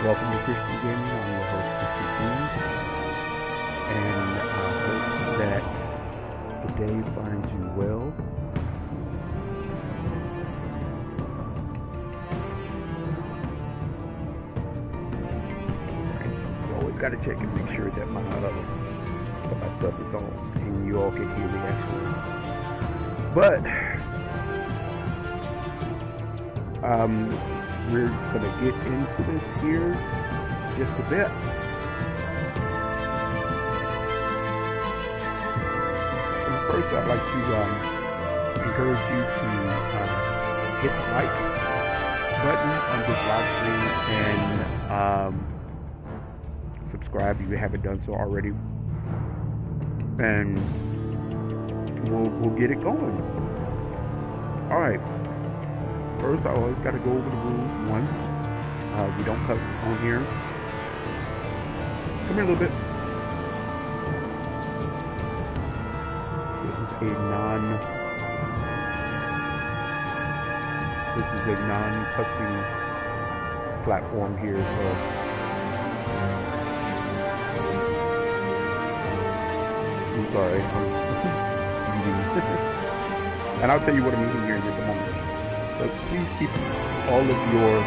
Welcome to Christian Gaming. I'm your host, Christian James, and I hope that the day finds you well. You always got to check and make sure that my stuff is on, and you all can hear me actually. But we're gonna get into this here just a bit. And first, I'd like to encourage you to hit the like button on this live stream and subscribe if you haven't done so already, and we'll get it going. All right. First, I always got to go over the rules. One, we don't cuss on here. Come here a little bit. This is a non-cussing platform here, so I'm sorry. And I'll tell you what I'm eating here in just a moment. But please keep all of your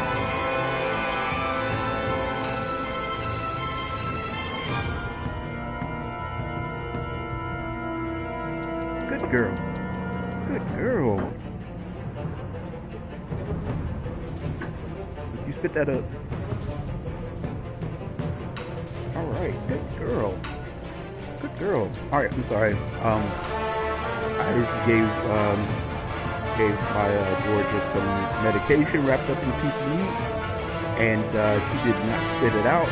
good girl. You spit that up. All right, good girl. All right, I'm sorry. I just gave my Georgia some medication wrapped up in a piece of meat, and she did not spit it out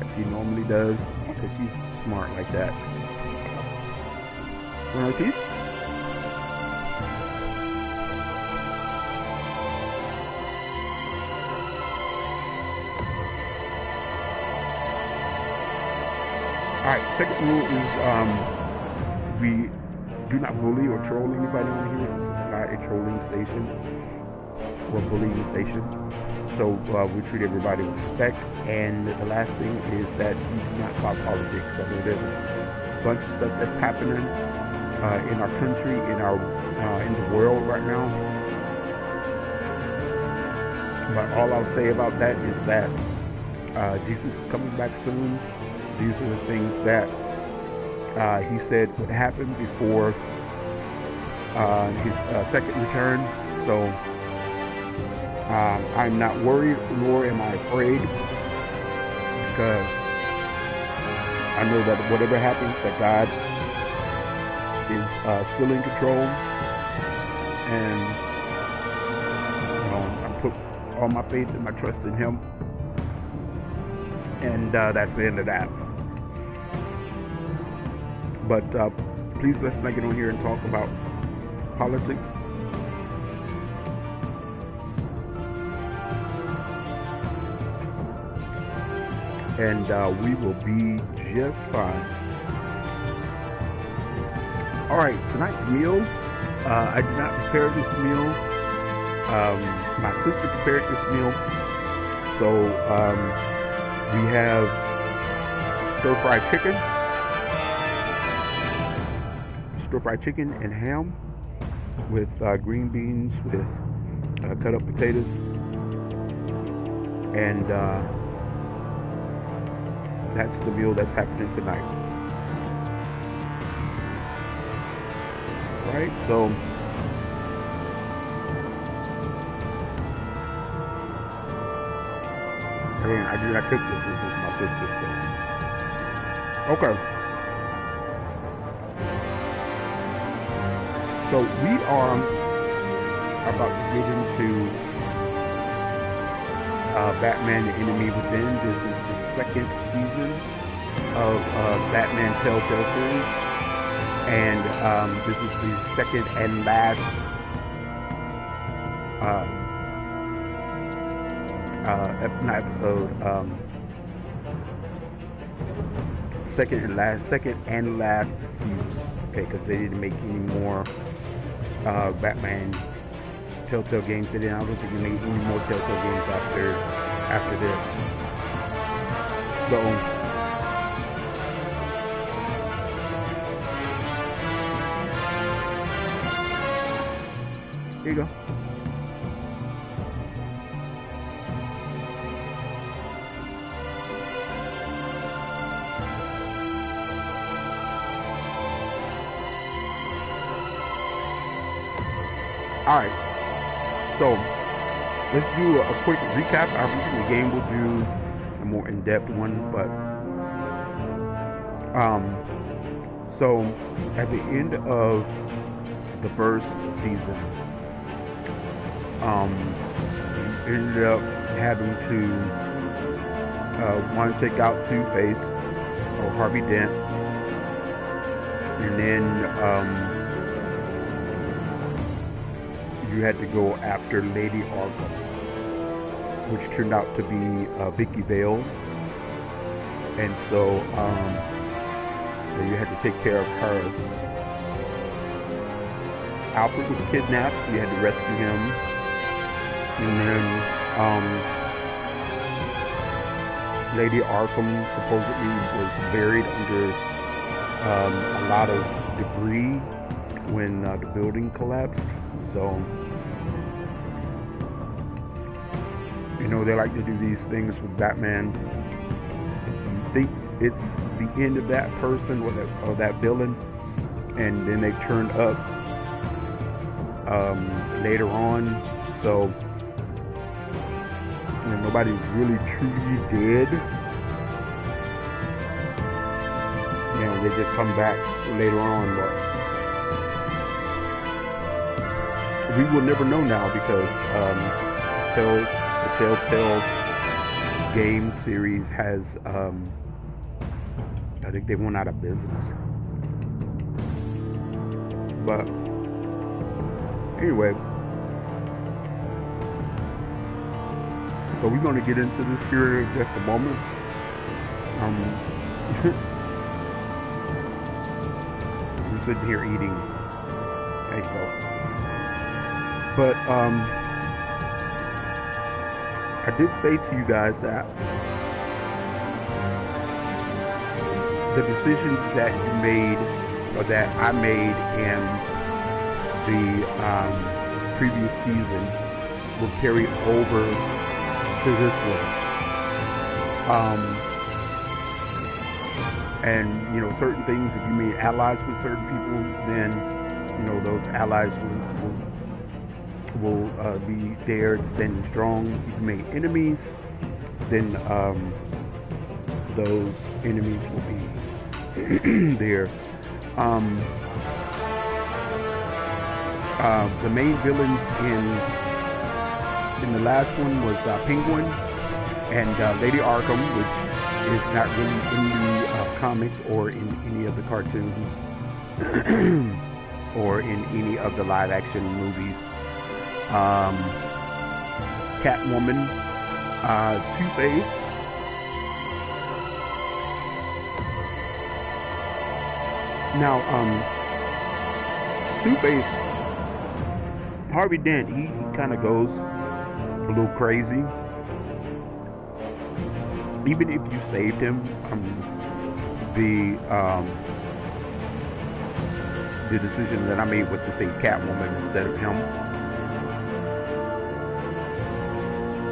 as she normally does, because she's smart like that. Want another piece? Alright, second rule is we do not bully or troll anybody on here. This is not a trolling station or bullying station. So we treat everybody with respect. And the last thing is that we do not talk politics. I mean, there's a bunch of stuff that's happening in our country, in the world right now. But all I'll say about that is that Jesus is coming back soon. These are the things that he said would happen before his second return. So I'm not worried, nor am I afraid, because I know that whatever happens, that God is still in control, and I put all my faith and my trust in Him, and that's the end of that. But please, let's not get on here and talk about politics. And we will be just fine. All right, tonight's meal. I did not prepare this meal. My sister prepared this meal. So we have stir-fried chicken and ham with green beans, with cut up potatoes, and that's the meal that's happening tonight. Right? So again, I did not cook this. This is my sister's thing. Okay. So we are about to get into Batman: The Enemy Within. This is the second season of Batman Telltale series, and this is the second and last not episode, second and last season. Okay, because they didn't make any more Batman Telltale games did, and I don't think he made any more Telltale games after this. So here you go. Alright, so let's do a quick recap. Obviously the game will do a more in-depth one, but so at the end of the first season, you ended up having to want to take out Two-Face or Harvey Dent, and then you had to go after Lady Arkham, which turned out to be Vicky Vale, and so you had to take care of her. Alfred was kidnapped, you had to rescue him, and then Lady Arkham supposedly was buried under a lot of debris when the building collapsed. So, you know, they like to do these things with Batman. You think it's the end of that person or that villain, and then they turn up later on. So, you know, nobody's really truly dead. You know, they just come back later on, but we will never know now because the Telltale game series has, I think they went out of business. But anyway, so we're going to get into this here in just a moment. I'm sitting here eating. There you go. But I did say to you guys that the decisions that you made, or that I made in the previous season, will carry over to this one. And you know, certain things, if you made allies with certain people, then you know those allies will be there and standing strong. If you made enemies, then those enemies will be there. The main villains in the last one was Penguin and Lady Arkham, which is not really in the comics or in any of the cartoons or in any of the live action movies. Catwoman, Two-Face, now Two-Face, Harvey Dent, he kind of goes a little crazy. Even if you saved him, the decision that I made was to save Catwoman instead of him.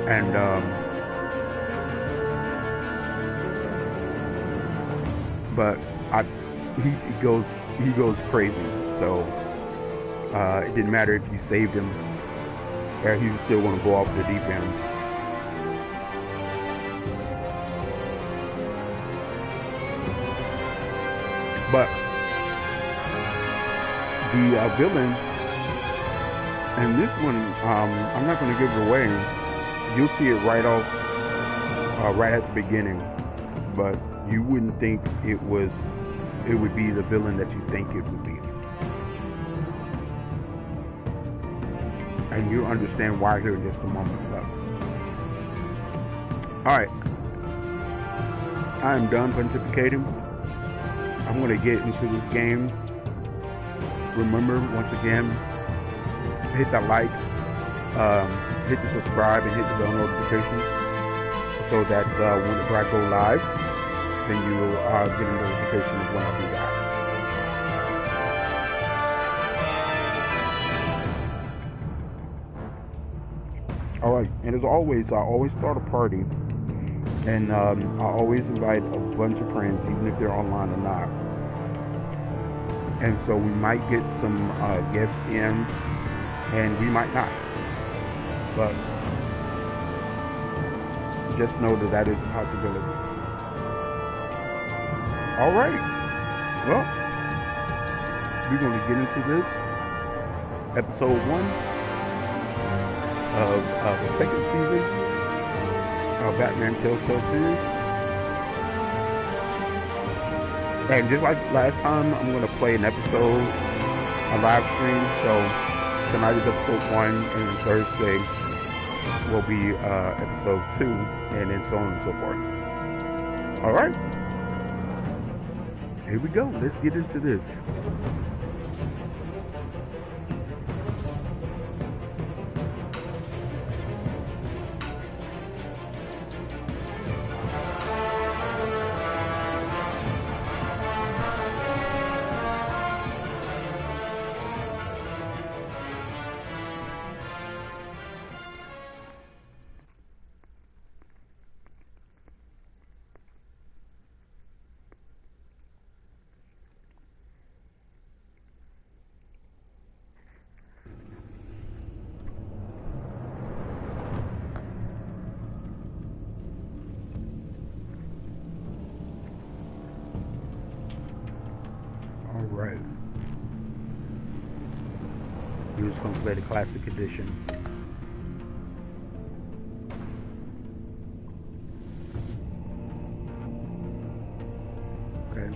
And but he goes crazy. So it didn't matter if you saved him, he was still going to go off the deep end. But the villain, and this one, I'm not going to give it away. You'll see it right off, right at the beginning. But you wouldn't think it would be the villain that you think it would be. And you'll understand why here in just a moment. Alright. I am done pontificating. I'm going to get into this game. Remember, once again, hit that like, hit the subscribe and hit the bell notification so that whenever I go live, then you will get a notification of when I do that. All right, and as always, I always start a party, and I always invite a bunch of friends, even if they're online or not. And so we might get some guests in, and we might not. But just know that that is a possibility. All right. Well, we're going to get into this episode 1 of the second season of Batman Telltale series. And just like last time, I'm going to play an episode, a live stream. So tonight is episode 1, and Thursday will be episode 2, and then so on and so forth. All right. Here we go. Let's get into this. Right. We're just going to play the classic edition. Okay.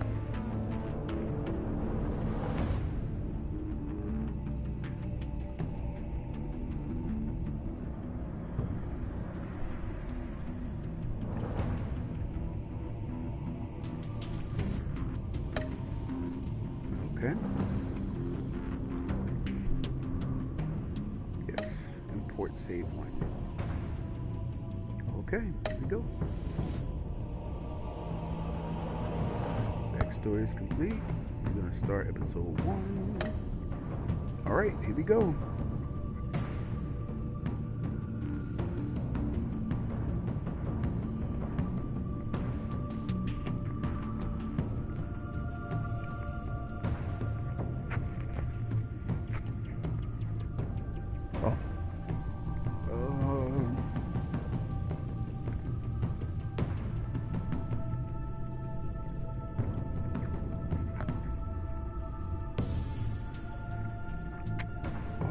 Okay. Yes, import save one. Okay, here we go. Backstory is complete. We're going to start episode 1. Alright, here we go.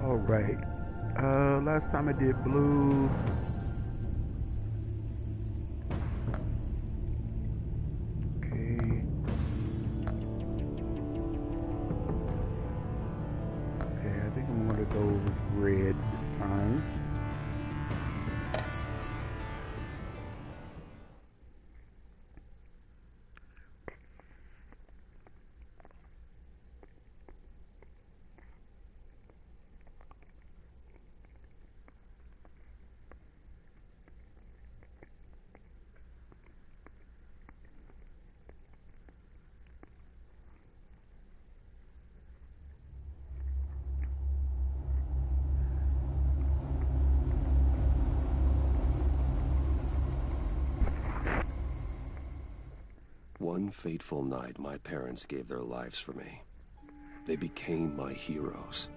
Alright. Last time I did blue. Okay. Okay, I think I'm gonna go with red this time. One fateful night, my parents gave their lives for me. They became my heroes,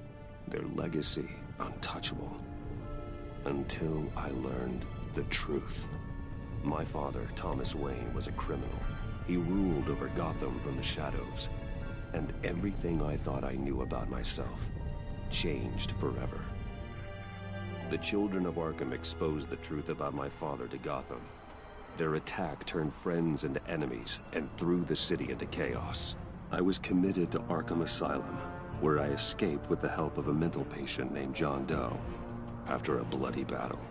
their legacy untouchable. Until I learned the truth. My father, Thomas Wayne, was a criminal. He ruled over Gotham from the shadows. And everything I thought I knew about myself changed forever. The children of Arkham exposed the truth about my father to Gotham. Their attack turned friends into enemies and threw the city into chaos. I was committed to Arkham Asylum, where I escaped with the help of a mental patient named John Doe. After a bloody battle,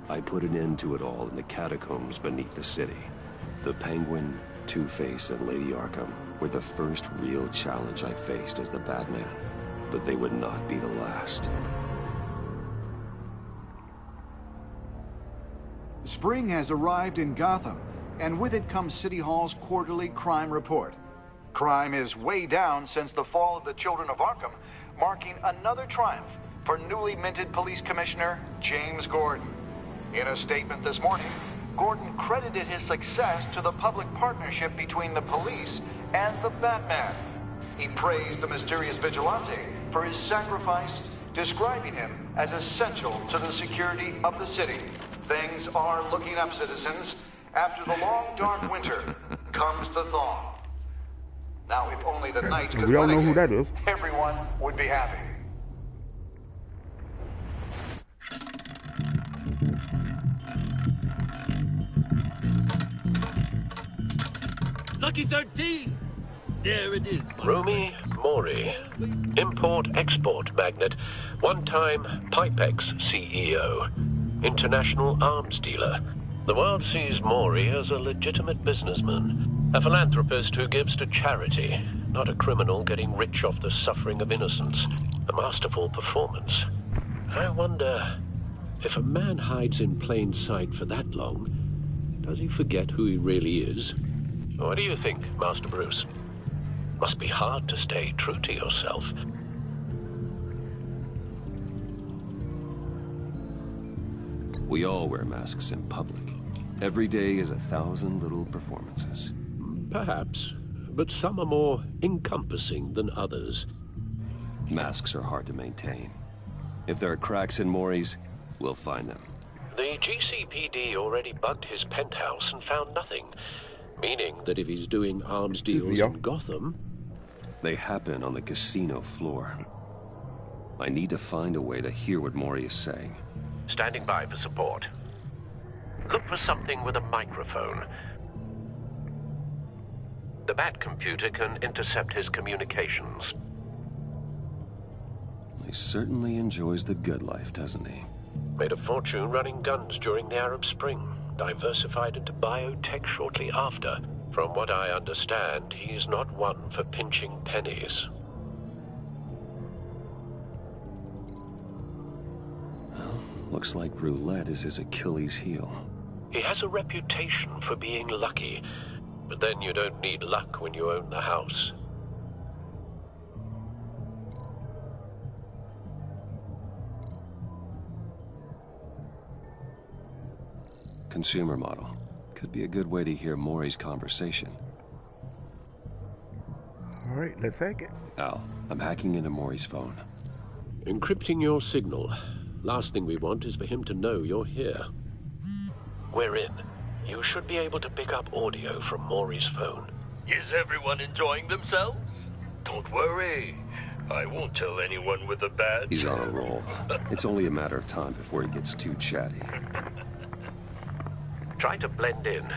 I put an end to it all in the catacombs beneath the city. The Penguin, Two-Face, and Lady Arkham were the first real challenge I faced as the Batman, but they would not be the last. Spring has arrived in Gotham, and with it comes City Hall's quarterly crime report. Crime is way down since the fall of the Children of Arkham, marking another triumph for newly minted Police Commissioner James Gordon. In a statement this morning, Gordon credited his success to the public partnership between the police and the Batman. He praised the mysterious vigilante for his sacrifice, describing him as essential to the security of the city. Things are looking up, citizens. After the long, dark winter comes the thaw. Now, if only the nights could we all run know who again, that is. everyone would be happy. Lucky 13! There it is. Romy Mori, import-export magnate, one-time Pipex CEO, international arms dealer. The world sees Mori as a legitimate businessman, a philanthropist who gives to charity, not a criminal getting rich off the suffering of innocence. A masterful performance. I wonder, if a man hides in plain sight for that long, does he forget who he really is? What do you think, Master Bruce? Must be hard to stay true to yourself. We all wear masks in public. Every day is 1,000 little performances. Perhaps, but some are more encompassing than others. Masks are hard to maintain. If there are cracks in Mori's, we'll find them. The GCPD already bugged his penthouse and found nothing. Meaning that if he's doing arms deals in Gotham... They happen on the casino floor. I need to find a way to hear what Mori is saying. Standing by for support. Look for something with a microphone. The Bat computer can intercept his communications. He certainly enjoys the good life, doesn't he? Made a fortune running guns during the Arab Spring. Diversified into biotech shortly after. From what I understand, he's not one for pinching pennies. Well, looks like roulette is his Achilles heel. He has a reputation for being lucky, but then you don't need luck when you own the house. Consumer model. Could be a good way to hear Mori's conversation. All right, let's hack it. Al, I'm hacking into Mori's phone. Encrypting your signal. Last thing we want is for him to know you're here. We're in. You should be able to pick up audio from Mori's phone. Is everyone enjoying themselves? Don't worry. I won't tell anyone with a badge. He's on a roll. It's only a matter of time before he gets too chatty. Try to blend in.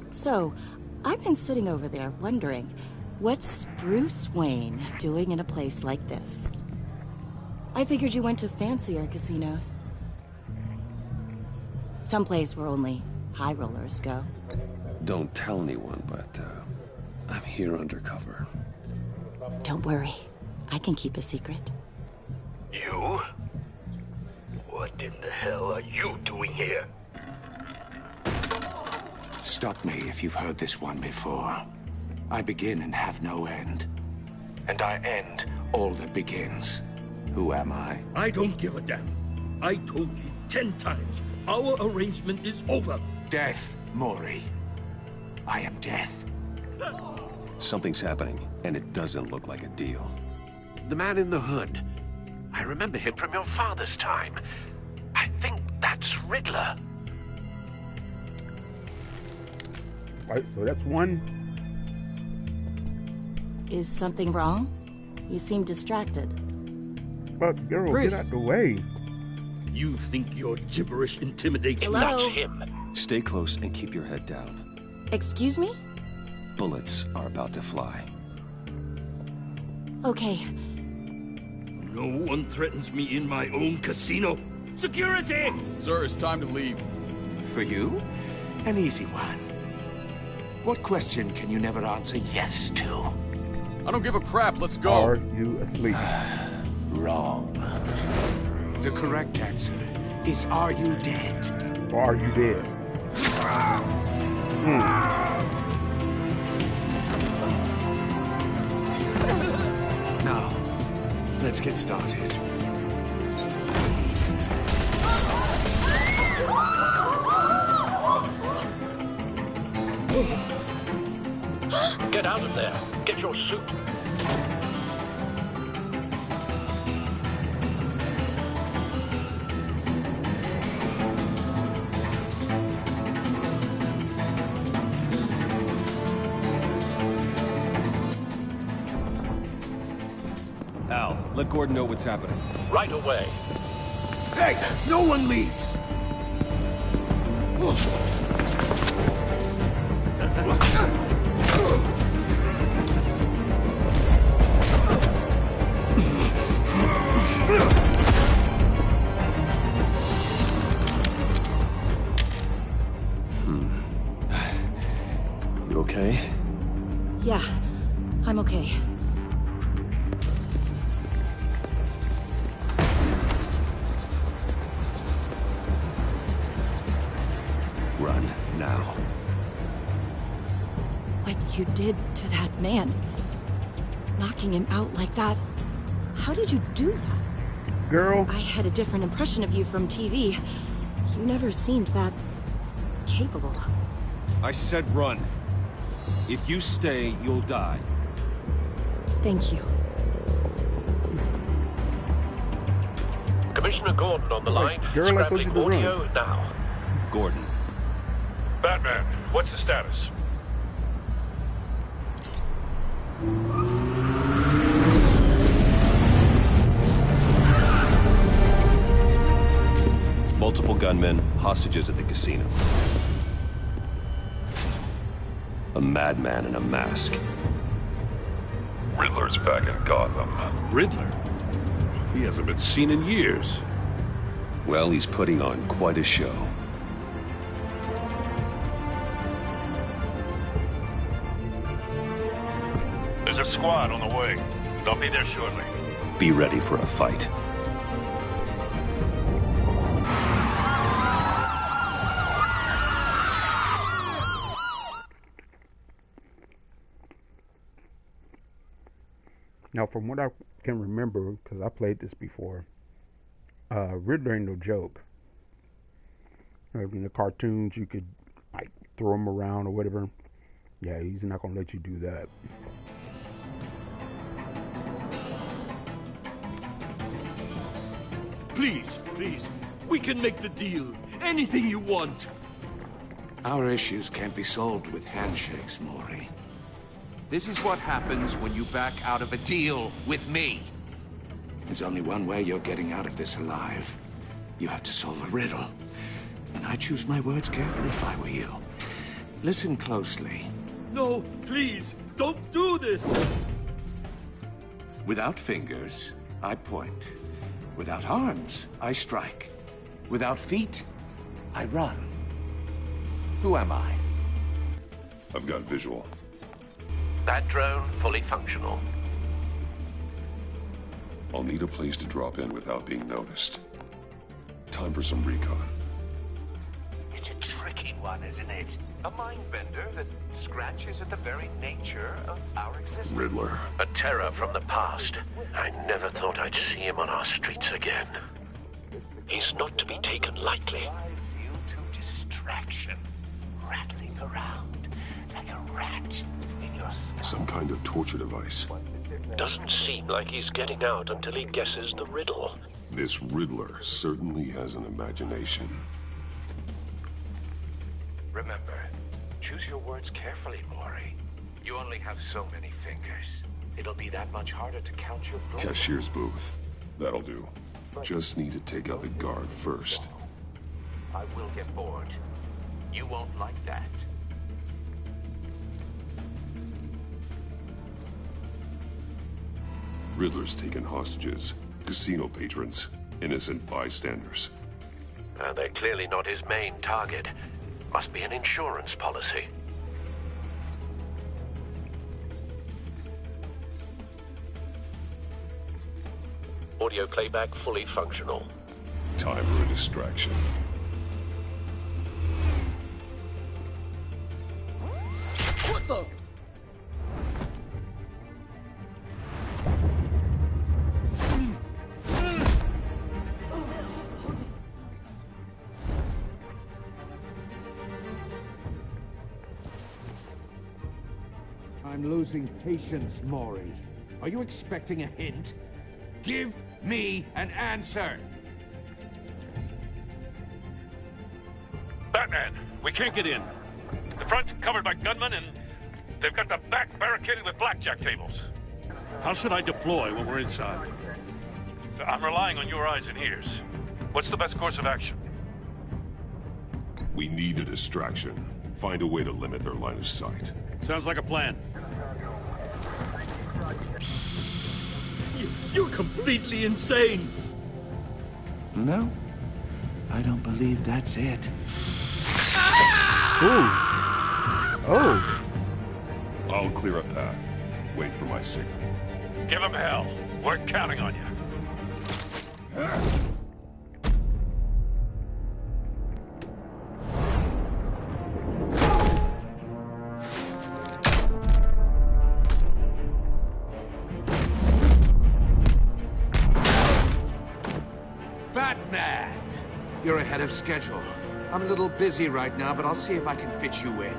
So, I've been sitting over there wondering, what's Bruce Wayne doing in a place like this? I figured you went to fancier casinos. Someplace where only high rollers go. Don't tell anyone, but I'm here undercover. Don't worry. I can keep a secret. You? What in the hell are you doing here? Stop me if you've heard this one before. I begin and have no end. And I end all that begins. Who am I? I don't give a damn. I told you 10 times. Our arrangement is over. Death, Mori. I am death. Something's happening, and it doesn't look like a deal. The man in the hood. I remember him from your father's time. I think that's Riddler. All right, so that's one. Is something wrong? You seem distracted. Fuck, girl, Bruce. get out the way. You think your gibberish intimidates Hello? Not him. Stay close and keep your head down. Excuse me? Bullets are about to fly. Okay. No one threatens me in my own casino. Security! Sir, it's time to leave. For you, an easy one. What question can you never answer yes to? I don't give a crap. Let's go. Are you asleep? Wrong. The correct answer is, are you dead? Or are you dead? Now, let's get started. Get out of there. Get your suit. Al, let Gordon know what's happening. Right away. Hey, no one leaves! You okay? Yeah, I'm okay. Run now. What you did to that man, knocking him out like that, how did you do that? Girl, I had a different impression of you from TV. You never seemed that capable. I said run. If you stay, you'll die. Thank you. Commissioner Gordon on the line. girl, I told you Scrambling to run. audio now. Gordon. Batman, what's the status? Multiple gunmen, hostages at the casino. A madman in a mask. Riddler's back in Gotham. Riddler? He hasn't been seen in years. Well, he's putting on quite a show. There's a squad on the way. They'll be there shortly. Be ready for a fight. now from what I can remember, because I played this before, Riddler ain't no joke. In the cartoons, you could like throw him around or whatever. Yeah, he's not gonna let you do that. Please, we can make the deal. Anything you want. Our issues can't be solved with handshakes, Maury. This is what happens when you back out of a deal with me. There's only one way you're getting out of this alive. You have to solve a riddle. And I choose my words carefully if I were you. Listen closely. No, please, don't do this. Without fingers, I point. Without arms, I strike. Without feet, I run. Who am I? I've got visual. That drone fully functional. I'll need a place to drop in without being noticed. Time for some recon. It's a tricky one, isn't it? A mind bender that scratches at the very nature of our existence. Riddler. A terror from the past. I never thought I'd see him on our streets again. He's not to be taken lightly. Drives you to distraction, rattling around like a rat in your skull. Some kind of torture device. Doesn't seem like he's getting out until he guesses the riddle. This Riddler certainly has an imagination. Remember, choose your words carefully, Maury. You only have so many fingers. It'll be that much harder to count your blows. Cashier's booth. That'll do. Just need to take out the guard first. I will get bored. You won't like that. Riddler's taken hostages, casino patrons, innocent bystanders. They're clearly not his main target. Must be an insurance policy. Audio playback fully functional. Time for a distraction. What the? I'm losing patience, Maury. Are you expecting a hint? Give me an answer! Batman, we can't get in. The front's covered by gunmen, and they've got the back barricaded with blackjack tables. How should I deploy when we're inside? I'm relying on your eyes and ears. What's the best course of action? We need a distraction. Find a way to limit their line of sight. Sounds like a plan. You're completely insane! No, I don't believe that's it. Ooh. Oh. I'll clear a path. Wait for my signal. Give them hell. We're counting on you. Batman! You're ahead of schedule. I'm a little busy right now, but I'll see if I can fit you in.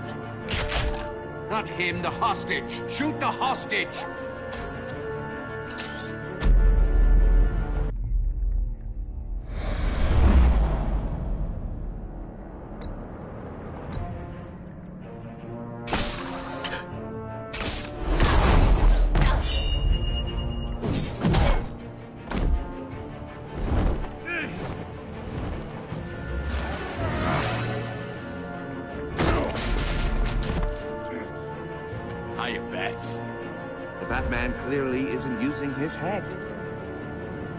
Not him, the hostage! Shoot the hostage! Hiya, Bats. The Batman clearly isn't using his head.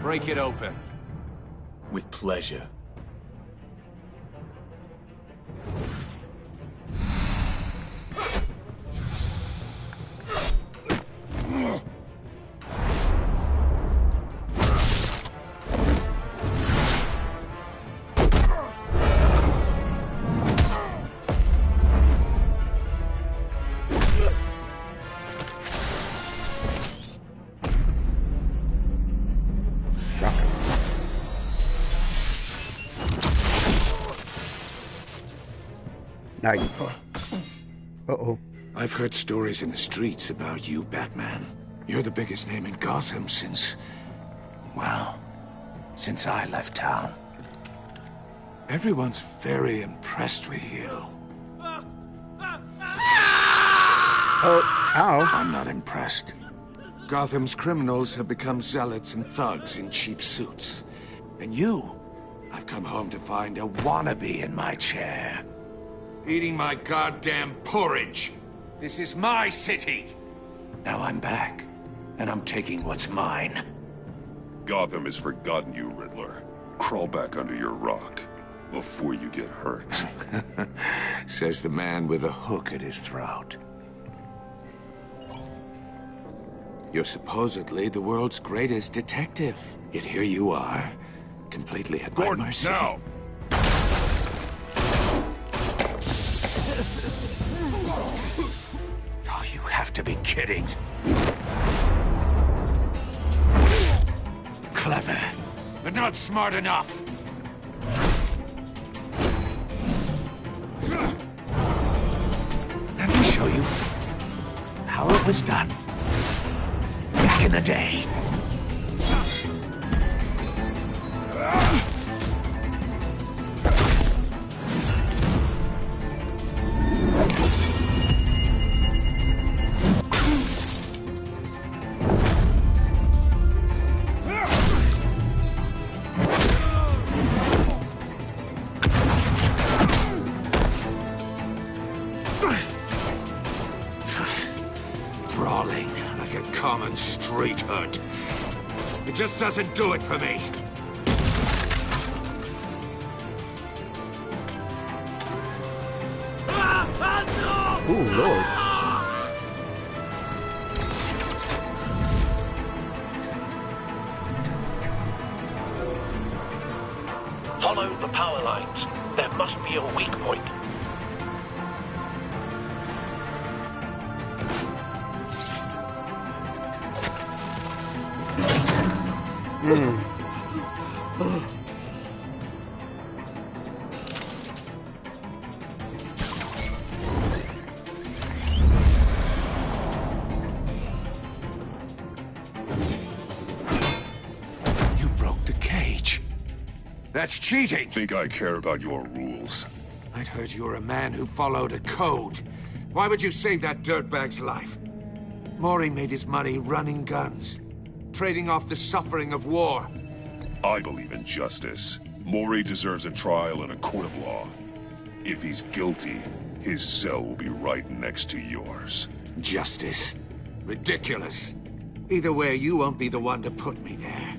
Break it open. With pleasure. Nice. Uh-oh. I've heard stories in the streets about you, Batman. You're the biggest name in Gotham since... well, since I left town. Everyone's very impressed with you. Oh, ow. I'm not impressed. Gotham's criminals have become zealots and thugs in cheap suits. And you, I've come home to find a wannabe in my chair. Eating my goddamn porridge. This is my city. Now I'm back, and I'm taking what's mine. Gotham has forgotten you, Riddler. Crawl back under your rock before you get hurt. Says the man with a hook at his throat. You're supposedly the world's greatest detective. Yet here you are, completely at my mercy. Now! Oh, you have to be kidding. Clever, but not smart enough. Let me show you how it was done back in the day. Brawling like a common street hood. It just doesn't do it for me. Ooh, Lord. be a weak point. You broke the cage. That's cheating! Think I care about your rules? I'd heard you were a man who followed a code. Why would you save that dirtbag's life? Maury made his money running guns, trading off the suffering of war. I believe in justice. Maury deserves a trial in a court of law. If he's guilty, his cell will be right next to yours. Justice? Ridiculous. Either way, you won't be the one to put me there.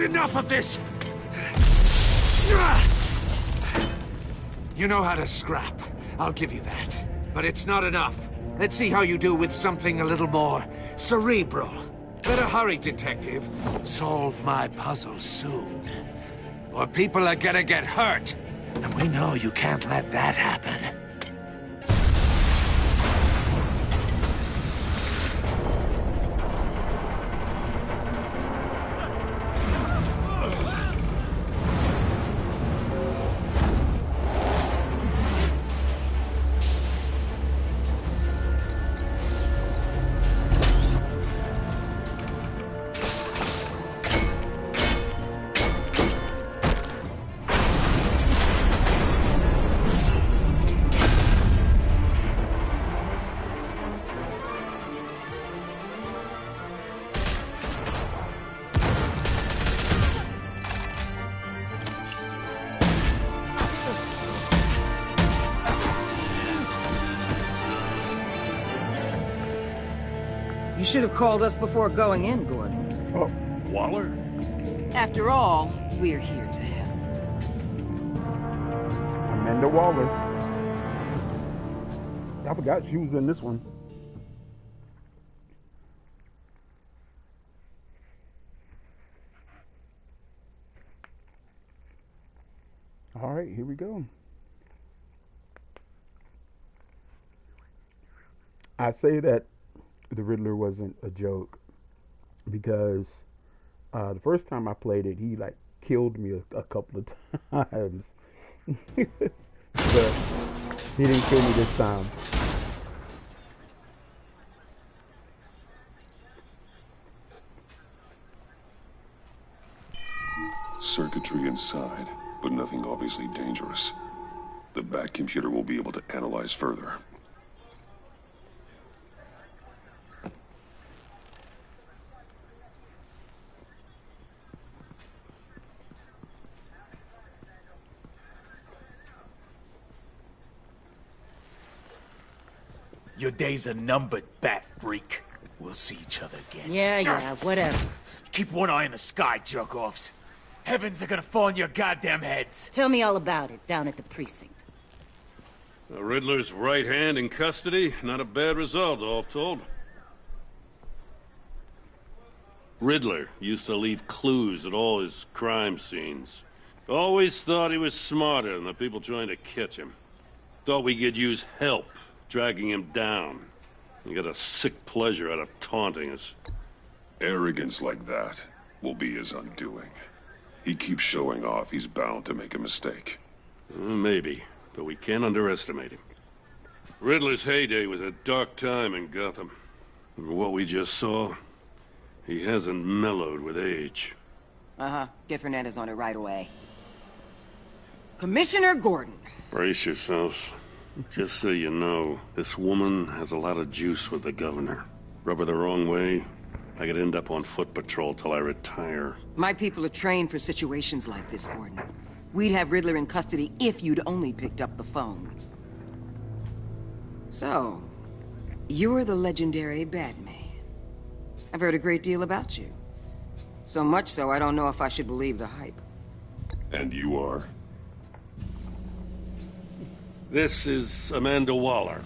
Enough of this! You know how to scrap. I'll give you that. But it's not enough. Let's see how you do with something a little more cerebral. Better hurry, detective. Solve my puzzle soon. Or people are gonna get hurt. And we know you can't let that happen. You should have called us before going in, Gordon. Oh, Waller? After all, we're here to help. Amanda Waller. I forgot she was in this one. All right, here we go. I say that the Riddler wasn't a joke because the first time I played it, he like killed me a couple of times. But he didn't kill me this time. Circuitry inside, but nothing obviously dangerous. The back computer will be able to analyze further. Your days are numbered, bat freak. We'll see each other again. Yeah, whatever. Keep one eye in the sky, jerk-offs. Heavens are gonna fall on your goddamn heads. Tell me all about it down at the precinct. The Riddler's right hand in custody. Not a bad result, all told. Riddler used to leave clues at all his crime scenes. Always thought he was smarter than the people trying to catch him. Thought we could use help dragging him down. He got a sick pleasure out of taunting us. Arrogance like that will be his undoing. He keeps showing off, he's bound to make a mistake. Maybe, but we can't underestimate him. Riddler's heyday was a dark time in Gotham. From what we just saw, he hasn't mellowed with age. Uh-huh. Get Fernandez on it right away. Commissioner Gordon. Brace yourselves. Just so you know, this woman has a lot of juice with the governor. Rub her the wrong way, I could end up on foot patrol till I retire. My people are trained for situations like this, Gordon. We'd have Riddler in custody if you'd only picked up the phone. So, you're the legendary Batman. I've heard a great deal about you. So much so, I don't know if I should believe the hype. And you are? This is Amanda Waller,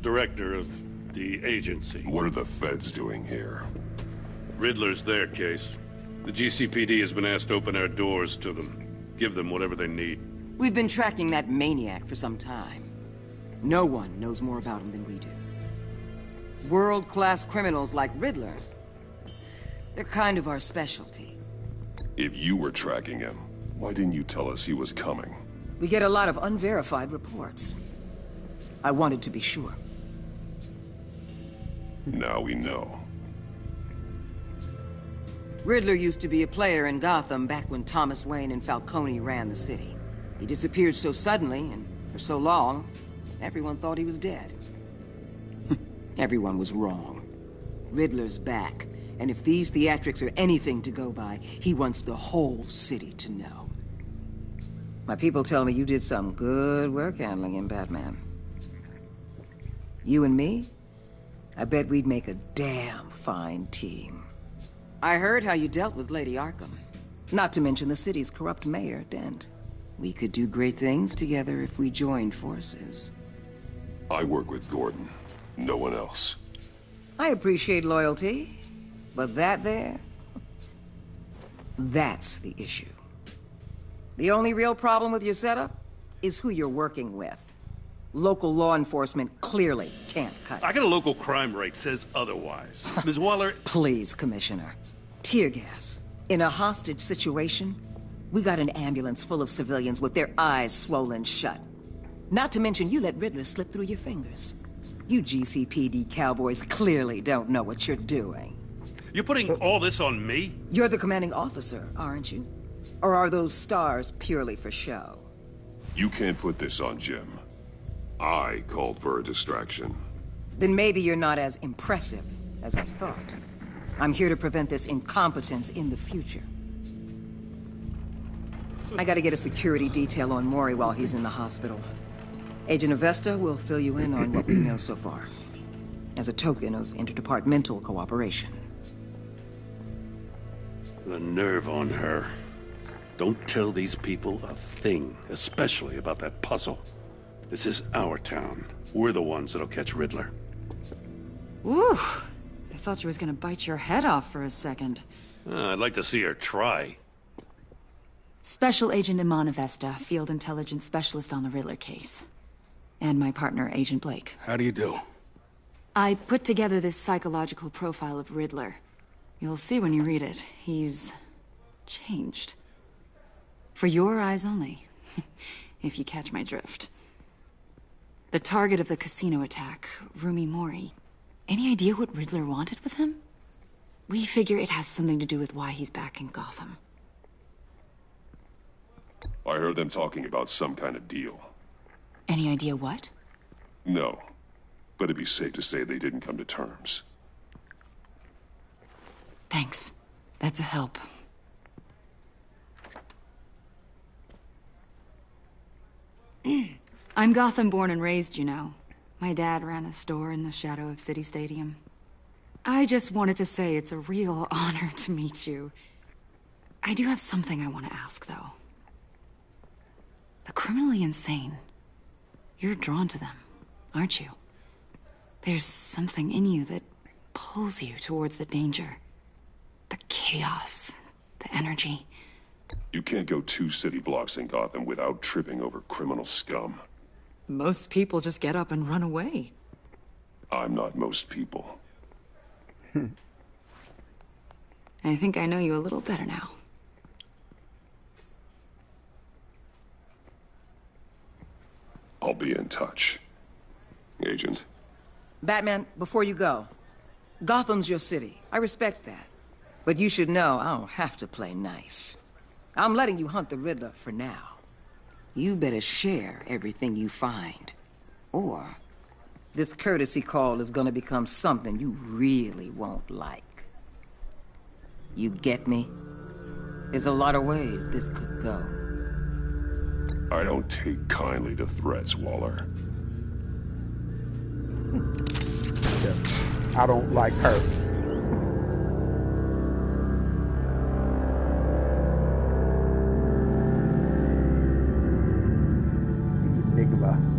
director of the agency. What are the feds doing here? Riddler's their case. The GCPD has been asked to open our doors to them. Give them whatever they need. We've been tracking that maniac for some time. No one knows more about him than we do. World-class criminals like Riddler, they're kind of our specialty. If you were tracking him, why didn't you tell us he was coming? We get a lot of unverified reports. I wanted to be sure. Now we know. Riddler used to be a player in Gotham back when Thomas Wayne and Falcone ran the city. He disappeared so suddenly and for so long, everyone thought he was dead. Everyone was wrong. Riddler's back, and if these theatrics are anything to go by, he wants the whole city to know. My people tell me you did some good work handling him, Batman. You and me? I bet we'd make a damn fine team. I heard how you dealt with Lady Arkham. Not to mention the city's corrupt mayor, Dent. We could do great things together if we joined forces. I work with Gordon. No one else. I appreciate loyalty, but that there... that's the issue. The only real problem with your setup is who you're working with. Local law enforcement clearly can't cut it. I got a local crime rate says otherwise. Ms. Waller... Please, Commissioner. Tear gas. In a hostage situation, we got an ambulance full of civilians with their eyes swollen shut. Not to mention you let Riddler slip through your fingers. You GCPD cowboys clearly don't know what you're doing. You're putting all this on me? You're the commanding officer, aren't you? Or are those stars purely for show? You can't put this on Jim. I called for a distraction. Then maybe you're not as impressive as I thought. I'm here to prevent this incompetence in the future. I gotta get a security detail on Maury while he's in the hospital. Agent Avesta will fill you in on what we know so far, as a token of interdepartmental cooperation. The nerve on her. Don't tell these people a thing, especially about that puzzle. This is our town. We're the ones that'll catch Riddler. Ooh, I thought she was gonna bite your head off for a second. I'd like to see her try. Special Agent Iman Avesta, Field Intelligence Specialist on the Riddler case. And my partner, Agent Blake. How do you do? I put together this psychological profile of Riddler. You'll see when you read it. He's... changed. For your eyes only, if you catch my drift. The target of the casino attack, Rumi Mori. Any idea what Riddler wanted with him? We figure it has something to do with why he's back in Gotham. I heard them talking about some kind of deal. Any idea what? No, but it'd be safe to say they didn't come to terms. Thanks. That's a help. I'm Gotham born and raised, you know. My dad ran a store in the shadow of City Stadium. I just wanted to say it's a real honor to meet you. I do have something I want to ask, though. The criminally insane. You're drawn to them, aren't you? There's something in you that pulls you towards the danger. The chaos, the energy. You can't go 2 city blocks in Gotham without tripping over criminal scum. Most people just get up and run away. I'm not most people. I think I know you a little better now. I'll be in touch. Agent. Batman, before you go, Gotham's your city. I respect that. But you should know I don't have to play nice. I'm letting you hunt the Riddler for now. You better share everything you find. Or this courtesy call is gonna become something you really won't like. You get me? There's a lot of ways this could go. I don't take kindly to threats, Waller. I don't like her. Enigma.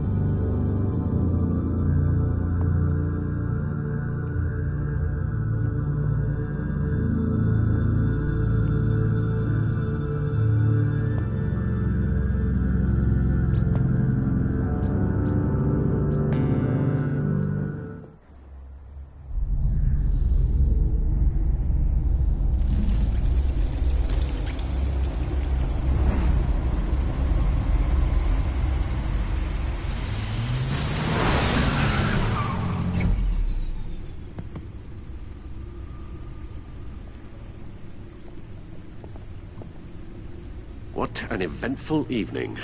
What an eventful evening.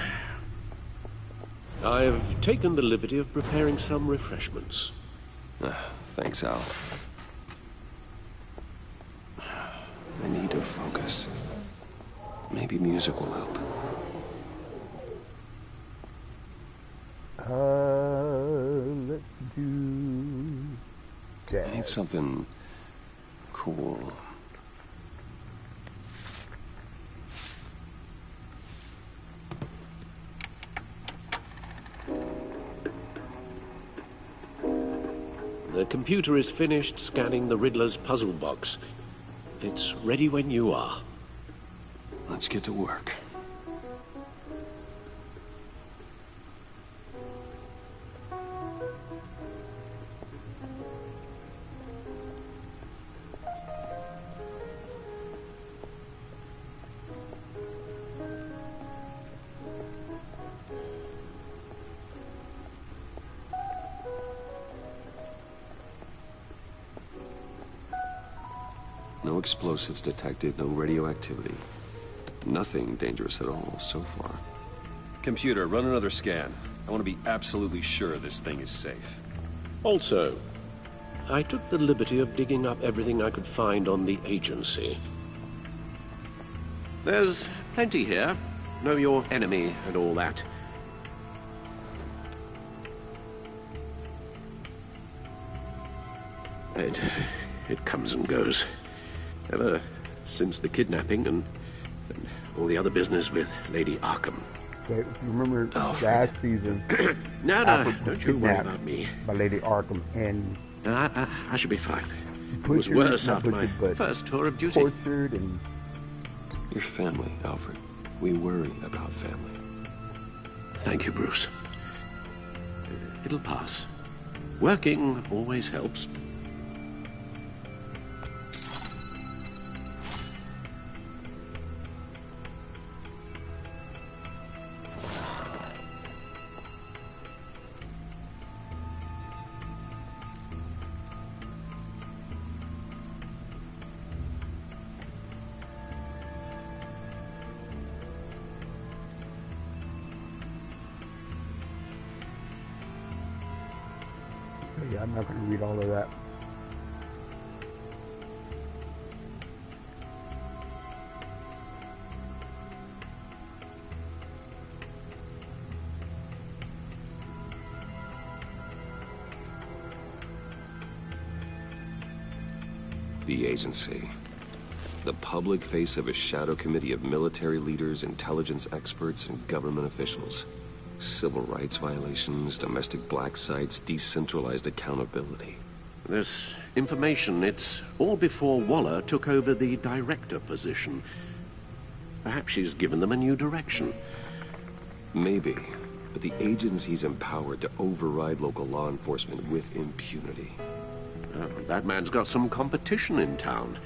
I've taken the liberty of preparing some refreshments. Thanks, Al. I need to focus. Maybe music will help. Let's do that. I need something cool. The computer is finished scanning the Riddler's puzzle box. It's ready when you are. Let's get to work. No explosives detected, no radioactivity. Nothing dangerous at all so far. Computer, run another scan. I want to be absolutely sure this thing is safe. Also, I took the liberty of digging up everything I could find on the agency. There's plenty here. Know your enemy and all that. It comes and goes. Ever since the kidnapping and all the other business with Lady Arkham. Okay, if you remember last season, No, don't you worry about me. By Lady Arkham, and I should be fine. It was worse after my first tour of duty. Tortured and... Your family, Alfred. We worry about family. Thank you, Bruce. It'll pass. Working always helps. Yeah, I'm not going to read all of that. The agency. The public face of a shadow committee of military leaders, intelligence experts, and government officials. Civil rights violations, domestic black sites, decentralized accountability. This information, it's all before Waller took over the director position. Perhaps she's given them a new direction. Maybe, but the agency's empowered to override local law enforcement with impunity. That man's got some competition in town.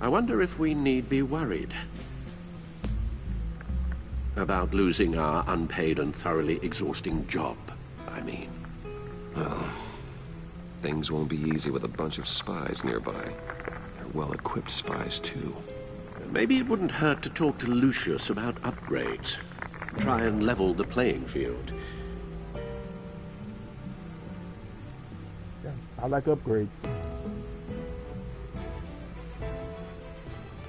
I wonder if we need be worried about losing our unpaid and thoroughly exhausting job, I mean. Well, things won't be easy with a bunch of spies nearby. They're well-equipped spies, too. Maybe it wouldn't hurt to talk to Lucius about upgrades. Try and level the playing field. Yeah, I like upgrades.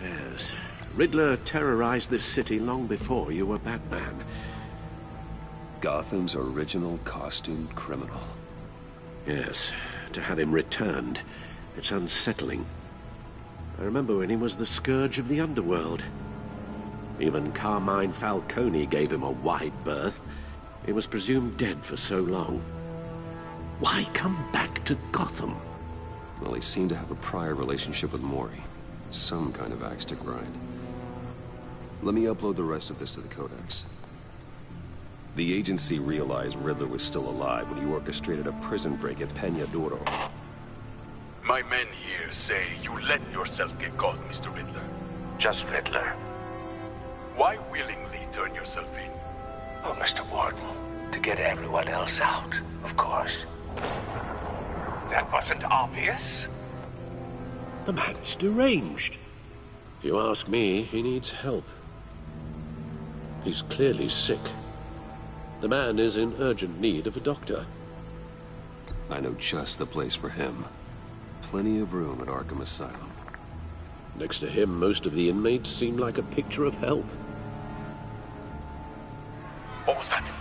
Yes. Riddler terrorized this city long before you were Batman. Gotham's original costumed criminal. Yes. To have him returned, it's unsettling. I remember when he was the scourge of the underworld. Even Carmine Falcone gave him a wide berth. He was presumed dead for so long. Why come back to Gotham? Well, he seemed to have a prior relationship with Mori. Some kind of axe to grind. Let me upload the rest of this to the Codex. The agency realized Riddler was still alive when he orchestrated a prison break at Peña Duro. My men here say you let yourself get caught, Mr. Riddler. Just Riddler. Why willingly turn yourself in? Oh, Mr. Warden, to get everyone else out, of course. That wasn't obvious? The man's deranged. If you ask me, he needs help. He's clearly sick. The man is in urgent need of a doctor. I know just the place for him. Plenty of room at Arkham Asylum. Next to him, most of the inmates seem like a picture of health. What was that?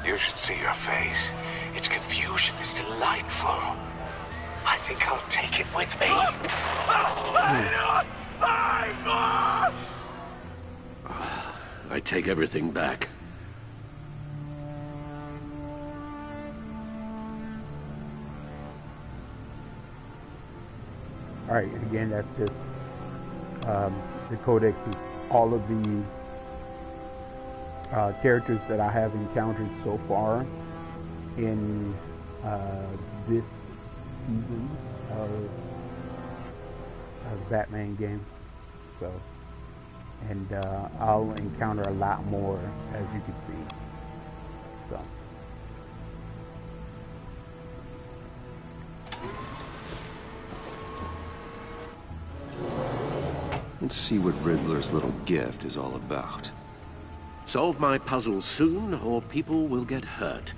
You should see your face. Its confusion is delightful. I think I'll take it with me. I take everything back. Alright, again, that's just the Codex is all of the characters that I have encountered so far in this season of Batman game. So, and I'll encounter a lot more, as you can see. So. Let's see what Riddler's little gift is all about. Solve my puzzle soon, or people will get hurt.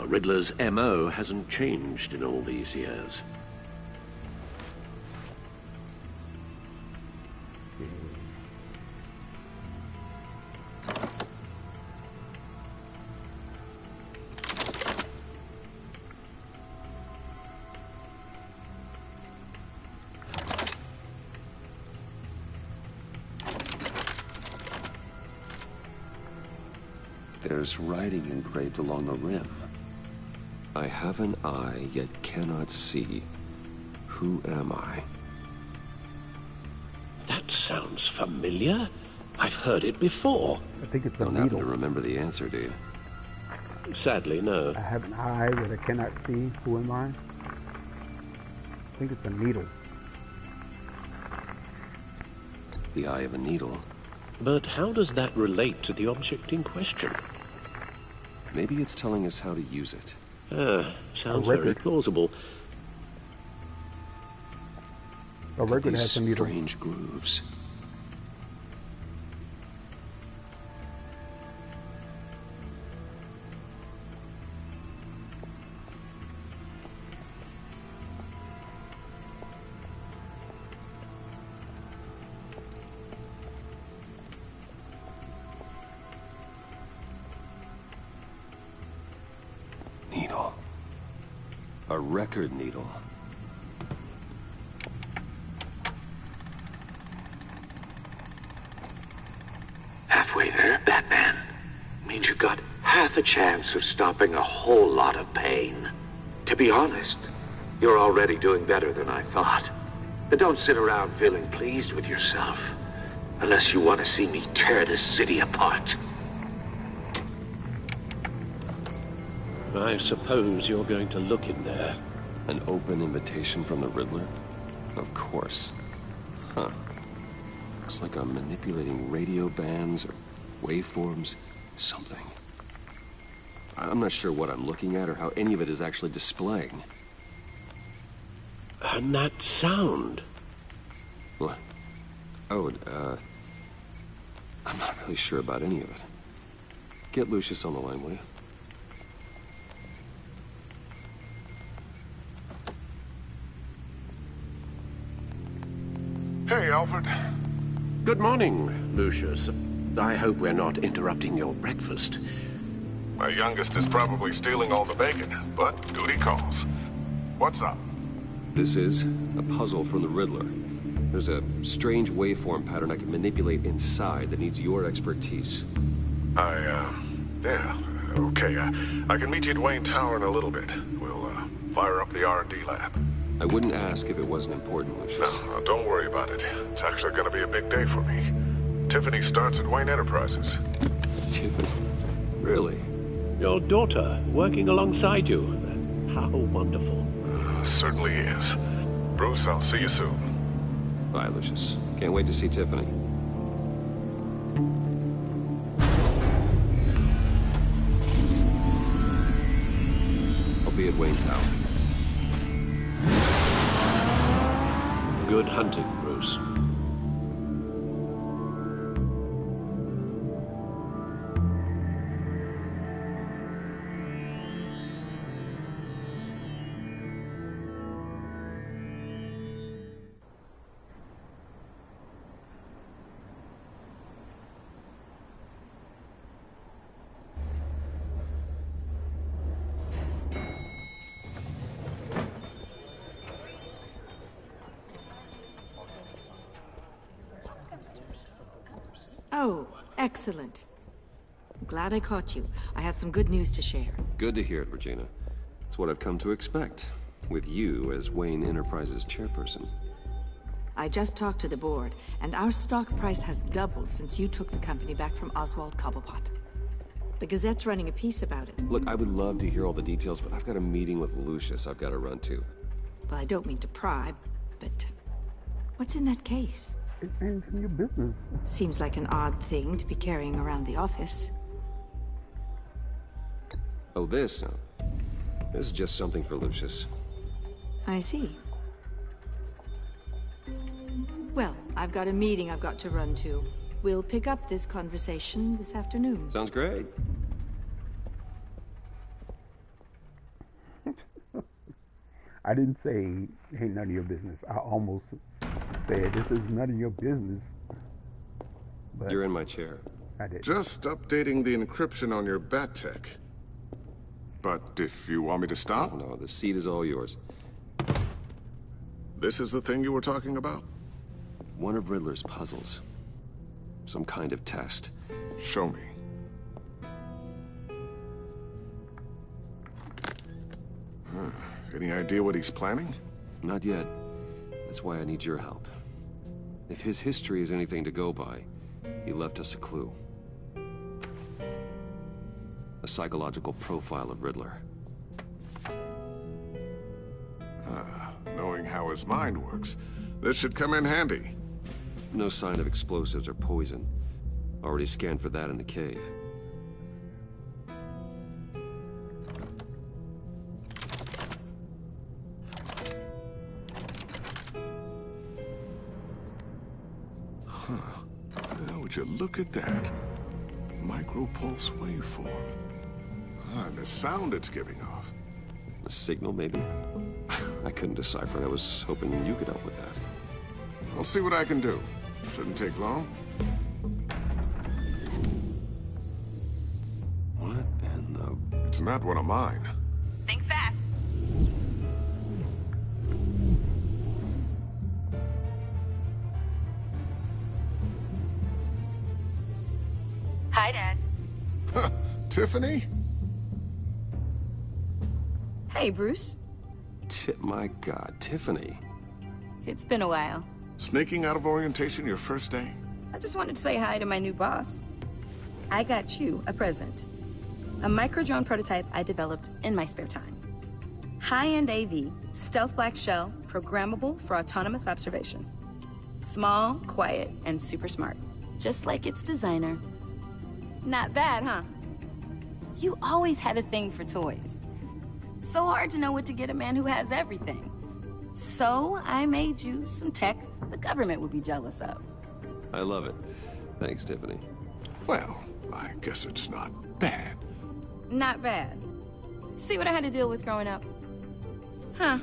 Riddler's MO hasn't changed in all these years. There's writing engraved along the rim. I have an eye, yet cannot see. Who am I? That sounds familiar. I've heard it before. I think it's a Don't needle. happen to remember the answer, do you? Sadly, no. I have an eye that I cannot see. Who am I? I think it's a needle. The eye of a needle. But how does that relate to the object in question? Maybe it's telling us how to use it. Sounds very plausible. A record These has a needle. strange grooves. Needle. A record needle. Halfway there, Batman. Means you've got half a chance of stopping a whole lot of pain. To be honest, you're already doing better than I thought. But don't sit around feeling pleased with yourself. Unless you want to see me tear this city apart. I suppose you're going to look in there. An open invitation from the Riddler? Of course. Huh. Looks like I'm manipulating radio bands or waveforms. Something. I'm not sure what I'm looking at or how any of it is actually displaying. And that sound. What? Oh, I'm not really sure about any of it. Get Lucius on the line, will you? Hey, Alfred. Good morning, Lucius. I hope we're not interrupting your breakfast. My youngest is probably stealing all the bacon, but duty calls. What's up? This is a puzzle from the Riddler. There's a strange waveform pattern I can manipulate inside that needs your expertise. Yeah, okay. I can meet you at Wayne Tower in a little bit. We'll, fire up the R&D lab. I wouldn't ask if it wasn't important, Lucius. No, don't worry about it. It's actually gonna be a big day for me. Tiffany starts at Wayne Enterprises. Tiffany? Really? Your daughter working alongside you. How wonderful. Certainly is. Bruce, I'll see you soon. Bye, Lucius. Can't wait to see Tiffany. I'll be at Wayne Tower. Good hunting, Bruce. Oh, excellent. I'm glad I caught you. I have some good news to share. Good to hear it, Regina. It's what I've come to expect, with you as Wayne Enterprises chairperson. I just talked to the board, and our stock price has doubled since you took the company back from Oswald Cobblepot. The Gazette's running a piece about it. Look, I would love to hear all the details, but I've got a meeting with Lucius I've got to run to. Well, I don't mean to pry, but what's in that case? It ain't your business. Seems like an odd thing to be carrying around the office. Oh, this? No. This is just something for Lucius. I see. Well, I've got a meeting I've got to run to. We'll pick up this conversation this afternoon. Sounds great. I didn't say, ain't none of your business. I almost said, this is none of your business. But you're in my chair. I did. Just updating the encryption on your bat tech. But if you want me to stop? Oh, no, the seat is all yours. This is the thing you were talking about? One of Riddler's puzzles. Some kind of test. Show me. Any idea what he's planning? Not yet. That's why I need your help. If his history is anything to go by, he left us a clue. A psychological profile of Riddler. Knowing how his mind works, this should come in handy. No sign of explosives or poison. Already scanned for that in the cave. Would you look at that? Micropulse waveform. And the sound it's giving off. A signal, maybe? I couldn't decipher. I was hoping you could help with that. I'll see what I can do. Shouldn't take long. What in the... It's not one of mine. Think fast. Hi, Dad. Tiffany? Hey, Bruce. My God, Tiffany. It's been a while. Sneaking out of orientation your first day? I just wanted to say hi to my new boss. I got you a present. A micro-drone prototype I developed in my spare time. High-end AV, stealth black shell, programmable for autonomous observation. Small, quiet, and super smart. Just like its designer. Not bad, huh? You always had a thing for toys. So hard to know what to get a man who has everything. So I made you some tech the government would be jealous of. I love it. Thanks, Tiffany. Well, I guess it's not Bad. Not bad. See what I had to deal with growing up? Huh.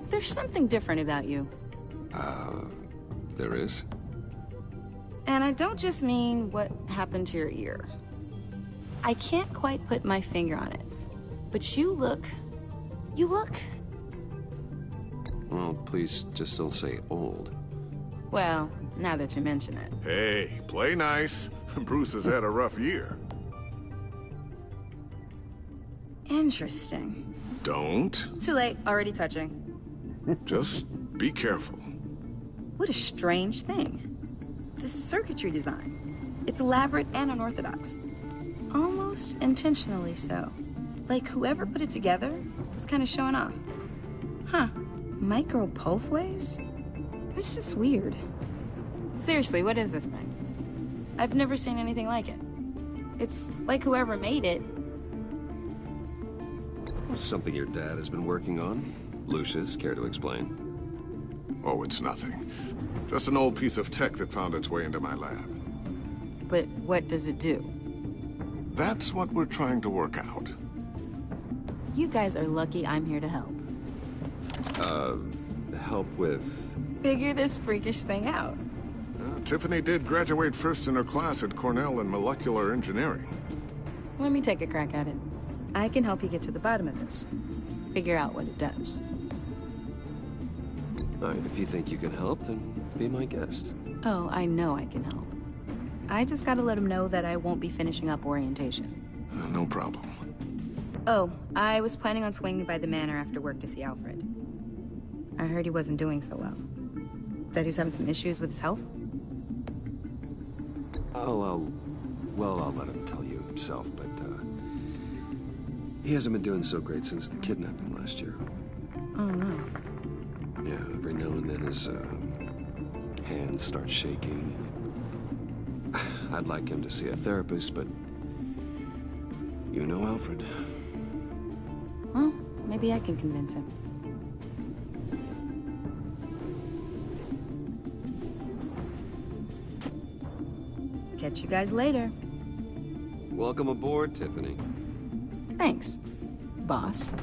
There's something different about you. There is? And I don't just mean what happened to your ear. I can't quite put my finger on it. But you look... Well, please just don't say old. Well, now that you mention it. Hey, play nice. Bruce has had a rough year. Interesting. Don't. Too late, already touching. Just be careful. What a strange thing. The circuitry design. It's elaborate and unorthodox. Almost intentionally so. Like whoever put it together was kind of showing off. Huh. Micro pulse waves? That's just weird. Seriously, what is this thing? I've never seen anything like it. It's like whoever made it. Something your dad has been working on? Lucius, care to explain? Oh, it's nothing. Just an old piece of tech that found its way into my lab. But what does it do? That's what we're trying to work out. You guys are lucky I'm here to help. Help with... Figure this freakish thing out. Tiffany did graduate first in her class at Cornell in molecular engineering. Let me take a crack at it. I can help you get to the bottom of this. Figure out what it does. All right, if you think you can help, then be my guest. Oh, I know I can help. I just gotta let him know that I won't be finishing up orientation. No problem. Oh, I was planning on swinging by the manor after work to see Alfred. I heard he wasn't doing so well. That he was having some issues with his health? Oh, I'll let him tell you himself, but, he hasn't been doing so great since the kidnapping last year. Oh, no. Yeah, every now and then his, hands start shaking. I'd like him to see a therapist, but... you know Alfred. Well, maybe I can convince him. Catch you guys later. Welcome aboard, Tiffany. Thanks, boss.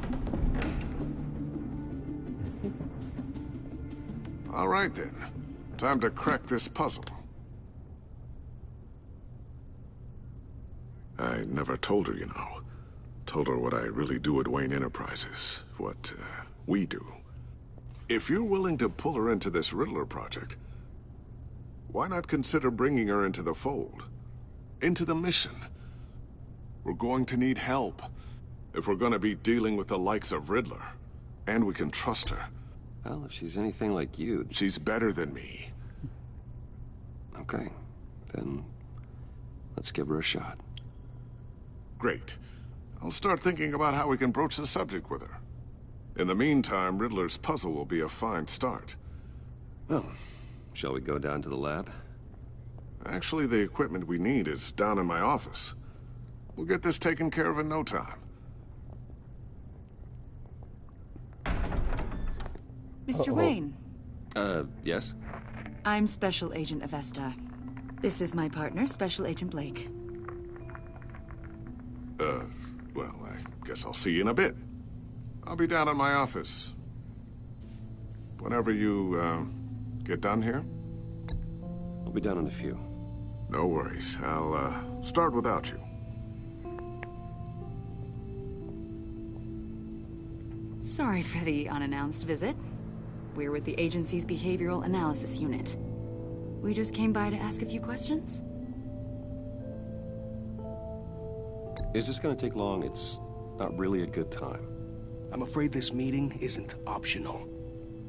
All right, then. Time to crack this puzzle. I never told her, you know. Told her what I really do at Wayne Enterprises. What, we do. If you're willing to pull her into this Riddler project, why not consider bringing her into the fold? Into the mission? We're going to need help. If we're gonna be dealing with the likes of Riddler. And we can trust her. Well, if she's anything like you... She's better than me. Okay. Then... let's give her a shot. Great. I'll start thinking about how we can broach the subject with her. In the meantime, Riddler's puzzle will be a fine start. Well, shall we go down to the lab? Actually, the equipment we need is down in my office. We'll get this taken care of in no time. Mr. Wayne. Yes? I'm Special Agent Avesta. This is my partner, Special Agent Blake. Well, I guess I'll see you in a bit. I'll be down at my office. Whenever you, get done here? I'll be down in a few. No worries. I'll, start without you. Sorry for the unannounced visit. We're with the agency's behavioral analysis unit. We just came by to ask a few questions. Is this gonna take long? It's not really a good time. I'm afraid this meeting isn't optional.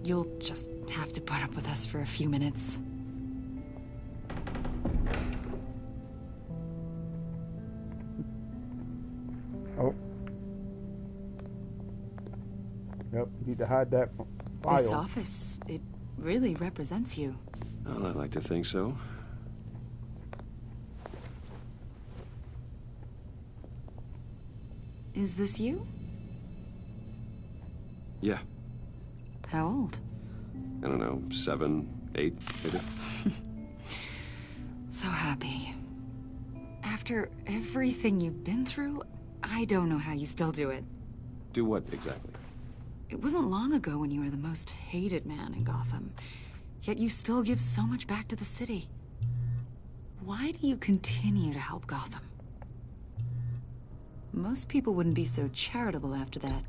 You'll just have to put up with us for a few minutes. Oh. Yep, you need to hide that file. This office, it really represents you. Well, I'd like to think so. Is this you? Yeah. How old? I don't know, 7, 8, maybe? So happy. After after everything you've been through, I don't know how you still do it. Do what, exactly? It wasn't long ago when you were the most hated man in Gotham, yet you still give so much back to the city. Why do you continue to help Gotham? Most people wouldn't be so charitable after that.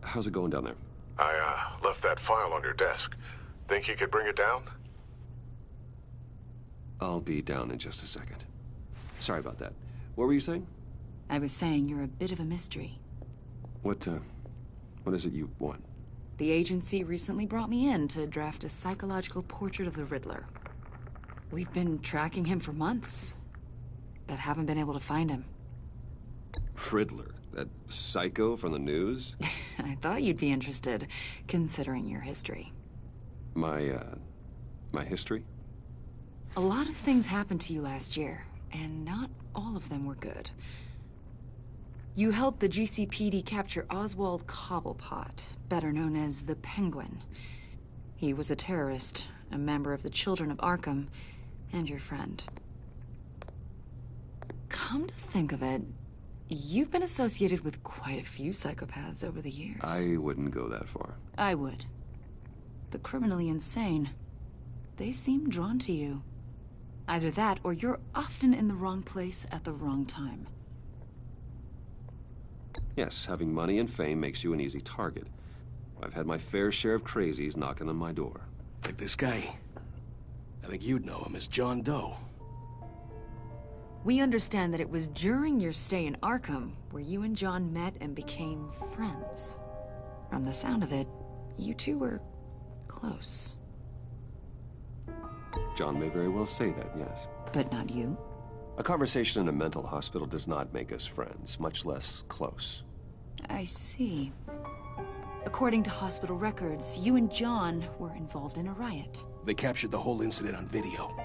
How's it going down there? I, left that file on your desk. Think you could bring it down? I'll be down in just a second. Sorry about that. What were you saying? I was saying you're a bit of a mystery. What is it you want? The agency recently brought me in to draft a psychological portrait of the Riddler. We've been tracking him for months, but haven't been able to find him. Riddler? That psycho from the news? I thought you'd be interested, considering your history. My history? A lot of things happened to you last year, and not all of them were good. You helped the GCPD capture Oswald Cobblepot, better known as the Penguin. He was a terrorist, a member of the Children of Arkham, and your friend. Come to think of it, you've been associated with quite a few psychopaths over the years. I wouldn't go that far. I would. The criminally insane. They seem drawn to you. Either that, or you're often in the wrong place at the wrong time. Yes, having money and fame makes you an easy target. I've had my fair share of crazies knocking on my door. Like this guy. I think you'd know him as John Doe. We understand that it was during your stay in Arkham where you and John met and became friends. From the sound of it, you two were close. John may very well say that, yes. But not you. A conversation in a mental hospital does not make us friends, much less close. I see. According to hospital records, you and John were involved in a riot. They captured the whole incident on video.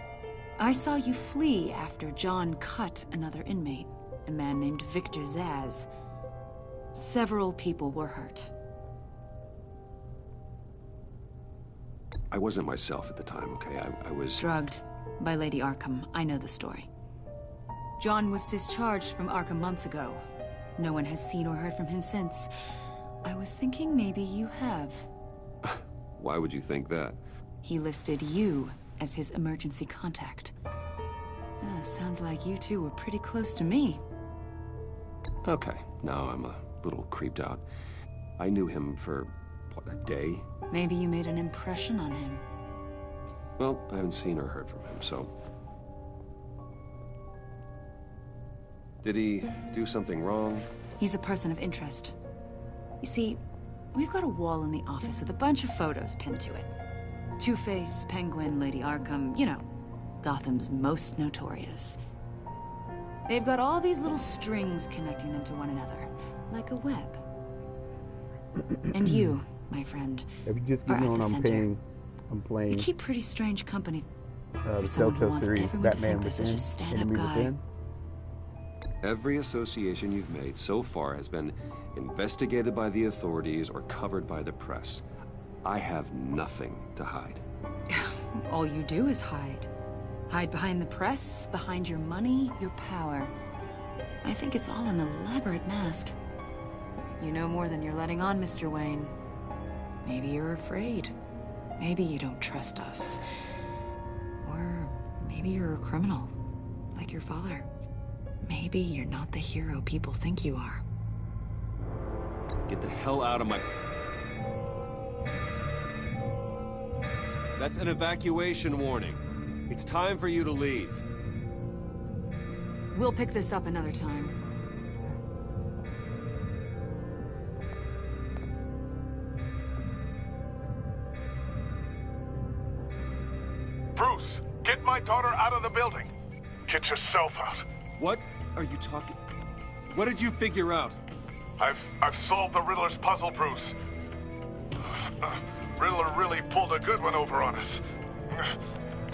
I saw you flee after John cut another inmate, a man named Victor Zaz. Several people were hurt. I wasn't myself at the time, okay? I was... Drugged by Lady Arkham. I know the story. John was discharged from Arkham months ago. No one has seen or heard from him since. I was thinking maybe you have. Why would you think that? He listed you as his emergency contact. Sounds like you two were pretty close to me. Okay, now I'm a little creeped out. I knew him for, what, a day? Maybe you made an impression on him. Well, I haven't seen or heard from him, so... Did he do something wrong? He's a person of interest. You see, we've got a wall in the office with a bunch of photos pinned to it. Two-Face, Penguin, Lady Arkham, you know, Gotham's most notorious. They've got all these little strings connecting them to one another, like a web. And you, my friend, If you just are give me at on, the center. I'm playing You keep pretty strange company the for someone who Telltale wants series, everyone to Batman think they're such Within, a stand-up Enemy guy. Within. Every association you've made so far has been investigated by the authorities or covered by the press. I have nothing to hide. All you do is hide. Hide behind the press, behind your money, your power. I think it's all an elaborate mask. You know more than you're letting on, Mr. Wayne. Maybe you're afraid. Maybe you don't trust us. Or maybe you're a criminal, like your father. Maybe you're not the hero people think you are. Get the hell out of my... That's an evacuation warning. It's time for you to leave. We'll pick this up another time. Bruce, get my daughter out of the building. Get yourself out. What are you talking... What did you figure out? I've solved the Riddler's puzzle, Bruce. Riddler really pulled a good one over on us.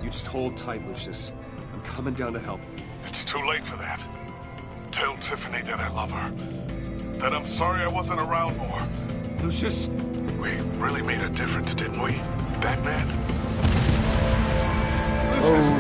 You just hold tight, Lucius. I'm coming down to help. It's too late for that. Tell Tiffany that I love her. That I'm sorry I wasn't around more. Lucius? We really made a difference, didn't we, Batman? Lucius!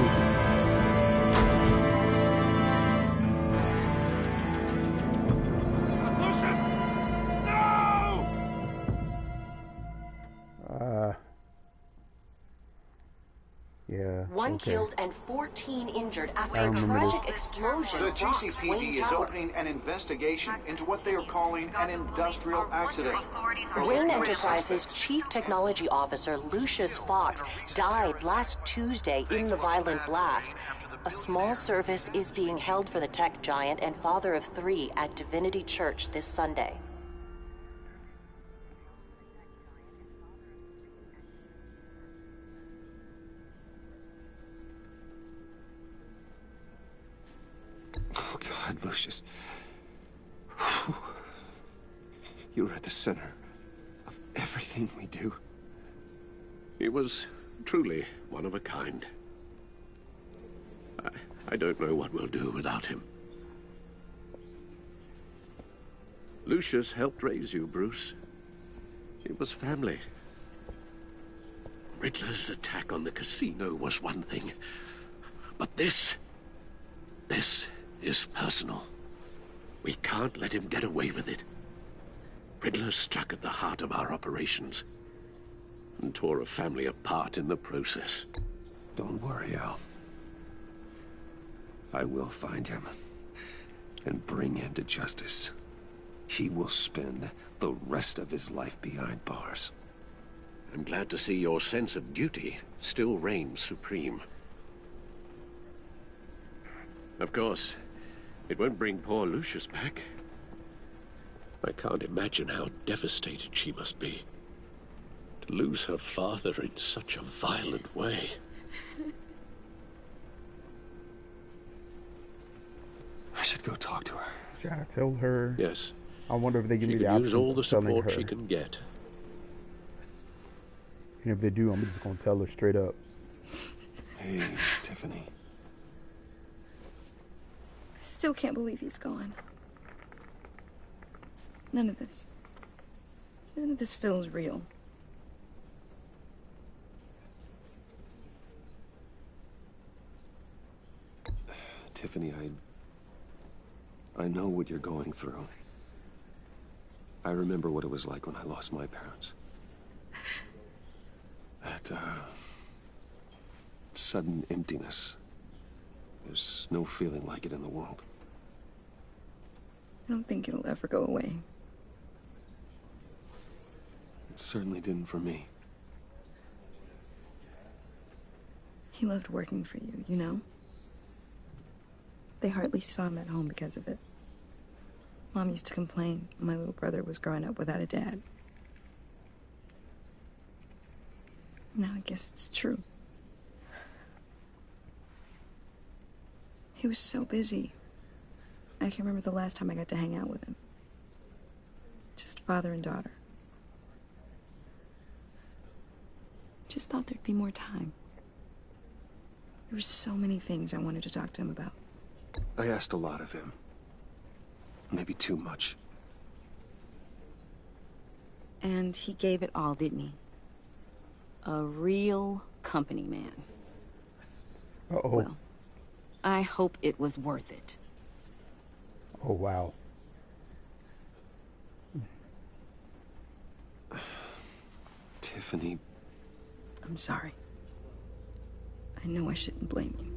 One okay. killed and 14 injured after I a remember this. tragic explosion The rocks Wayne GCPD is Tower. opening an investigation into what they are calling an industrial accident. Wayne Enterprises' Chief Technology Officer Lucius Fox died last Tuesday in the violent blast. A small service is being held for the tech giant and father of 3 at Divinity Church this Sunday. Oh, God, Lucius. You're at the center of everything we do. He was truly one of a kind. I don't know what we'll do without him. Lucius helped raise you, Bruce. It was family. Riddler's attack on the casino was one thing. But this is personal. We can't let him get away with it. Riddler struck at the heart of our operations and tore a family apart in the process. Don't worry, Al. I will find him and bring him to justice. He will spend the rest of his life behind bars. I'm glad to see your sense of duty still reigns supreme. Of course, it won't bring poor Lucius back. I can't imagine how devastated she must be to lose her father in such a violent way. I should go talk to her. Should I tell her? Yes. I wonder if they give She me the can use option all the of telling support her. she can get. And if they do, I'm just gonna tell her straight up. Hey, Tiffany. I still can't believe he's gone. None of this feels real. Tiffany, I know what you're going through. I remember what it was like when I lost my parents. That, sudden emptiness. There's no feeling like it in the world. I don't think it'll ever go away. It certainly didn't for me. He loved working for you, you know? They hardly saw him at home because of it. Mom used to complain when my little brother was growing up without a dad. Now I guess it's true. He was so busy. I can't remember the last time I got to hang out with him. Just father and daughter. Just thought there'd be more time. There were so many things I wanted to talk to him about. I asked a lot of him. Maybe too much. And he gave it all, didn't he? A real company man. Uh-oh. Well, I hope it was worth it. Oh, wow. Tiffany. I'm sorry. I know I shouldn't blame you.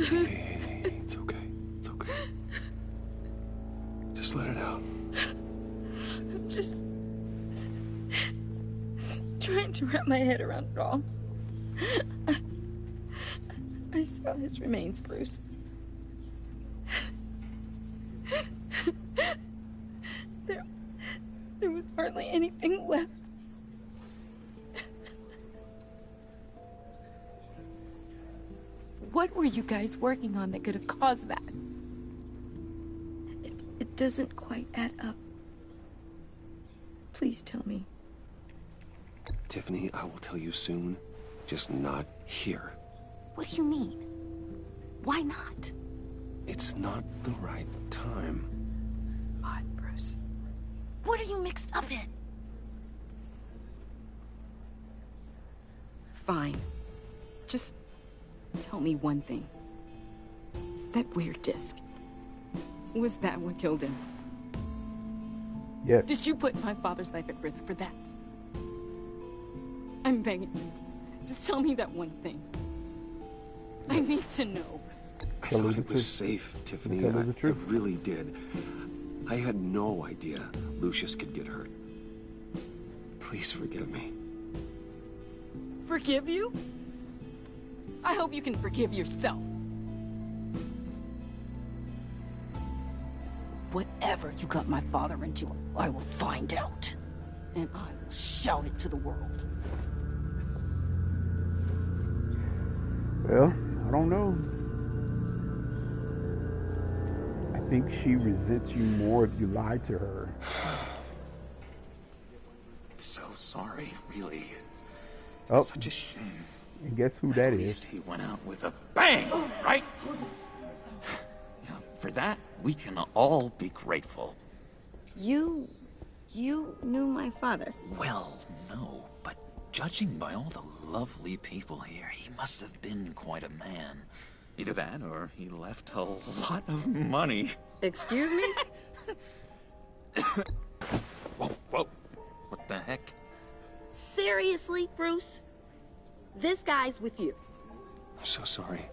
Hey, it's okay. It's okay. Just let it out. I'm just trying to wrap my head around it all. I saw his remains, Bruce. There was hardly anything left. What were you guys working on that could have caused that? It doesn't quite add up. Please tell me. Tiffany, I will tell you soon. Just not here. What do you mean? Why not? It's not the right time. God, Bruce. What are you mixed up in? Fine. Just tell me one thing. That weird disc. Was that what killed him? Yes. Did you put my father's life at risk for that? I'm begging you. Just tell me that one thing. I need to know. I thought it was safe, Tiffany. I really did. I had no idea Lucius could get hurt. Please forgive me. Forgive you? I hope you can forgive yourself. Whatever you got my father into, I will find out. And I will shout it to the world. Well, I don't know. I think she resents you more if you lied to her. So sorry, really. It's Oh. such a shame. And guess who that At is? least he went out with a bang, right? Yeah, for that, we can all be grateful. You knew my father. Well, no, but judging by all the lovely people here, he must have been quite a man. Either that, or he left a lot of money. Excuse me? Whoa, whoa. What the heck? Seriously, Bruce? This guy's with you. I'm so sorry.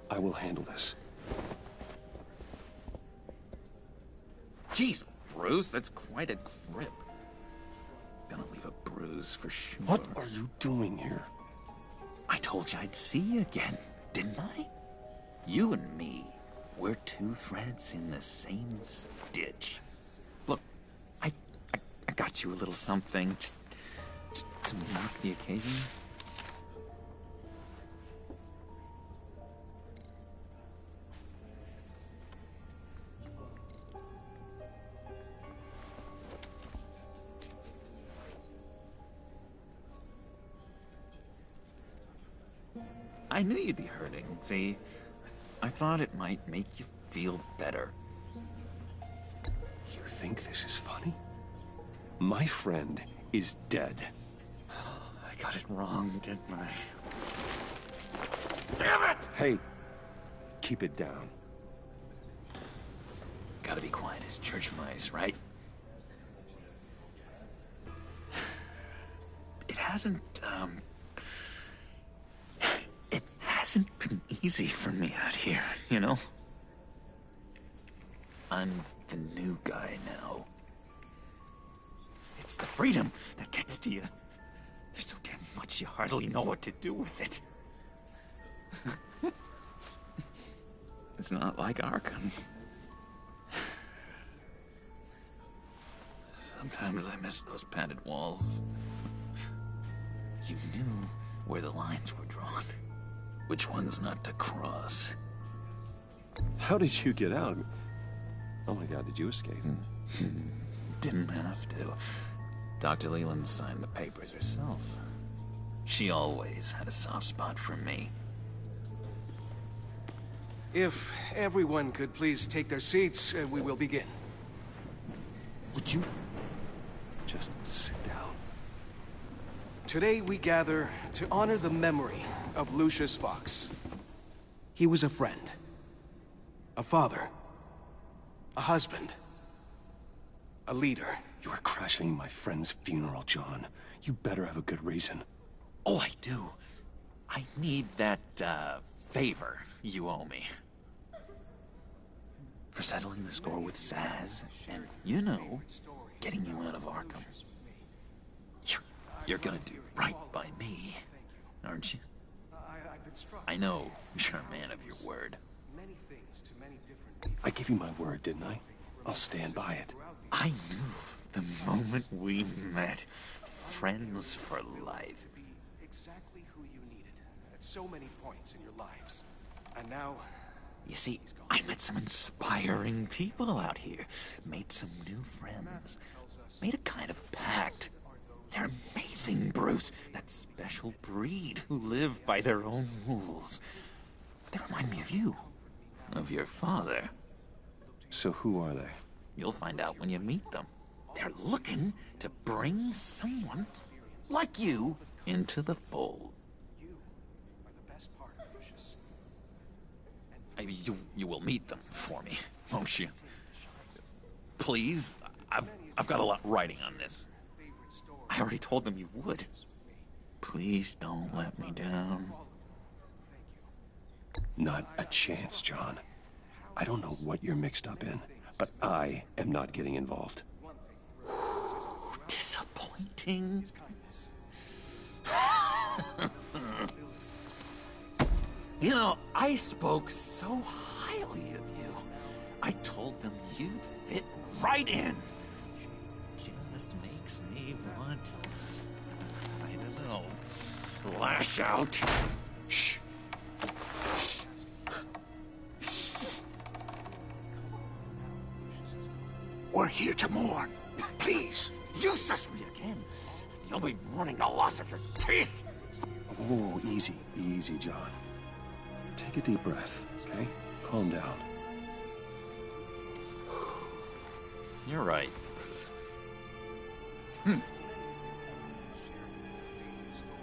I will handle this. Jeez, Bruce, that's quite a grip. Gonna leave a bruise for sure. What are you doing here? I told you I'd see you again, didn't I? You and me, we're two threads in the same stitch. Look, I got you a little something, just to mark the occasion. I knew you'd be hurting, see? I thought it might make you feel better. You think this is funny? My friend is dead. I got it wrong, didn't I? Damn it! Hey, keep it down. Gotta be quiet as church mice, right? It hasn't been easy for me out here, you know? I'm the new guy now. It's the freedom that gets to you. There's so damn much you hardly know what to do with it. It's not like Arkham. Sometimes I miss those padded walls. You knew where the lines were drawn. Which ones not to cross. How did you get out? Oh my God, did you escape? Didn't have to. Dr. Leland signed the papers herself. She always had a soft spot for me. If everyone could please take their seats, we will begin. Would you just sit down? Today we gather to honor the memory of Lucius Fox. He was a friend, a father, a husband, a leader. You are crashing my friend's funeral, John. You better have a good reason. Oh, I do. I need that, favor you owe me. For settling the score with Zaz, and, you know, getting you out of Arkham. You're gonna do right by me, aren't you? I know you're a man of your word. I gave you my word, didn't I? I'll stand by it. I knew the moment we met. Friends for life. Exactly who you needed at so many points in your lives. And now... You see, I met some inspiring people out here. Made some new friends. Made a kind of pact. They're amazing, Bruce. That special breed who live by their own rules. They remind me of you. Of your father. So who are they? You'll find out when you meet them. They're looking to bring someone like you into the fold. You will meet them for me, won't you? Please? I've got a lot writing on this. I already told them you would. Please don't let me down. Not a chance, John. I don't know what you're mixed up in, but I am not getting involved. Disappointing. You know, I spoke so highly of you. I told them you'd fit right in. Just makes me want, I don't know, lash out. Shh. We're here to mourn. Please. You shush me again. You'll be mourning the loss of your teeth. Oh, easy, easy, John. Take a deep breath, okay? Calm down. You're right.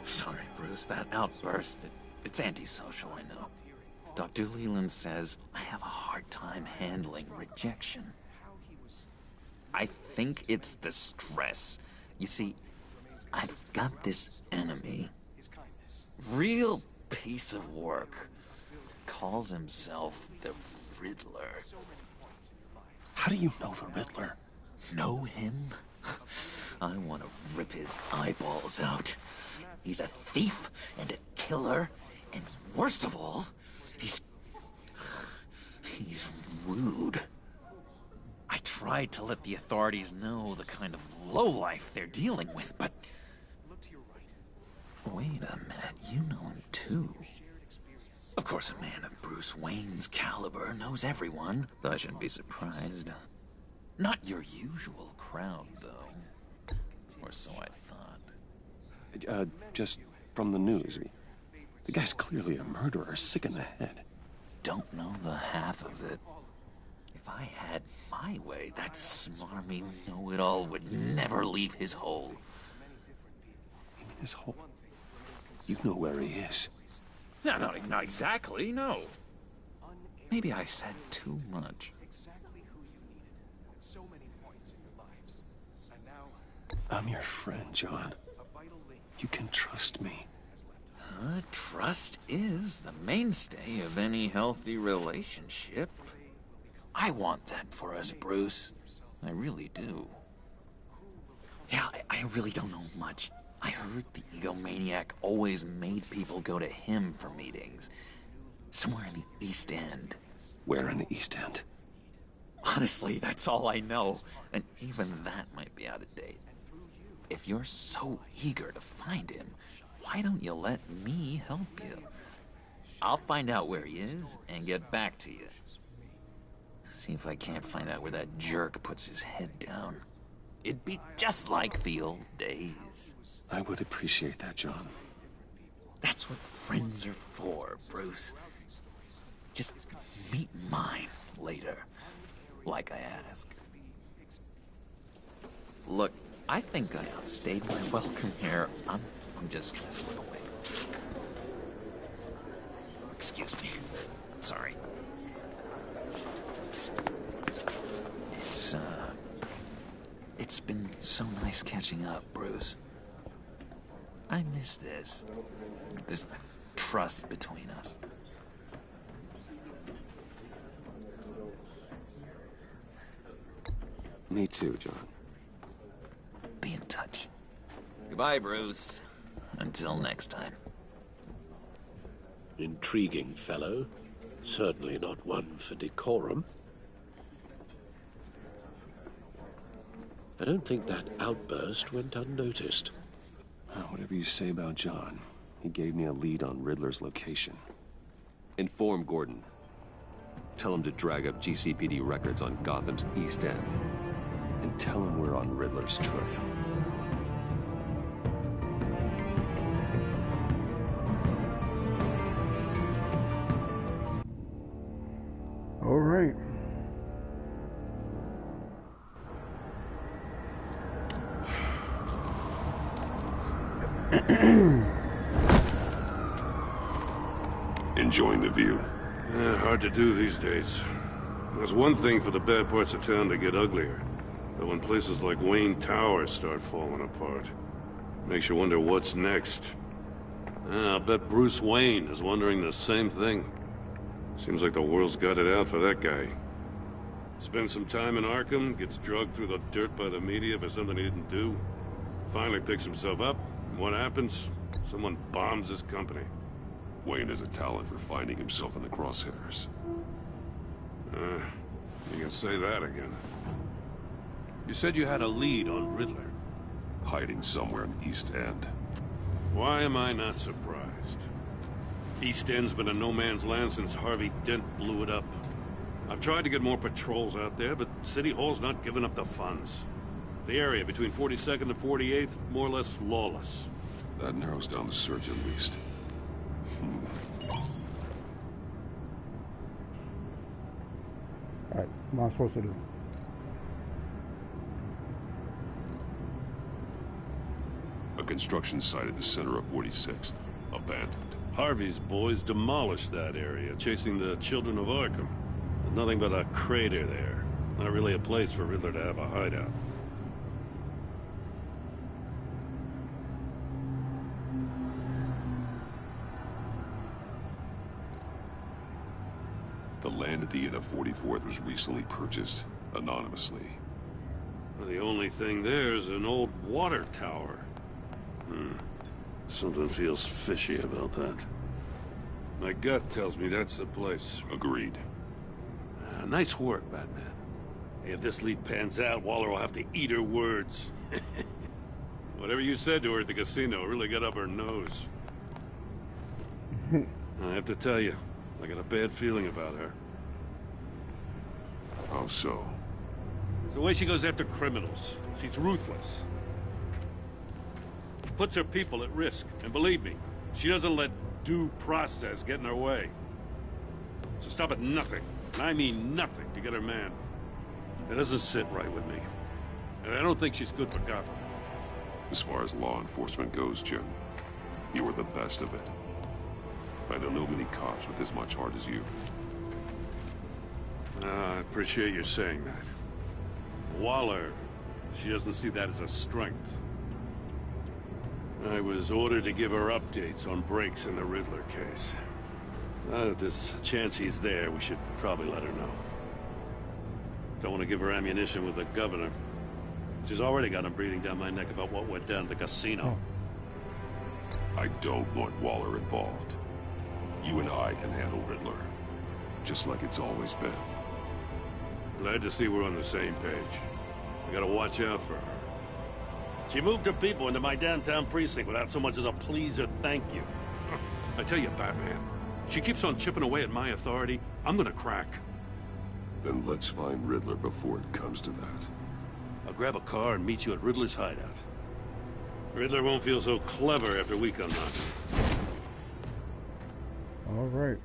Sorry, Bruce, that outburst, it's antisocial, I know. Dr. Leland says I have a hard time handling rejection. I think it's the stress. You see, I've got this enemy. Real piece of work. Calls himself the Riddler. How do you know the Riddler? Know him? I want to rip his eyeballs out. He's a thief and a killer, and worst of all, he's rude. I tried to let the authorities know the kind of lowlife they're dealing with, but... Wait a minute, you know him too. Of course, a man of Bruce Wayne's caliber knows everyone, but I shouldn't be surprised. Not your usual crowd, though. Or so I thought. Just from the news. The guy's clearly a murderer, sick in the head. Don't know the half of it. If I had my way, that smarmy know-it-all would never leave his hole. You mean his hole? You know where he is. No, not exactly, no. Maybe I said too much. I'm your friend, John. You can trust me. Trust is the mainstay of any healthy relationship. I want that for us, Bruce. I really do. Yeah, I really don't know much. I heard the egomaniac always made people go to him for meetings. Somewhere in the East End. Where in the East End? Honestly, that's all I know. And even that might be out of date. If you're so eager to find him, why don't you let me help you? I'll find out where he is and get back to you. See if I can't find out where that jerk puts his head down. It'd be just like the old days. I would appreciate that, John. That's what friends are for, Bruce. Just meet mine later, like I asked. Look, I think I outstayed my welcome here. I'm just gonna slip away. Excuse me. Sorry. It's been so nice catching up, Bruce. I miss this trust between us. Me too, John. Be in touch. Goodbye, Bruce. Until next time. Intriguing fellow. Certainly not one for decorum. I don't think that outburst went unnoticed. Whatever you say about John, he gave me a lead on Riddler's location. Inform Gordon. Tell him to drag up GCPD records on Gotham's East End. And tell him we're on Riddler's trail. All right. Enjoying the view? Hard to do these days. There's one thing for the bad parts of town to get uglier. But when places like Wayne Tower start falling apart, makes you wonder what's next. I'll bet Bruce Wayne is wondering the same thing. Seems like the world's got it out for that guy. Spends some time in Arkham, gets dragged through the dirt by the media for something he didn't do. Finally picks himself up, and what happens? Someone bombs his company. Wayne has a talent for finding himself in the crosshairs. You can say that again. You said you had a lead on Riddler. Hiding somewhere in East End. Why am I not surprised? East End's been a no-man's land since Harvey Dent blew it up. I've tried to get more patrols out there, but City Hall's not giving up the funds. The area between 42nd and 48th, more or less lawless. That narrows down the search at least. Alright, what am I supposed to do? A construction site at the center of 46th. Abandoned. Harvey's boys demolished that area, chasing the children of Arkham. There's nothing but a crater there. Not really a place for Riddler to have a hideout. The land at the end of 44th was recently purchased, anonymously. The only thing there is an old water tower. Something feels fishy about that. My gut tells me that's the place. Agreed. Nice work, Batman. If this lead pans out, Waller will have to eat her words. Whatever you said to her at the casino really got up her nose. I have to tell you, I got a bad feeling about her. How so? It's the way she goes after criminals. She's ruthless. Puts her people at risk. And believe me, she doesn't let due process get in her way. She'll stop at nothing, and I mean nothing, to get her man. It doesn't sit right with me. And I don't think she's good for Gotham. As far as law enforcement goes, Jim, you were the best of it. I don't know many cops with as much heart as you. I appreciate you saying that. Waller, she doesn't see that as a strength. I was ordered to give her updates on breaks in the Riddler case. If there's a chance he's there, we should probably let her know. Don't want to give her ammunition with the governor. She's already got him breathing down my neck about what went down at the casino. I don't want Waller involved. You and I can handle Riddler, just like it's always been. Glad to see we're on the same page. I gotta watch out for her. She moved her people into my downtown precinct without so much as a please or thank you. I tell you, Batman, she keeps on chipping away at my authority, I'm gonna crack. Then let's find Riddler before it comes to that. I'll grab a car and meet you at Riddler's hideout. Riddler won't feel so clever after we come knocking. All right.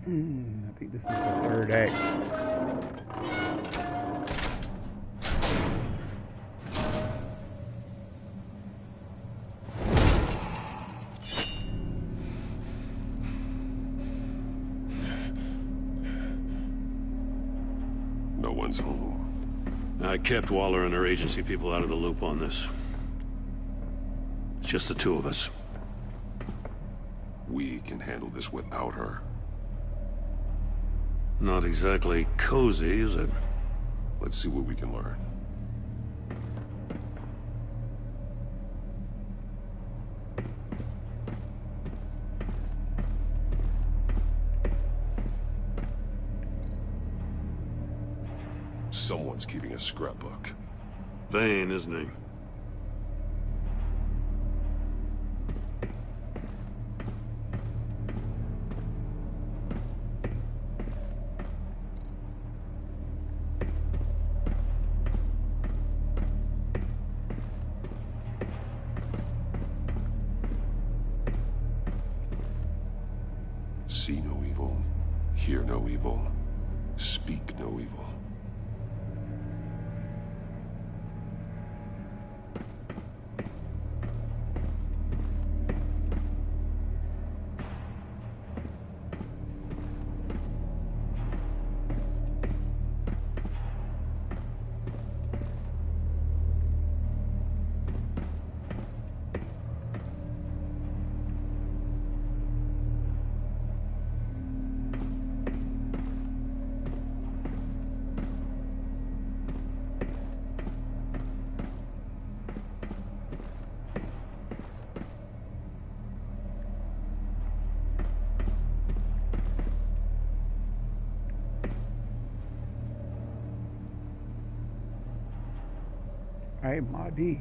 I think this is the third act. No one's home. I kept Waller and her agency people out of the loop on this. It's just the two of us. We can handle this without her. Not exactly cozy, is it? Let's see what we can learn. Someone's keeping a scrapbook. Vane, isn't he? See no evil, hear no evil, speak no evil. Alright, Madi.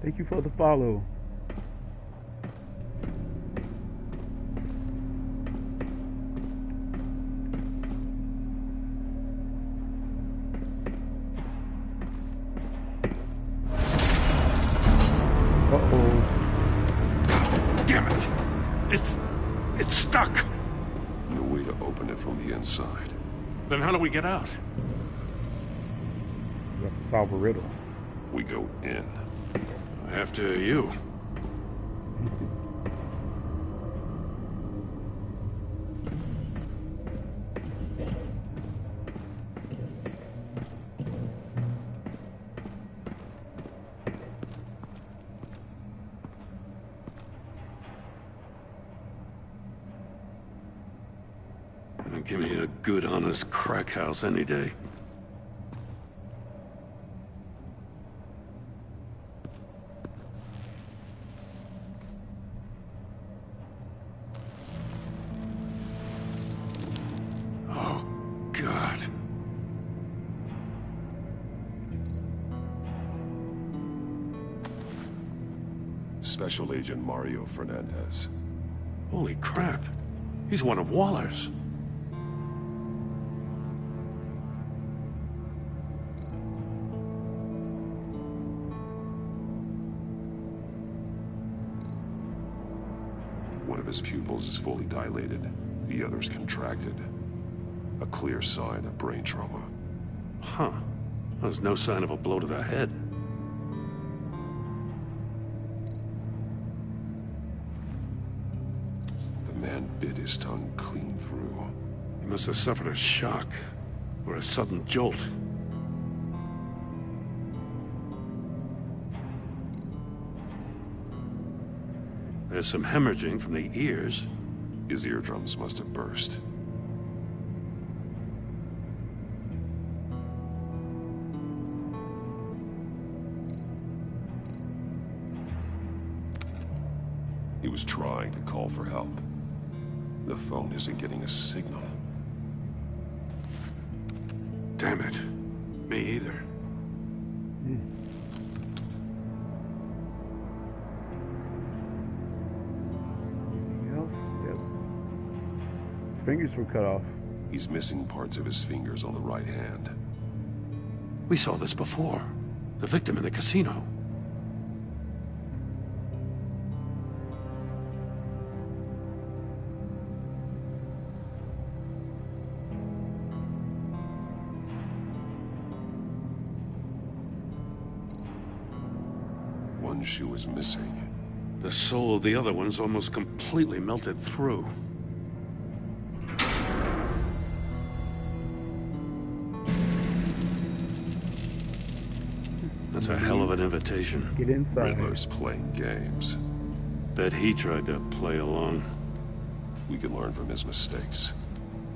Thank you for the follow. Damn it! It's stuck! No way to open it from the inside. Then how do we get out? You have to solve a riddle. We go in. After you. Give me a good, honest crack house any day. Oh, God. Special Agent Mario Fernandez. Holy crap. He's one of Waller's. One of his pupils is fully dilated, the other's contracted. A clear sign of brain trauma. Huh. There's no sign of a blow to the head. The man bit his tongue clean through. He must have suffered a shock, or a sudden jolt. There's some hemorrhaging from the ears. His eardrums must have burst. He was trying to call for help. The phone isn't getting a signal. Damn it. Me either. Anything else? Yep. His fingers were cut off. He's missing parts of his fingers on the right hand. We saw this before. The victim in the casino. One shoe is missing. The sole of the other one's almost completely melted through. That's a hell of an invitation. Get inside. Riddler's playing games. Bet he tried to play along. We can learn from his mistakes.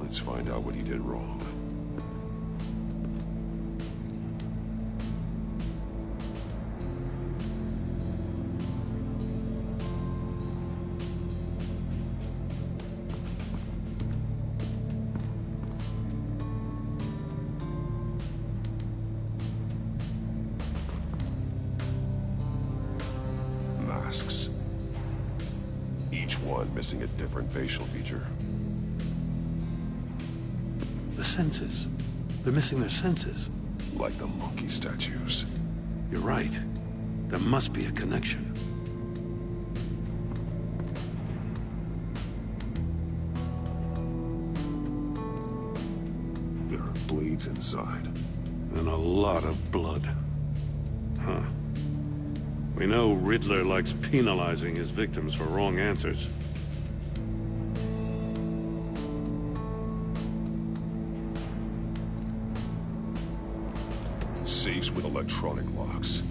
Let's find out what he did wrong. Masks. Each one missing a different facial feature. The senses. They're missing their senses. Like the monkey statues. You're right. There must be a connection. There are blades inside. And a lot of blood. Huh. We know Riddler likes penalizing his victims for wrong answers. Safes with electronic locks.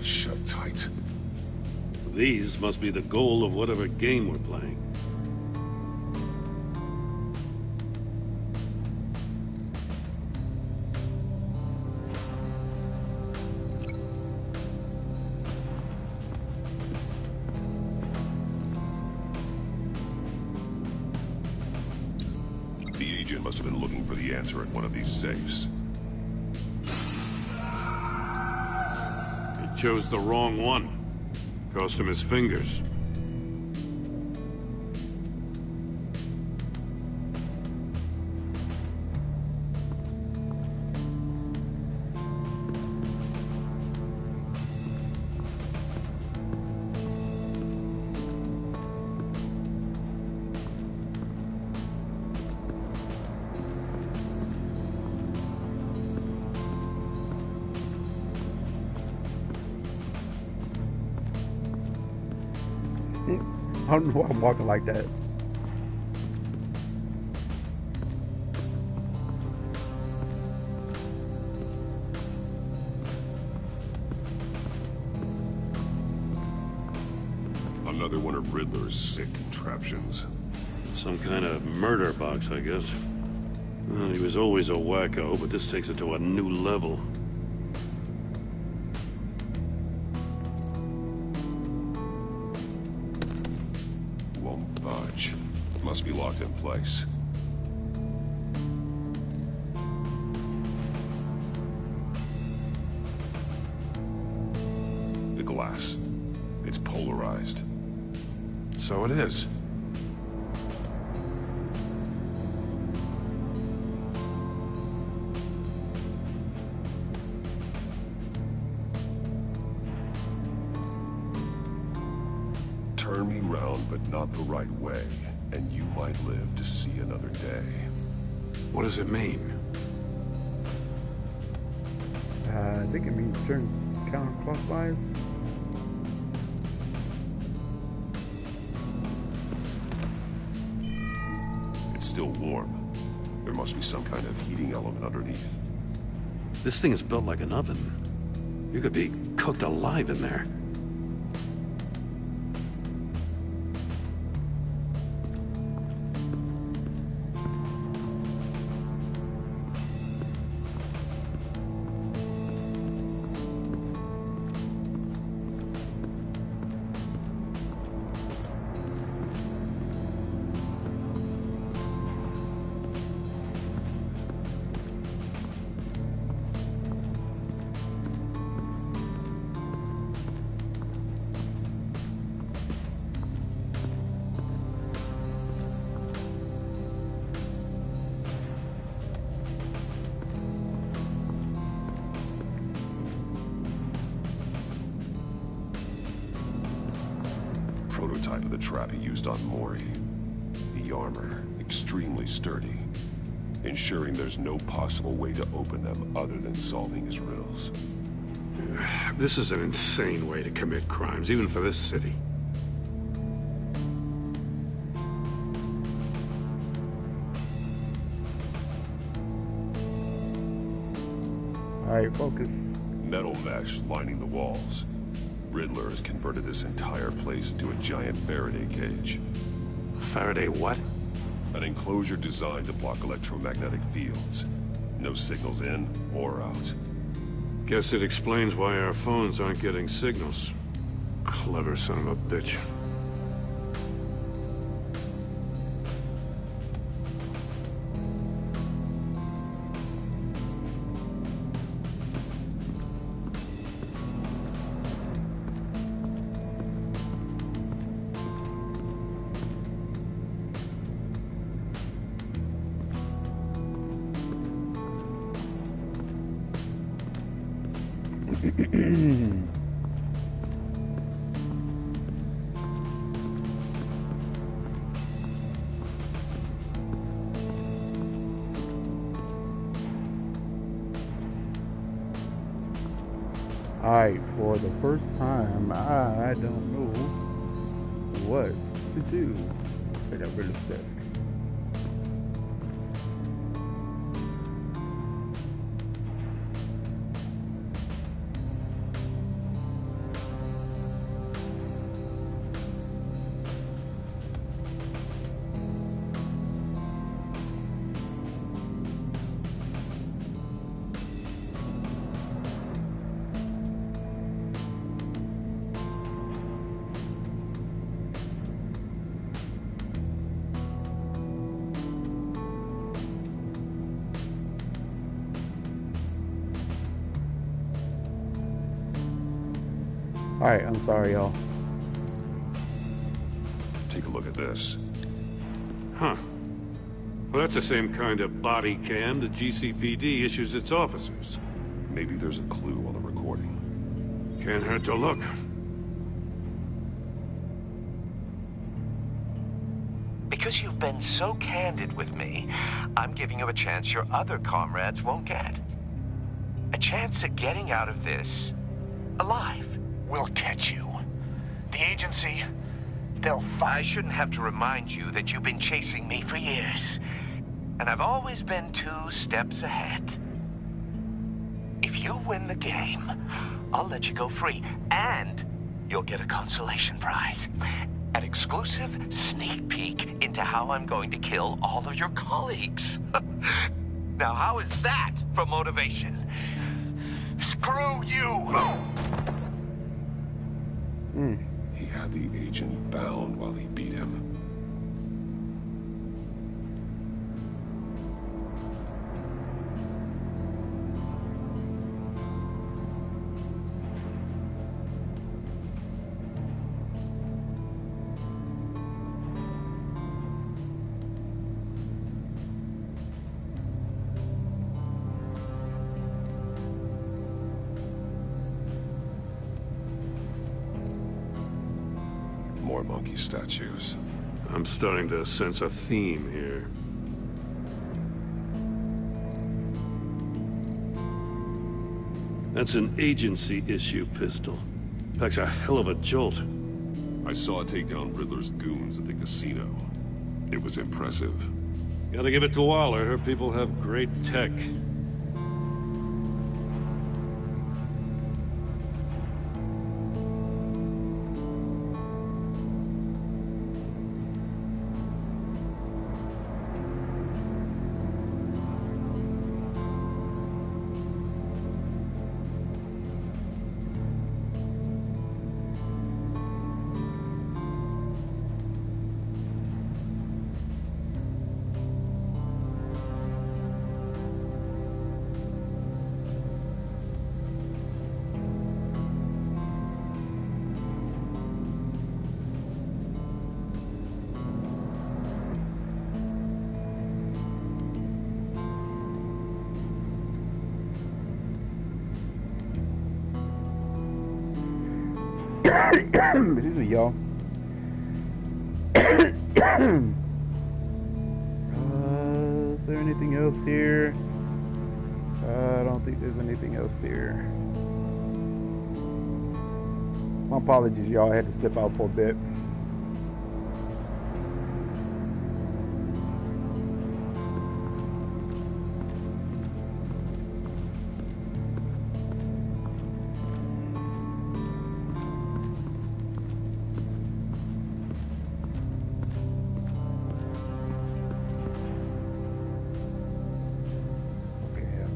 Shut tight. These must be the goal of whatever game we're playing. The agent must have been looking for the answer in one of these safes. Chose the wrong one. Cost him his fingers. I don't know why I'm walking like that. Another one of Riddler's sick contraptions. Some kind of murder box, I guess. Well, he was always a wacko, but this takes it to a new level. Won't budge. Must be locked in place. The glass. It's polarized. So it is. Turn me round, but not the right way, and you might live to see another day. What does it mean? I think it means turn counterclockwise. It's still warm. There must be some kind of heating element underneath. This thing is built like an oven. You could be cooked alive in there. Prototype of the trap he used on Mori. The armor, extremely sturdy, ensuring there's no possible way to open them other than solving his riddles. This is an insane way to commit crimes, even for this city. Alright, focus. Metal mesh lining the walls. Riddler has converted this entire place into a giant Faraday cage. Faraday what? An enclosure designed to block electromagnetic fields. No signals in or out. Guess it explains why our phones aren't getting signals. Clever son of a bitch. Alright, for the first time, I don't know what to do. I got rid of this desk. Alright, I'm sorry, y'all. Take a look at this. Huh. Well, that's the same kind of body cam the GCPD issues its officers. Maybe there's a clue on the recording. Can't hurt to look. Because you've been so candid with me, I'm giving you a chance your other comrades won't get. A chance at getting out of this alive. We'll catch you. The agency, they'll I shouldn't have to remind you that you've been chasing me for years. And I've always been 2 steps ahead. If you win the game, I'll let you go free. And you'll get a consolation prize. An exclusive sneak peek into how I'm going to kill all of your colleagues. Now, how is that for motivation? Screw you! He had the agent bound while he beat him. More monkey statues. I'm starting to sense a theme here. That's an agency issue pistol. Packs a hell of a jolt. I saw it take down Riddler's goons at the casino. It was impressive. Gotta give it to Waller. Her people have great tech. Excuse me, y'all. Is there anything else here? I don't think there's anything else here. My apologies, y'all. I had to step out for a bit.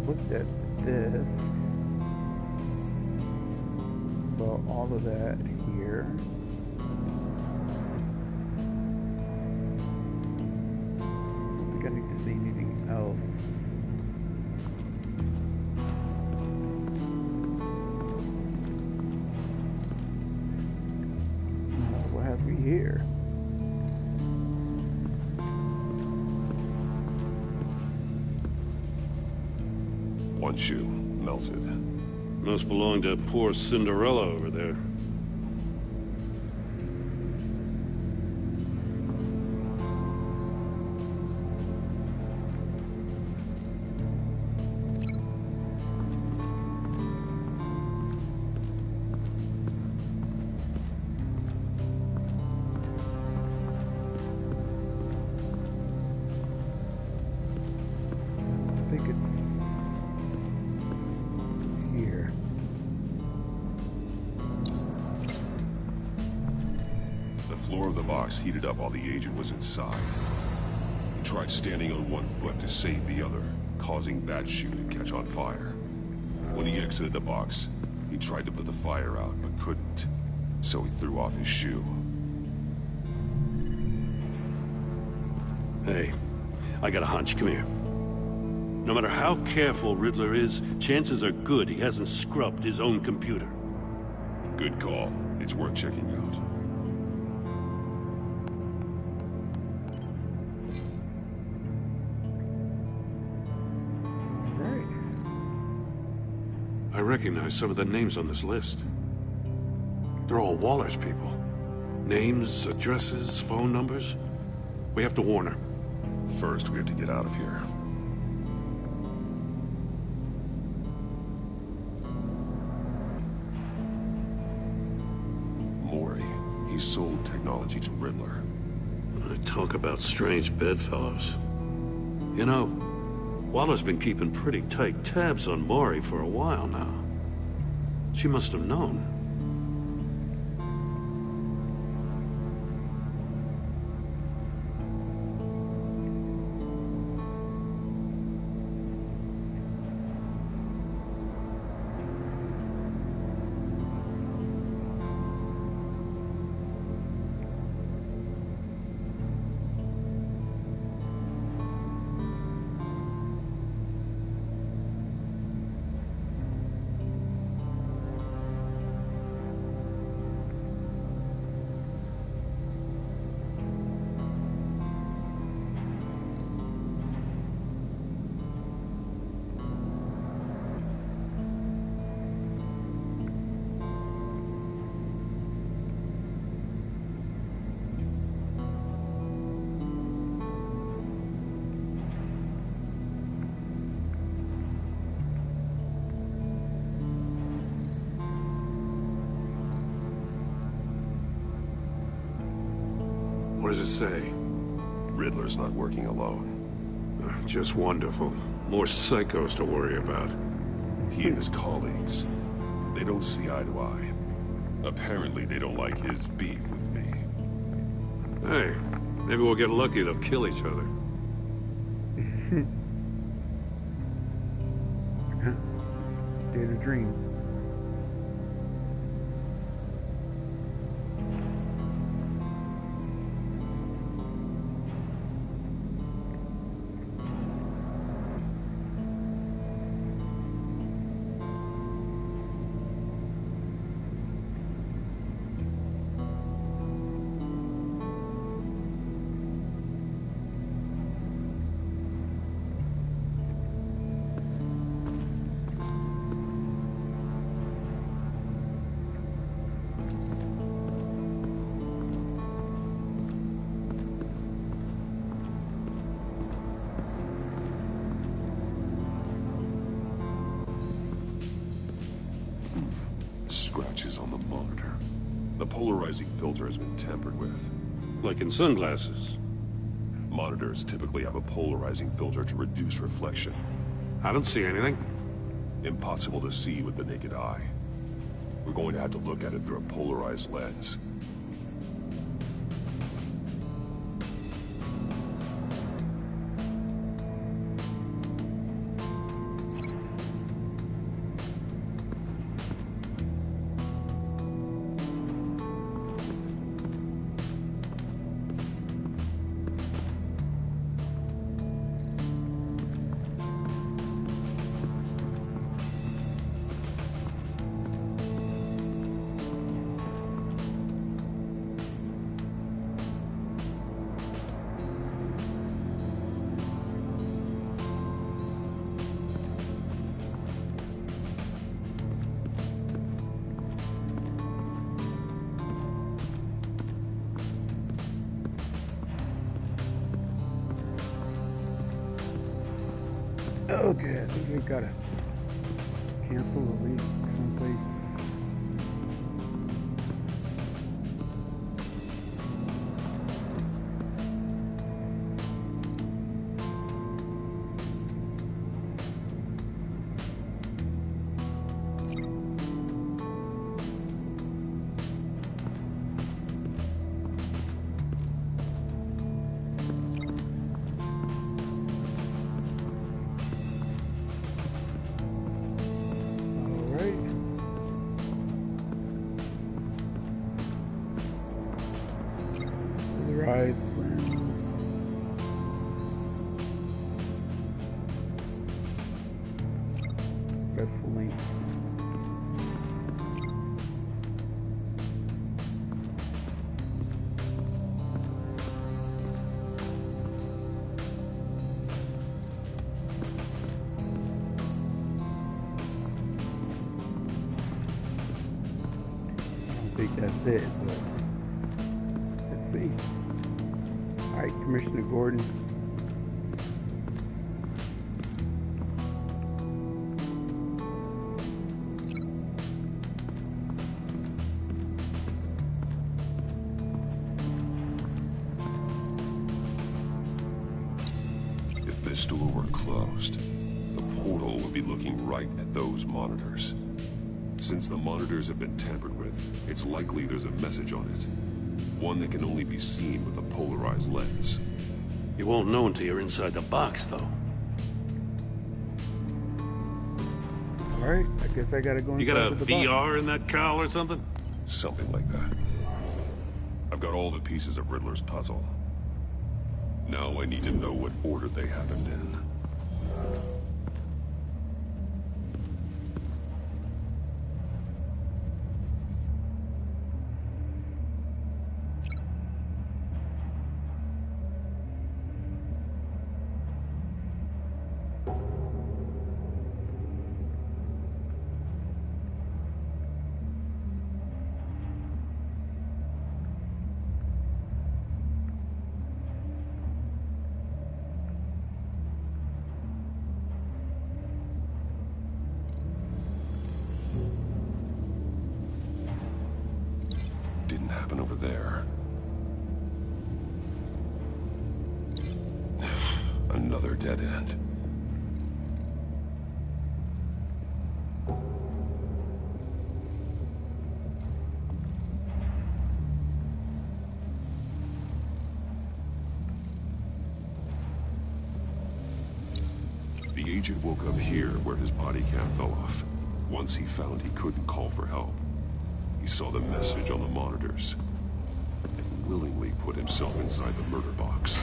Looked at this, saw all of that here. I don't think I need to see anything else. What have we here? One shoe, melted. Must belong to poor Cinderella over there. I think it's here. The floor of the box heated up while the agent was inside. He tried standing on one foot to save the other, causing that shoe to catch on fire. When he exited the box, he tried to put the fire out, but couldn't. So he threw off his shoe. Hey, I got a hunch. Come here. No matter how careful Riddler is, chances are good he hasn't scrubbed his own computer. Good call. It's worth checking out. I recognize some of the names on this list. They're all Waller's people. Names, addresses, phone numbers. We have to warn her. First, we have to get out of here. Mori, he sold technology to Riddler. Talk about strange bedfellows. You know, Waller's been keeping pretty tight tabs on Mori for a while now. She must have known. What does it say? Riddler's not working alone. Just wonderful. More psychos to worry about. He and his colleagues, they don't see eye to eye. Apparently, they don't like his beef with me. Hey, maybe we'll get lucky. They'll kill each other. Did a dream. Scratches on the monitor. The polarizing filter has been tampered with. Like in sunglasses. Monitors typically have a polarizing filter to reduce reflection. I don't see anything. Impossible to see with the naked eye. We're going to have to look at it through a polarized lens. Okay, I think we've got to cancel the lease someplace. Rise. Successfully. think that's it, but let's see. Alright, Commissioner Gordon. If this door were closed, the portal would be looking right at those monitors. Since the monitors have been tampered with, it's likely there's a message on it. One that can only be seen with a polarized lens. You won't know until you're inside the box, though. Alright, I guess I gotta go inside. You got a the VR box. in that cowl or something? Something like that. I've got all the pieces of Riddler's puzzle. Now I need to know what order they happened in. Didn't happen over there. Another dead end. The agent woke up here where his body cam fell off. Once he found he couldn't call for help, he saw the message on the monitors and willingly put himself inside the murder box.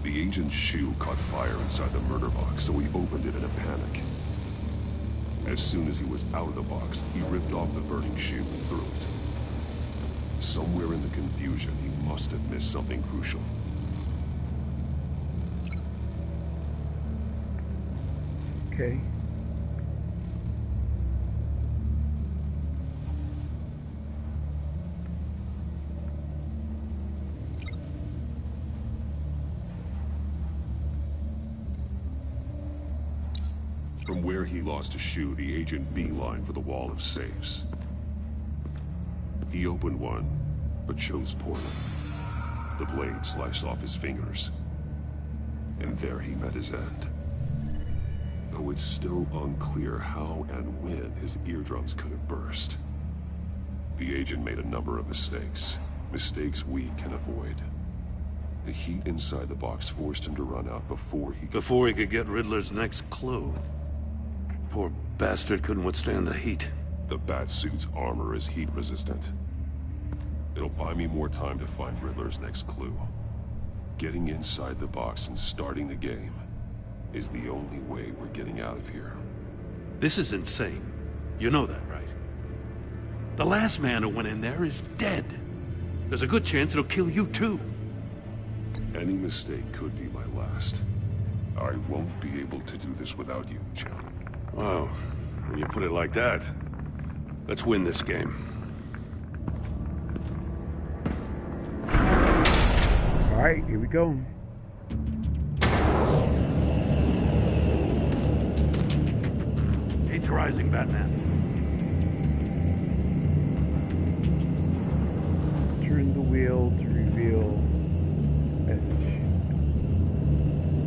The agent's shoe caught fire inside the murder box, so he opened it in a panic. As soon as he was out of the box, he ripped off the burning shoe and threw it. Somewhere in the confusion, he must have missed something crucial. Okay. From where he lost a shoe, the agent beelined for the wall of safes. He opened one, but chose poorly. The blade sliced off his fingers. And there he met his end. Though it's still unclear how and when his eardrums could have burst. The agent made a number of mistakes. Mistakes we can avoid. The heat inside the box forced him to run out before he could get Riddler's next clue. Poor bastard couldn't withstand the heat. The Batsuit's armor is heat resistant. It'll buy me more time to find Riddler's next clue. Getting inside the box and starting the game is the only way we're getting out of here. This is insane. You know that, right? The last man who went in there is dead. There's a good chance it'll kill you too. Any mistake could be my last. I won't be able to do this without you, champ. Wow, when you put it like that, let's win this game. All right, here we go. Heat's rising, Batman. Turn the wheel to reveal message.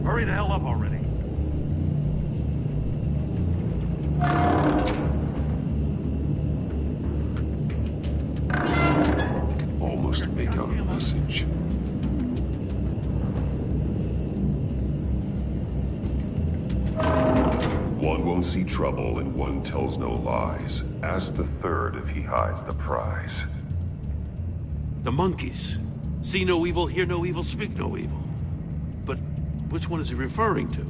Hurry the hell up already. Almost make out a message. One won't see trouble and one tells no lies. Ask the third if he hides the prize. The monkeys. See no evil, hear no evil, speak no evil. But which one is he referring to?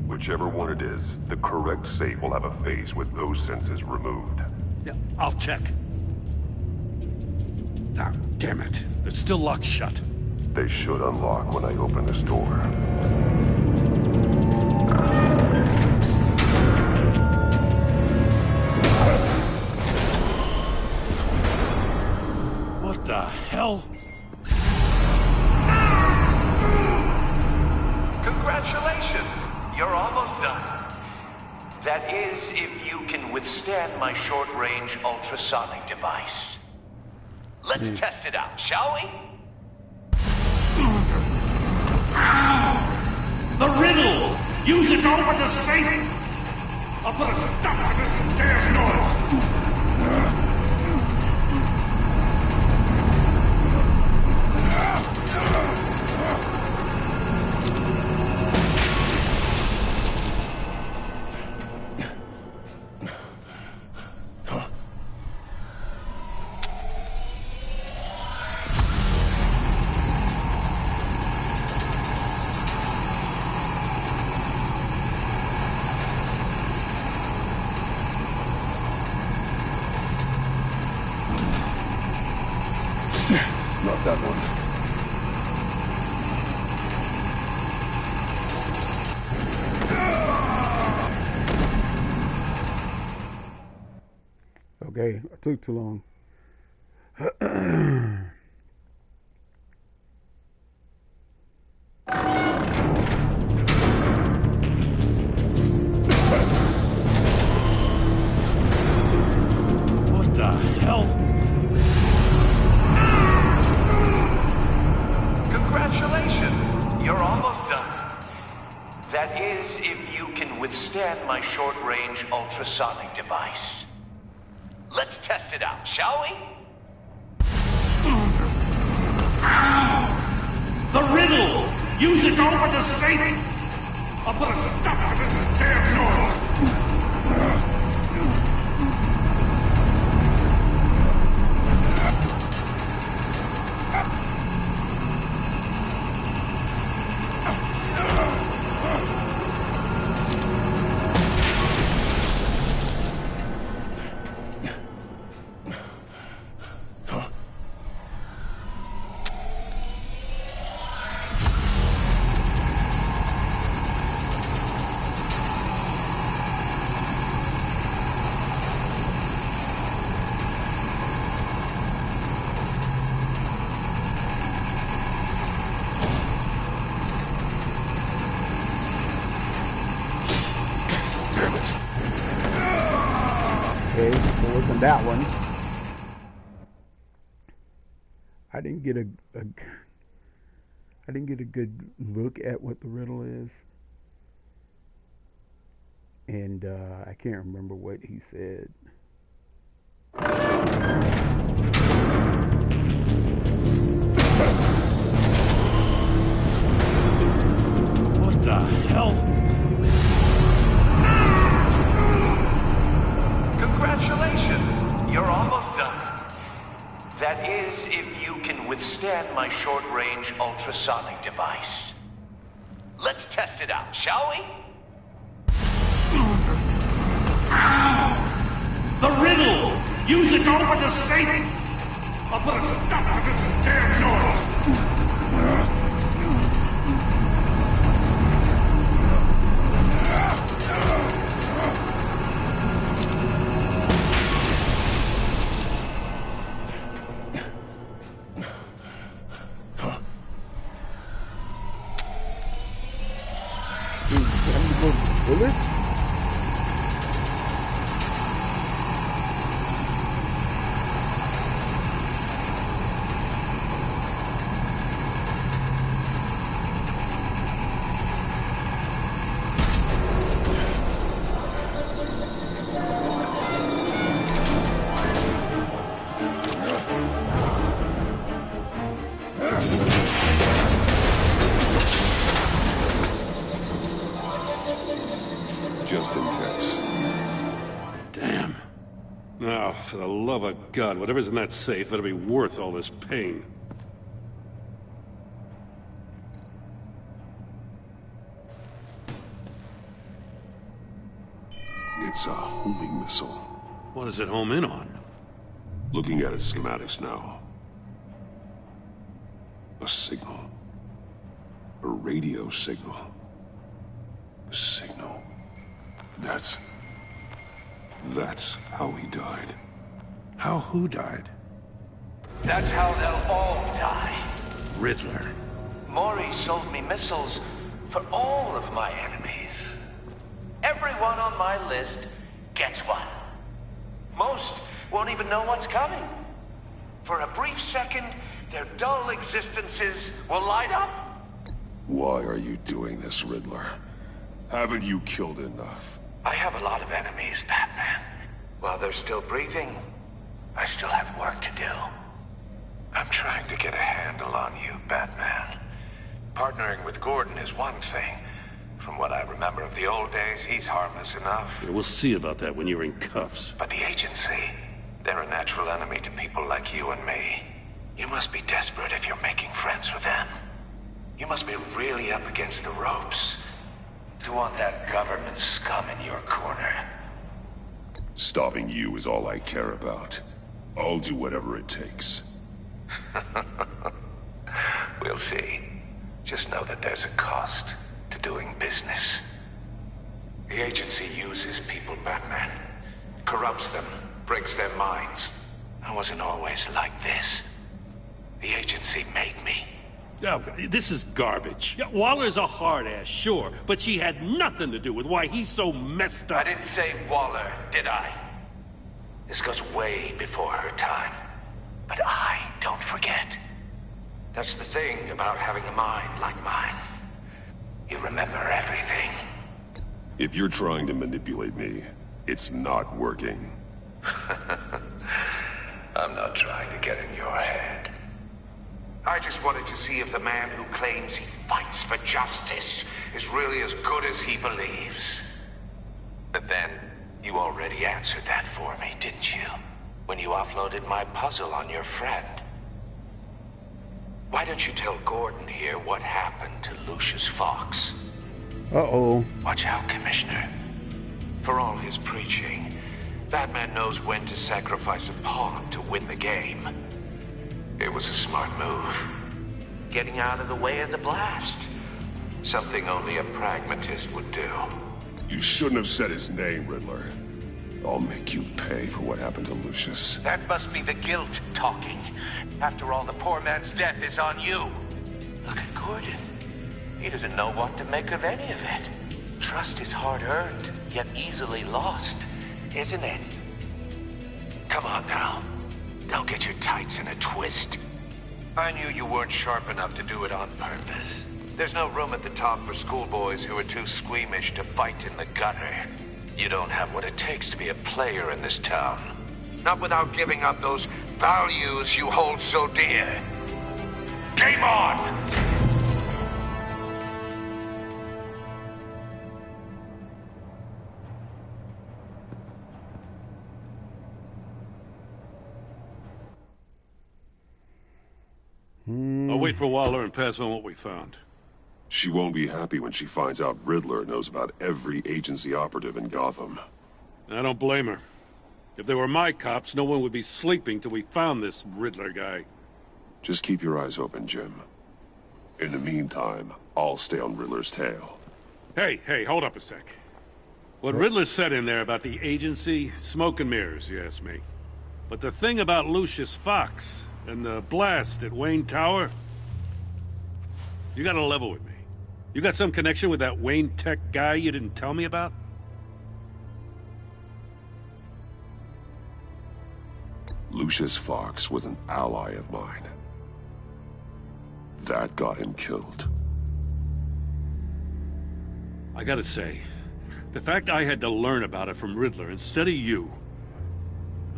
Whichever one it is, the correct safe will have a face with those senses removed. Yeah, I'll check. Ah, damn it. They're still locked shut. They should unlock when I open this door. What the hell? Congratulations! You're almost done. That is, if you can withstand my short-range ultrasonic device. Let's test it out, shall we? The riddle! Use it to open the safe! I'll put a stop to this damn noise! Not that one. Okay, I took too long. What the hell? Congratulations! You're almost done. That is, if you can withstand my short-range ultrasonic device. Let's test it out, shall we? The riddle! Use it to open the safe! I'll put a stop to this damn noise! Okay, so it wasn't that one. I didn't get a good look at what the riddle is, and I can't remember what he said. What the hell? Congratulations! You're almost done. That is, if you can withstand my short-range ultrasonic device. Let's test it out, shall we? The riddle! Use it to open the safe! I'll put a stop to this damn noise! Bullet? Just in case. Damn. Now, for the love of God, whatever's in that safe better be worth all this pain. It's a homing missile. What does it home in on? Looking at its schematics now. A signal. A radio signal. A signal. That's how he died. How who died? That's how they'll all die. Riddler. Maury sold me missiles for all of my enemies. Everyone on my list gets one. Most won't even know what's coming. For a brief second, their dull existences will light up. Why are you doing this, Riddler? Haven't you killed enough? I have a lot of enemies, Batman. While they're still breathing, I still have work to do. I'm trying to get a handle on you, Batman. Partnering with Gordon is one thing. From what I remember of the old days, he's harmless enough. Yeah, we'll see about that when you're in cuffs. But the agency, they're a natural enemy to people like you and me. You must be desperate if you're making friends with them. You must be really up against the ropes to want that government scum in your corner. Stopping you is all I care about. I'll do whatever it takes. We'll see. Just know that there's a cost to doing business. The agency uses people, Batman. Corrupts them, breaks their minds. I wasn't always like this. The agency made me. Oh, this is garbage. Yeah, Waller's a hard-ass, sure, but she had nothing to do with why he's so messed up. I didn't say Waller, did I? This goes way before her time. But I don't forget. That's the thing about having a mind like mine. You remember everything. If you're trying to manipulate me, it's not working. I'm not trying to get in your head. I just wanted to see if the man who claims he fights for justice is really as good as he believes. But then, you already answered that for me, didn't you? When you offloaded my puzzle on your friend. Why don't you tell Gordon here what happened to Lucius Fox? Uh-oh. Watch out, Commissioner. For all his preaching, Batman knows when to sacrifice a pawn to win the game. It was a smart move. Getting out of the way of the blast. Something only a pragmatist would do. You shouldn't have said his name, Riddler. I'll make you pay for what happened to Lucius. That must be the guilt talking. After all, the poor man's death is on you. Look at Gordon. He doesn't know what to make of any of it. Trust is hard-earned, yet easily lost, isn't it? Come on now. Don't get your tights in a twist. I knew you weren't sharp enough to do it on purpose. There's no room at the top for schoolboys who are too squeamish to fight in the gutter. You don't have what it takes to be a player in this town. Not without giving up those values you hold so dear. Game on! I'll wait for Waller and pass on what we found. She won't be happy when she finds out Riddler knows about every agency operative in Gotham. I don't blame her. If they were my cops, no one would be sleeping till we found this Riddler guy. Just keep your eyes open, Jim. In the meantime, I'll stay on Riddler's tail. Hey, hold up a sec. What Riddler said in there about the agency, smoke and mirrors, you ask me. But the thing about Lucius Fox and the blast at Wayne Tower, you gotta level with me. You got some connection with that Wayne Tech guy you didn't tell me about? Lucius Fox was an ally of mine. That got him killed. I gotta say, the fact I had to learn about it from Riddler instead of you,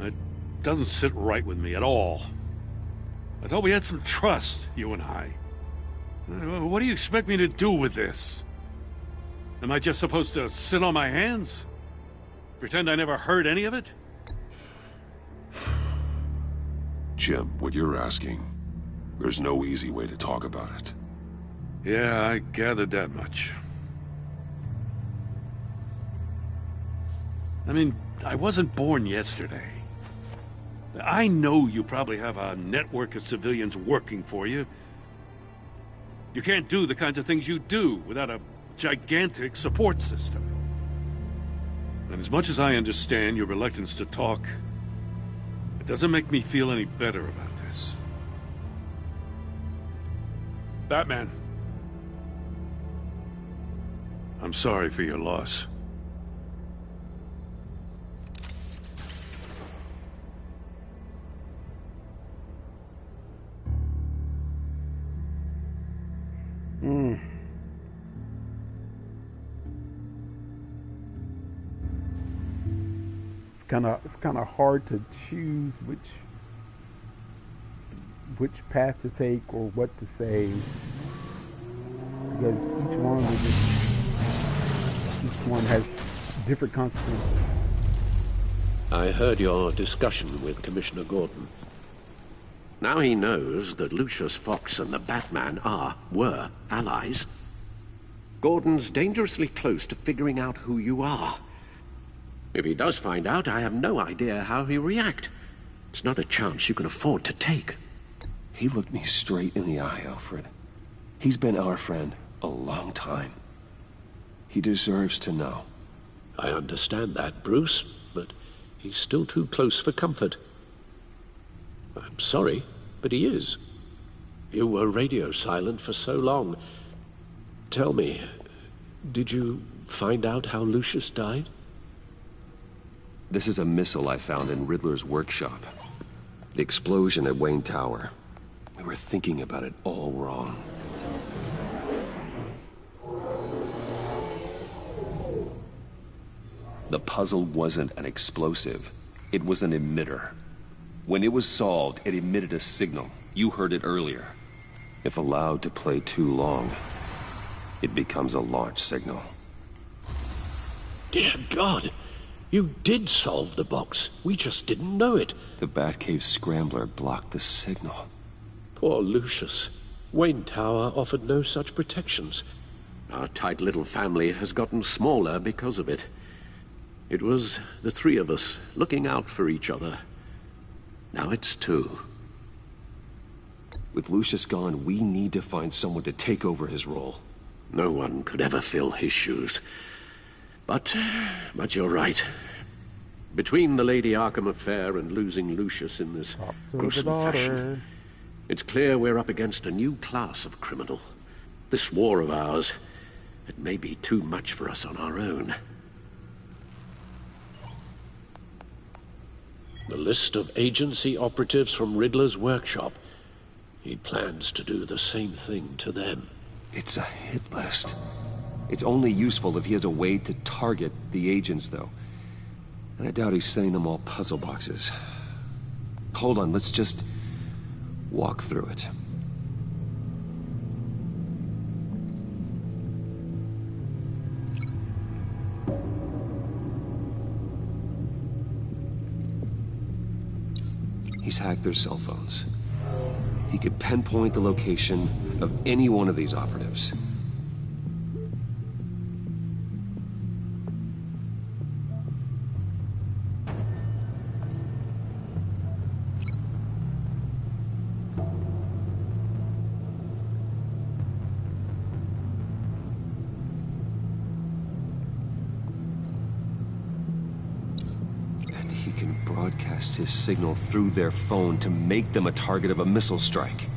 it doesn't sit right with me at all. I thought we had some trust, you and I. What do you expect me to do with this? Am I just supposed to sit on my hands? Pretend I never heard any of it? Jim, what you're asking, there's no easy way to talk about it. Yeah, I gathered that much. I mean, I wasn't born yesterday. I know you probably have a network of civilians working for you. You can't do the kinds of things you do without a gigantic support system. And as much as I understand your reluctance to talk, it doesn't make me feel any better about this. Batman. I'm sorry for your loss. It's kind of hard to choose which path to take or what to say, because each one has different consequences. I heard your discussion with Commissioner Gordon. Now he knows that Lucius Fox and the Batman were allies. Gordon's dangerously close to figuring out who you are. If he does find out, I have no idea how he'll react. It's not a chance you can afford to take. He looked me straight in the eye, Alfred. He's been our friend a long time. He deserves to know. I understand that, Bruce, but he's still too close for comfort. I'm sorry, but he is. You were radio silent for so long. Tell me, did you find out how Lucius died? This is a missile I found in Riddler's workshop. The explosion at Wayne Tower. We were thinking about it all wrong. The puzzle wasn't an explosive. It was an emitter. When it was solved, it emitted a signal. You heard it earlier. If allowed to play too long, it becomes a launch signal. Dear God! You did solve the box. We just didn't know it. The Batcave Scrambler blocked the signal. Poor Lucius. Wayne Tower offered no such protections. Our tight little family has gotten smaller because of it. It was the three of us looking out for each other. Now it's two. With Lucius gone, we need to find someone to take over his role. No one could ever fill his shoes. But you're right. Between the Lady Arkham affair and losing Lucius in this gruesome fashion, it's clear we're up against a new class of criminal. This war of ours, it may be too much for us on our own. The list of agency operatives from Riddler's workshop. He plans to do the same thing to them. It's a hit list. It's only useful if he has a way to target the agents, though. And I doubt he's sending them all puzzle boxes. Hold on, let's just walk through it. He's hacked their cell phones. He could pinpoint the location of any one of these operatives. Broadcast his signal through their phone to make them a target of a missile strike.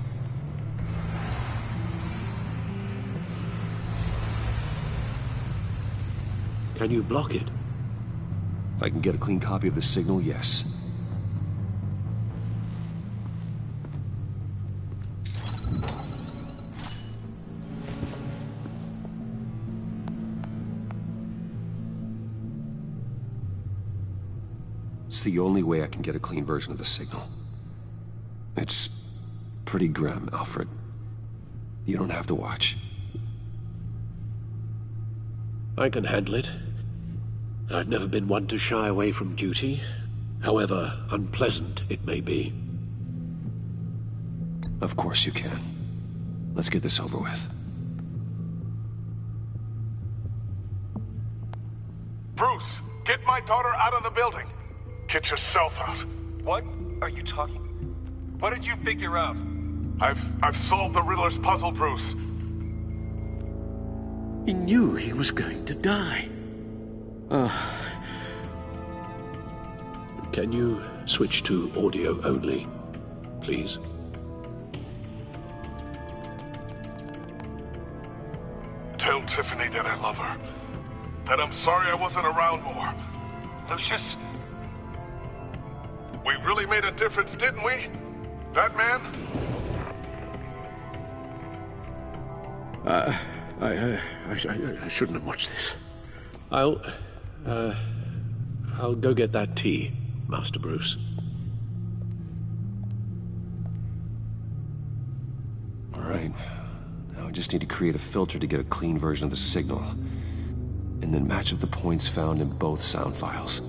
Can you block it? If I can get a clean copy of the signal, yes. It's the only way I can get a clean version of the signal. It's pretty grim, Alfred. You don't have to watch. I can handle it. I've never been one to shy away from duty, however unpleasant it may be. Of course you can. Let's get this over with. Bruce, get my daughter out of the building. Get yourself out. What are you talking? What did you figure out? I've solved the Riddler's puzzle, Bruce. He knew he was going to die. Can you switch to audio only, please? Tell Tiffany that I love her. That I'm sorry I wasn't around more. Lucius, we really made a difference, didn't we? Batman? I shouldn't have watched this. I'll go get that tea, Master Bruce. All right. Now I just need to create a filter to get a clean version of the signal, and then match up the points found in both sound files.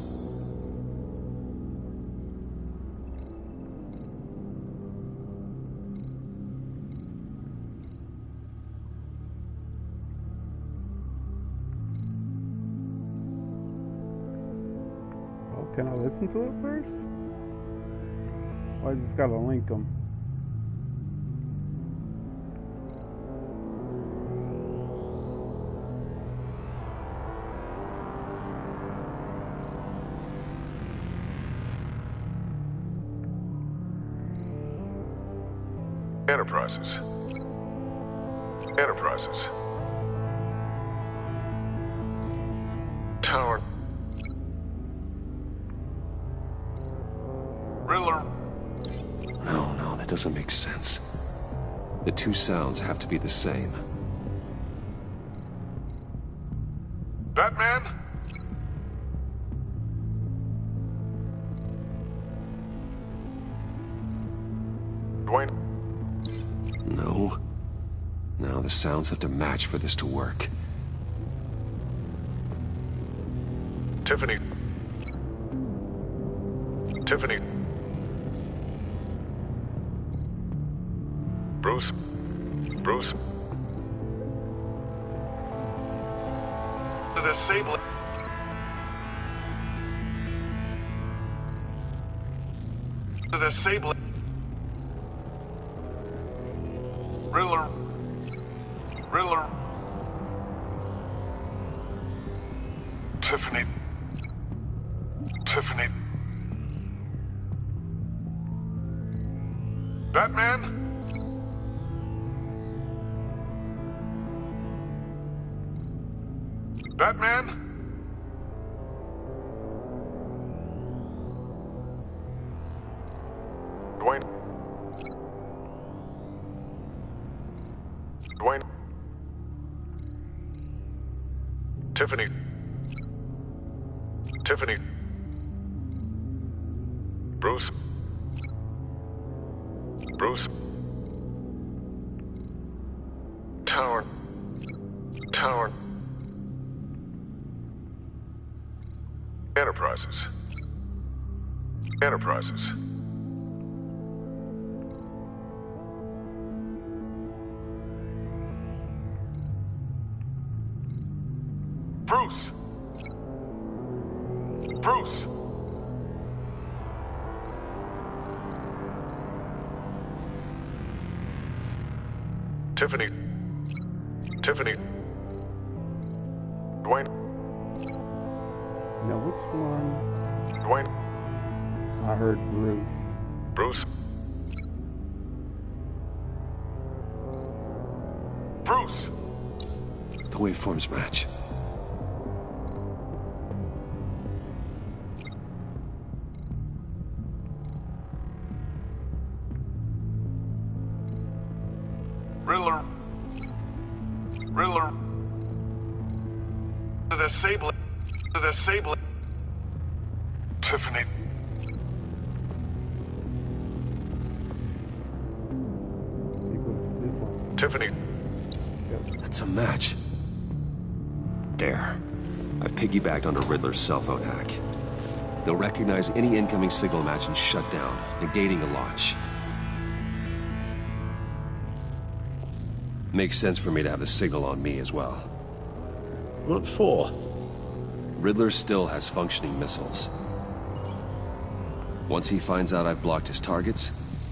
Can I listen to it first? Or I just gotta link them? Enterprises. Enterprises. Tower. Riddler. No, that doesn't make sense. The two sounds have to be the same. Batman? Dwayne? No. No, the sounds have to match for this to work. Tiffany. Tiffany. Bruce. Bruce. The disable. The disable. Riddler. Riddler. Tiffany. Tiffany. Batman? Batman? Dwayne? Dwayne? Tiffany? Tiffany? Bruce? Bruce? Tower? Tower? Enterprises. Enterprises. Bruce! Bruce! Tiffany. Tiffany. Dwayne. Now which one? Dwayne. I heard Bruce. Bruce. Bruce! The waveforms match. Riddler. Riddler. The disable. The disable. Tiffany. Tiffany. That's a match. There. I've piggybacked onto Riddler's cell phone hack. They'll recognize any incoming signal match and shut down, negating a launch. Makes sense for me to have the signal on me as well. What for? Riddler still has functioning missiles. Once he finds out I've blocked his targets,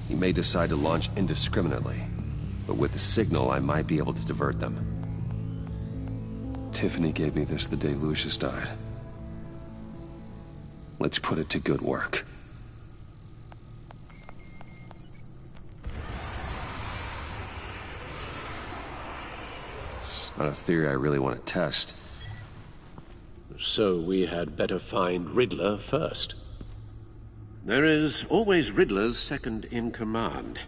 he may decide to launch indiscriminately. But with the signal, I might be able to divert them. Tiffany gave me this the day Lucius died. Let's put it to good work. It's not a theory I really want to test. So we had better find Riddler first. There is always Riddler's second in command.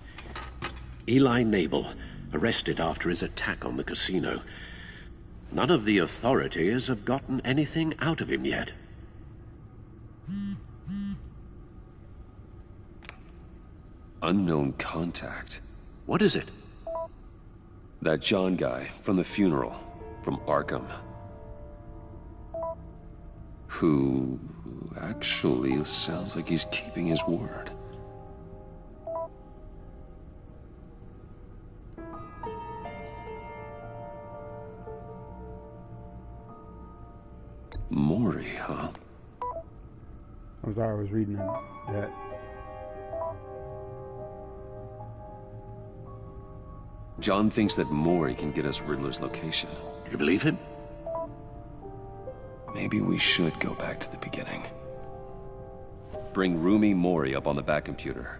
Eli Nabel, arrested after his attack on the casino. None of the authorities have gotten anything out of him yet. Unknown contact. What is it? That John guy from the funeral, from Arkham. Who actually sounds like he's keeping his word. Maury, huh? I'm sorry, I was reading that. John thinks that Maury can get us Riddler's location. You believe him? Maybe we should go back to the beginning. Bring Rumi Maury up on the back computer.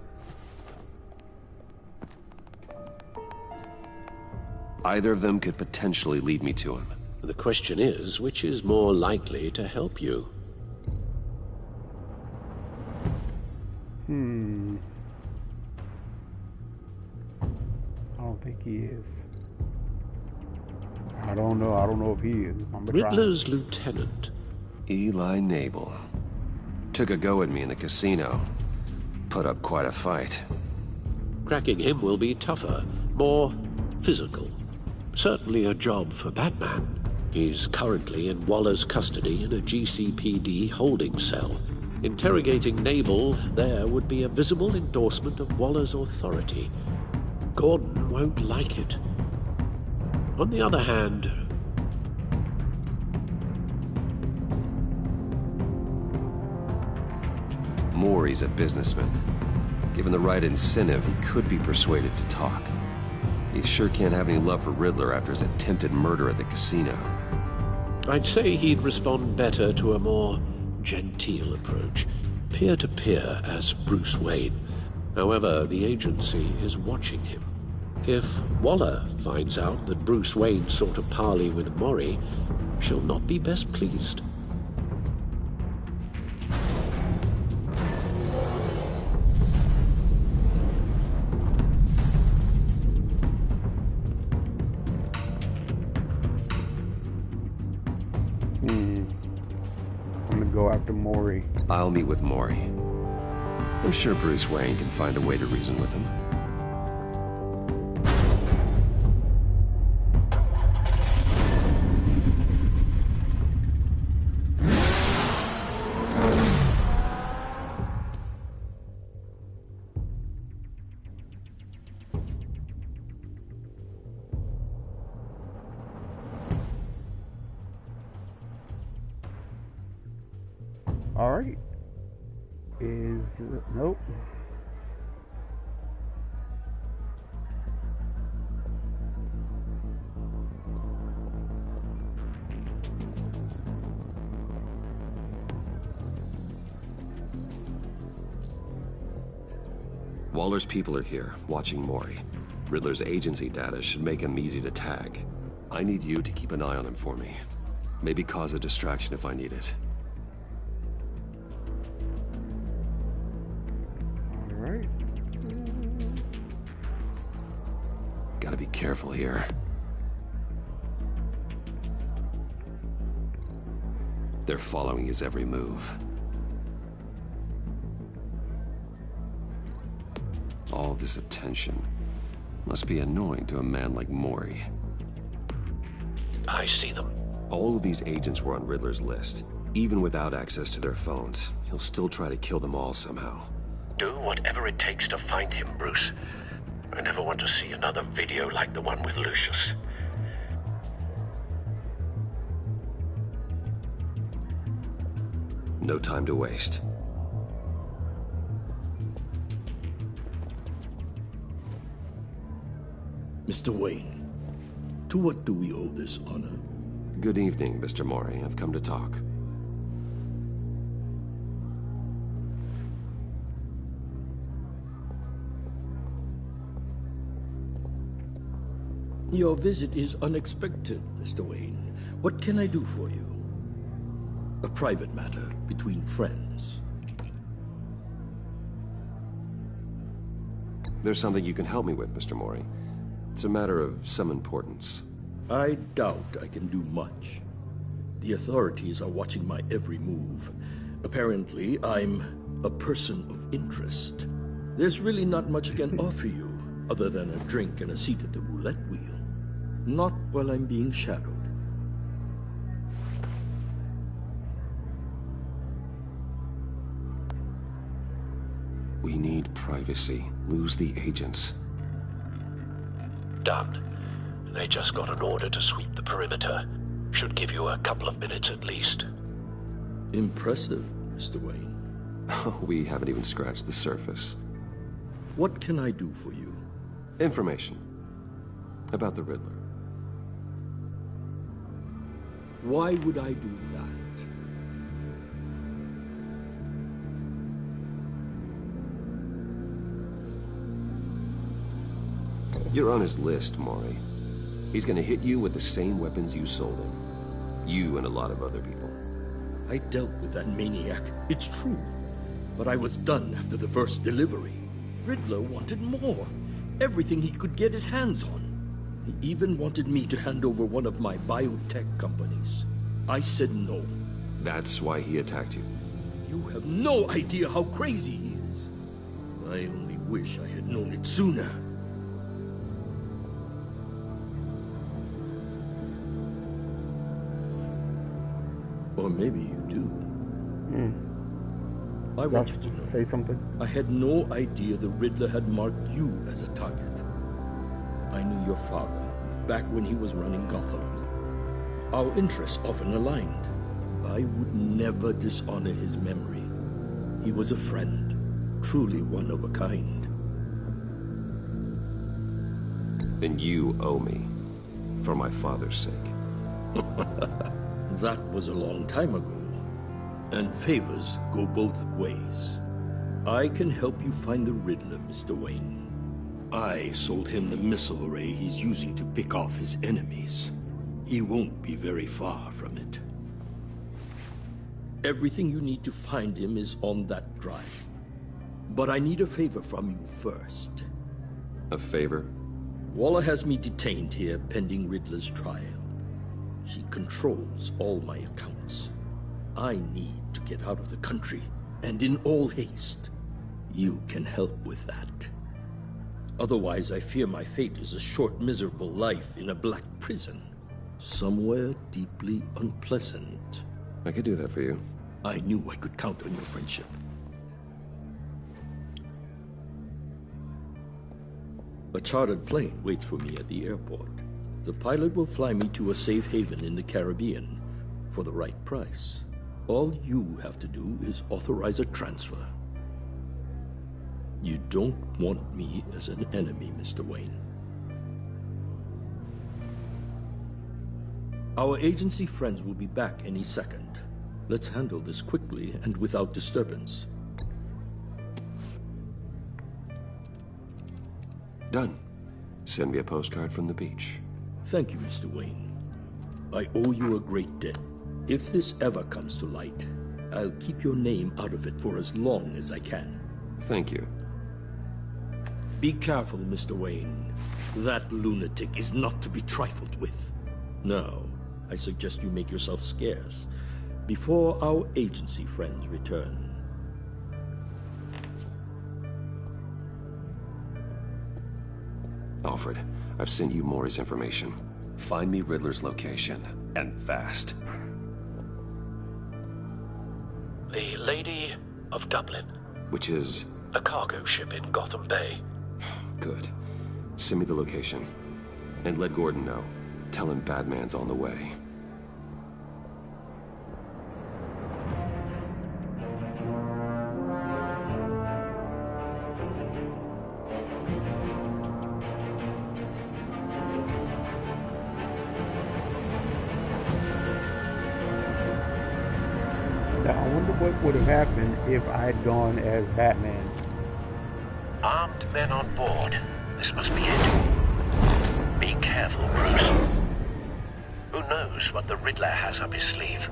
Either of them could potentially lead me to him. The question is, which is more likely to help you? I don't think he is. I don't know if he is. Riddler's lieutenant. Eli Nabel. Took a go at me in the casino. Put up quite a fight. Cracking him will be tougher, more physical. Certainly a job for Batman. He's currently in Waller's custody in a GCPD holding cell. Interrogating Nabel there would be a visible endorsement of Waller's authority. Gordon won't like it. On the other hand, Maury's a businessman. Given the right incentive, he could be persuaded to talk. He sure can't have any love for Riddler after his attempted murder at the casino. I'd say he'd respond better to a more genteel approach, peer-to-peer as Bruce Wayne. However, the agency is watching him. If Waller finds out that Bruce Wayne sought a parley with Maury, she'll not be best pleased. I'm gonna go after Maury. I'll meet with Maury. I'm sure Bruce Wayne can find a way to reason with him. All right. Nope. Waller's people are here, watching Maury. Riddler's agency data should make him easy to tag. I need you to keep an eye on him for me. Maybe cause a distraction if I need it. Gotta be careful here. They're following his every move. All this attention must be annoying to a man like Maury. I see them. All of these agents were on Riddler's list. Even without access to their phones, he'll still try to kill them all somehow. Do whatever it takes to find him, Bruce. I never want to see another video like the one with Lucius. No time to waste. Mr. Wayne, to what do we owe this honor? Good evening, Mr. Mori. I've come to talk. Your visit is unexpected, Mr. Wayne. What can I do for you? A private matter between friends. There's something you can help me with, Mr. Mori. It's a matter of some importance. I doubt I can do much. The authorities are watching my every move. Apparently, I'm a person of interest. There's really not much I can offer you, other than a drink and a seat at the roulette wheel. Not while I'm being shadowed. We need privacy. Lose the agents. Done. They just got an order to sweep the perimeter. Should give you a couple of minutes at least. Impressive, Mr. Wayne. We haven't even scratched the surface. What can I do for you? Information. About the Riddler. Why would I do that? You're on his list, Mori. He's gonna hit you with the same weapons you sold him. You and a lot of other people. I dealt with that maniac, it's true. But I was done after the first delivery. Riddler wanted more. Everything he could get his hands on. He even wanted me to hand over one of my biotech companies. I said no. That's why he attacked you. You have no idea how crazy he is. I only wish I had known it sooner. Or maybe you do. I want you to know. Say something. I had no idea the Riddler had marked you as a target. I knew your father back when he was running Gotham. Our interests often aligned. I would never dishonor his memory. He was a friend, truly one of a kind. Then you owe me, for my father's sake. That was a long time ago. And favors go both ways. I can help you find the Riddler, Mr. Wayne. I sold him the missile array he's using to pick off his enemies. He won't be very far from it. Everything you need to find him is on that drive. But I need a favor from you first. A favor? Waller has me detained here pending Riddler's trial. She controls all my accounts. I need to get out of the country, and in all haste. You can help with that. Otherwise, I fear my fate is a short, miserable life in a black prison. Somewhere deeply unpleasant. I could do that for you. I knew I could count on your friendship. A chartered plane waits for me at the airport. The pilot will fly me to a safe haven in the Caribbean for the right price. All you have to do is authorize a transfer. You don't want me as an enemy, Mr. Wayne. Our agency friends will be back any second. Let's handle this quickly and without disturbance. Done. Send me a postcard from the beach. Thank you, Mr. Wayne. I owe you a great debt. If this ever comes to light, I'll keep your name out of it for as long as I can. Thank you. Be careful, Mr. Wayne. That lunatic is not to be trifled with. Now, I suggest you make yourself scarce before our agency friends return. Alfred, I've sent you Mori's information. Find me Riddler's location, and fast. The Lady of Dublin. Which is? A cargo ship in Gotham Bay. Good. Send me the location. And let Gordon know. Tell him Batman's on the way. what would have happened if I had gone as Batman. Armed men on board. This must be it. Be careful, Bruce. Who knows what the Riddler has up his sleeve?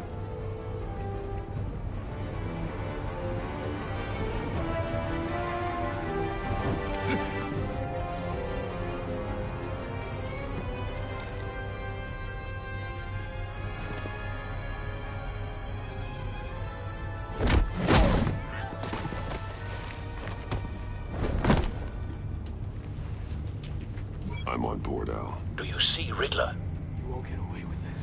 I'm on board, Al. Do you see Riddler? You won't get away with this.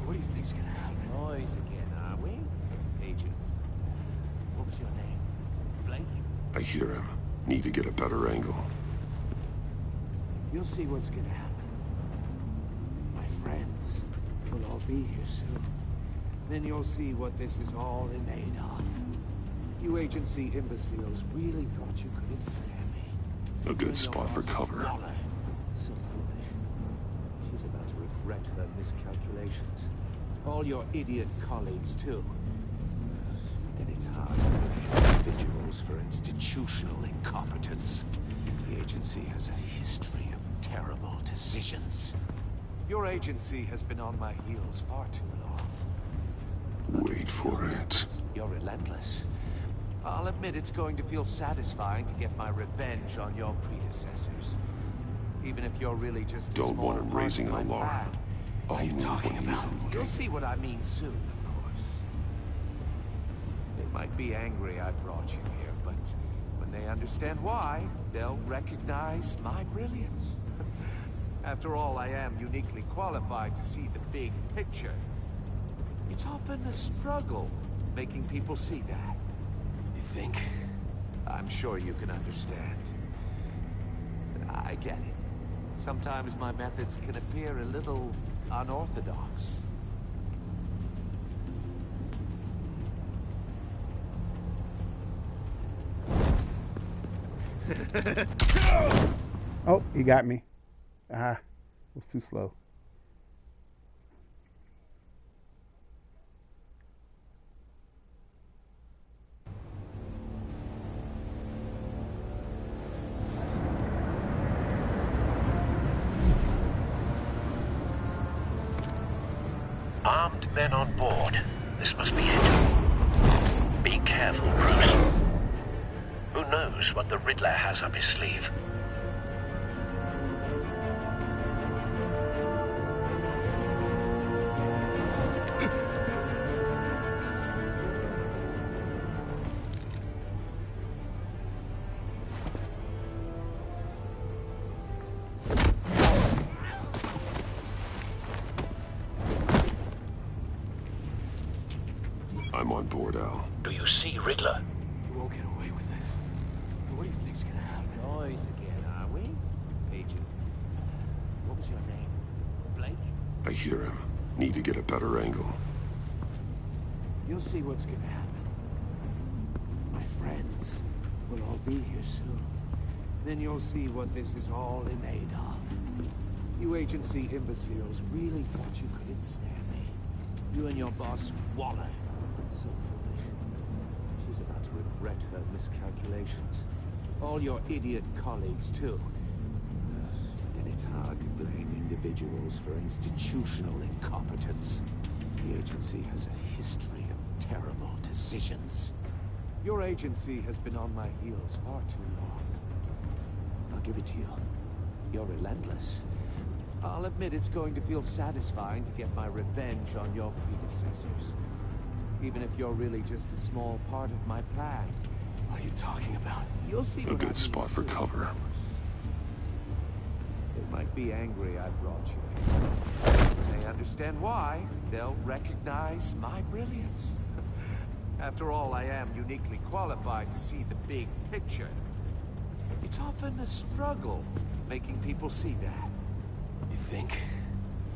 What do you think's gonna happen? Noise again, are we? Agent. What was your name? Blake? I hear him. Need to get a better angle. You'll see what's gonna happen. My friends will all be here soon. Then you'll see what this is all in aid of. You agency imbeciles really thought you could ensnare me. A good spot for cover. So foolish. She's about to regret her miscalculations. All your idiot colleagues, too. Then it's hard to blame individuals for institutional incompetence. The agency has a history of terrible decisions. Your agency has been on my heels far too long. Wait for it. You're relentless. I'll admit it's going to feel satisfying to get my revenge on your predecessors. Even if you're really just a Don't small want him part raising of an my alarm. plan. What are you talking about? You'll see what I mean soon, of course. They might be angry I brought you here, but when they understand why, they'll recognize my brilliance. After all, I am uniquely qualified to see the big picture. It's often a struggle making people see that. You think? I'm sure you can understand. I get it. Sometimes my methods can appear a little unorthodox. Oh, he got me. Ah, it was too slow. Armed men on board. This must be it. Be careful, Bruce. Who knows what the Riddler has up his sleeve? I'm on board, Al. Do you see Riddler? You won't get away with this. What do you think's gonna happen? Noise again, are we? Agent. What was your name? Blake? I hear him. Need to get a better angle. You'll see what's gonna happen. My friends will all be here soon. Then you'll see what this is all in aid of. You agency imbeciles really thought you could ensnare me. You and your boss, Waller. So foolish. She's about to regret her miscalculations. All your idiot colleagues, too. Then it's hard to blame individuals for institutional incompetence. The agency has a history of terrible decisions. Your agency has been on my heels far too long. I'll give it to you. You're relentless. I'll admit it's going to feel satisfying to get my revenge on your predecessors. Even if you're really just a small part of my plan. What are you talking about? You'll see A what I good mean spot for soon. cover. They might be angry I brought you here. When they understand why, they'll recognize my brilliance. After all, I am uniquely qualified to see the big picture. It's often a struggle making people see that. You think?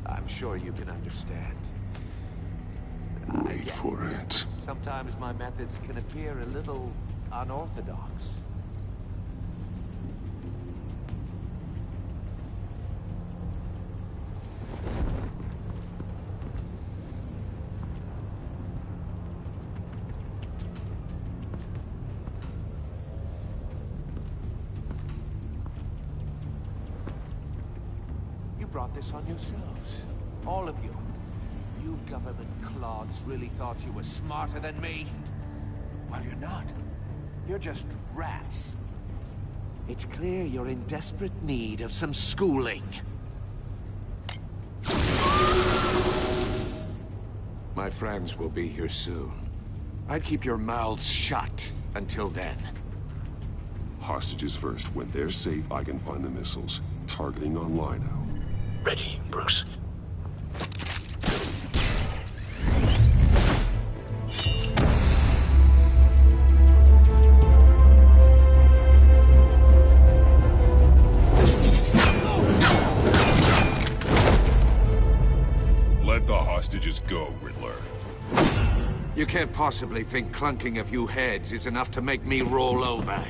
I'm sure you can understand. Wait for it. Sometimes my methods can appear a little unorthodox. brought this on yourselves. All of you. You government clods really thought you were smarter than me? Well, you're not. You're just rats. It's clear you're in desperate need of some schooling. My friends will be here soon. I'd keep your mouths shut until then. Hostages first. When they're safe, I can find the missiles. Targeting online now. Ready, Bruce. Let the hostages go, Riddler. You can't possibly think clunking a few heads is enough to make me roll over.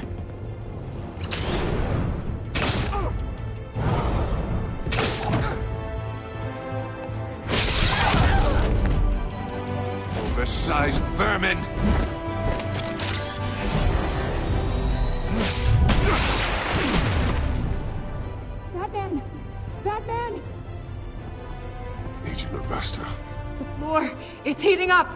Oversized vermin! Batman! Batman! Agent Avesta. The floor, it's heating up!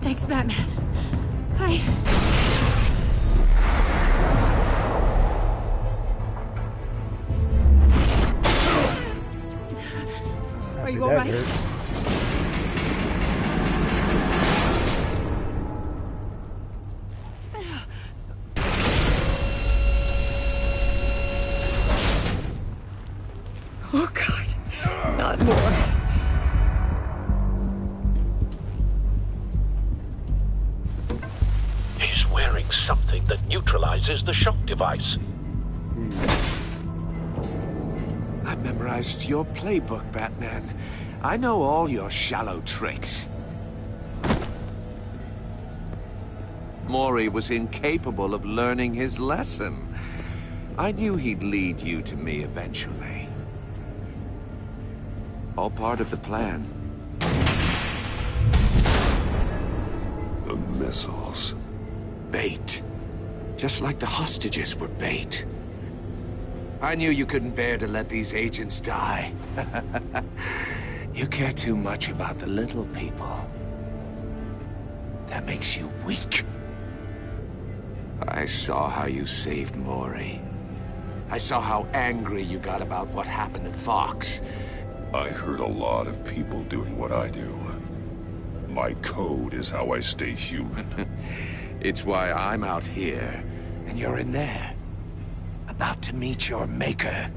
Thanks, Batman. Are you alright? Oh God, not more. He's wearing something that neutralizes the shock device. I've memorized your playbook, Batman. I know all your shallow tricks. Mori was incapable of learning his lesson. I knew he'd lead you to me eventually. All part of the plan. The missiles. Bait. Just like the hostages were bait. I knew you couldn't bear to let these agents die. You care too much about the little people. That makes you weak. I saw how you saved Mori. I saw how angry you got about what happened to Fox. I heard a lot of people doing what I do. My code is how I stay human. It's why I'm out here, and you're in there. About to meet your maker.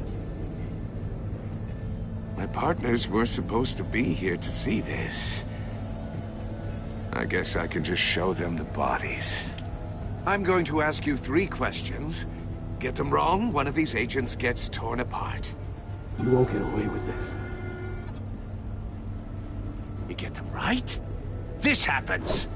My partners were supposed to be here to see this. I guess I can just show them the bodies. I'm going to ask you 3 questions. Get them wrong, one of these agents gets torn apart. You won't get away with this. You get them right, this happens.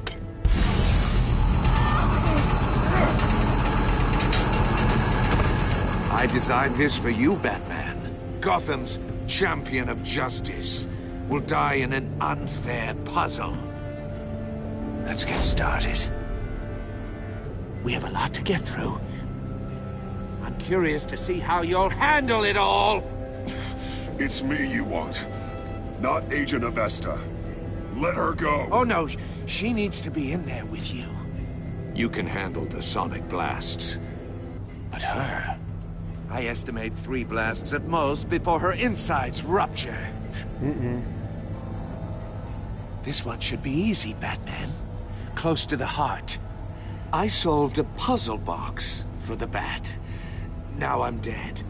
I designed this for you, Batman. Gotham's champion of justice will die in an unfair puzzle. Let's get started. We have a lot to get through. I'm curious to see how you'll handle it all. It's me you want, not Agent Avesta. Let her go. Oh no, she needs to be in there with you. You can handle the sonic blasts. But her... I estimate 3 blasts at most before her insides rupture. This one should be easy, Batman. Close to the heart. I solved a puzzle box for the Bat. Now I'm dead.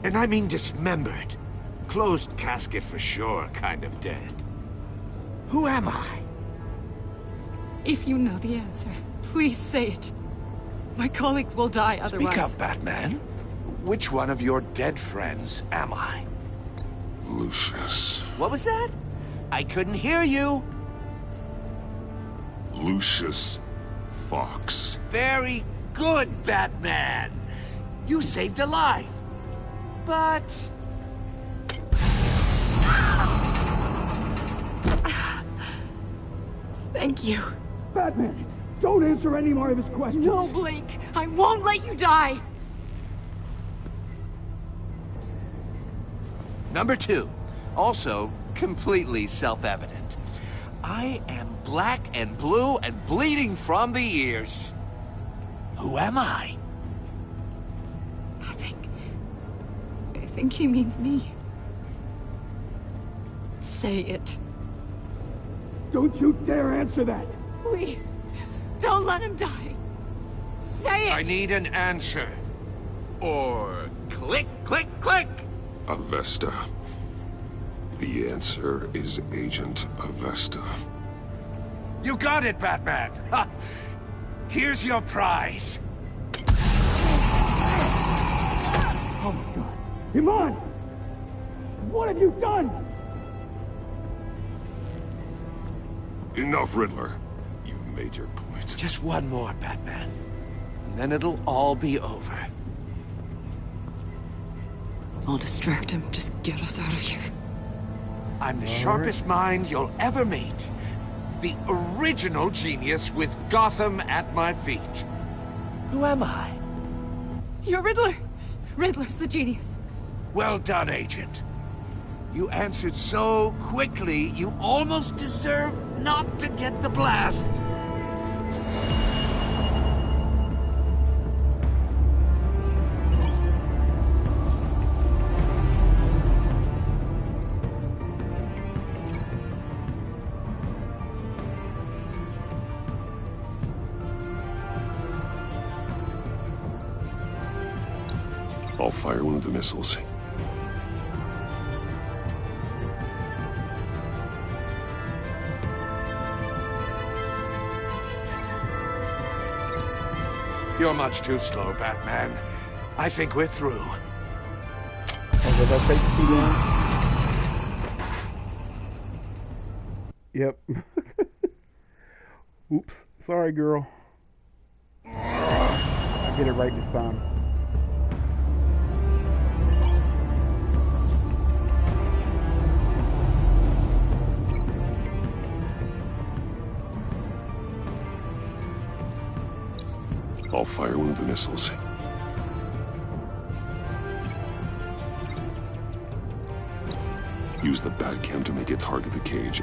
And I mean dismembered. Closed casket for sure, kind of dead. Who am I? If you know the answer, please say it. My colleagues will die otherwise. Speak up, Batman. Which one of your dead friends am I? Lucius. What was that? I couldn't hear you. Lucius Fox. Very good, Batman. You saved a life. But... Thank you. Batman, don't answer any more of his questions. No, Blake. I won't let you die. Number 2. Also completely self-evident. I am black and blue and bleeding from the ears. Who am I? I think he means me. Say it. Don't you dare answer that! Please, don't let him die. Say it! I need an answer. Or click, click, click! Avesta. The answer is Agent Avesta. You got it, Batman! Ha. Here's your prize. Oh my god. Iman! What have you done? Enough, Riddler. You've made your point. Just one more, Batman. And then it'll all be over. I'll distract him. Just get us out of here. I'm the sharpest mind you'll ever meet. The original genius with Gotham at my feet. Who am I? You're Riddler. Riddler's the genius. Well done, Agent. You answered so quickly, you almost deserve not to get the blast. I'll fire one of the missiles. You're much too slow, Batman. I think we're through. Oh, did that take too long? Yep. Oops. Sorry, girl. I get it right this time. I'll fire one of the missiles. Use the Batcam to make it target the cage.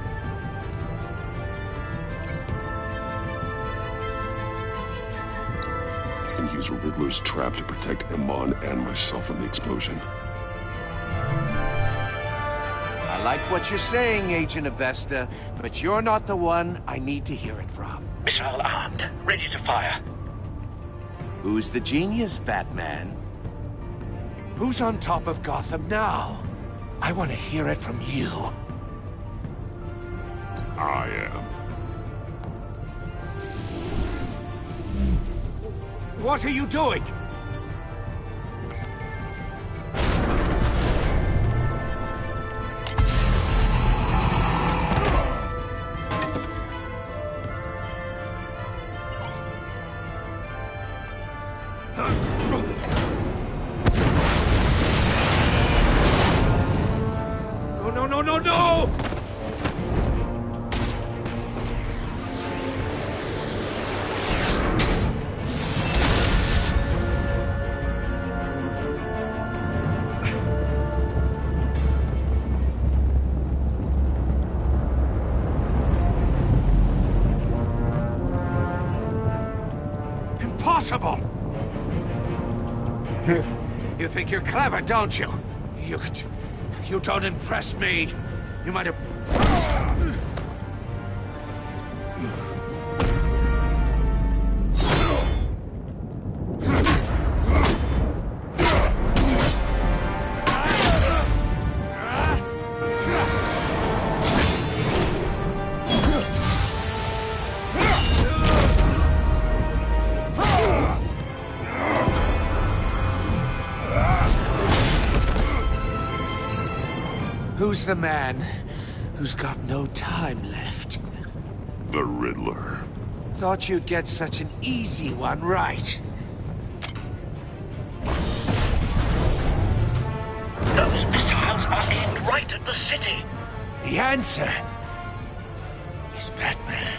And use Riddler's trap to protect Iman and myself from the explosion. I like what you're saying, Agent Avesta, but you're not the one I need to hear it from. Missile armed, ready to fire. Who's the genius, Batman? Who's on top of Gotham now? I want to hear it from you. I am. What are you doing? No! Impossible! You think you're clever, don't you? You don't impress me. You might have... Who's the man who's got no time left? The Riddler. Thought you'd get such an easy one right. Those missiles are aimed right at the city. The answer is Batman.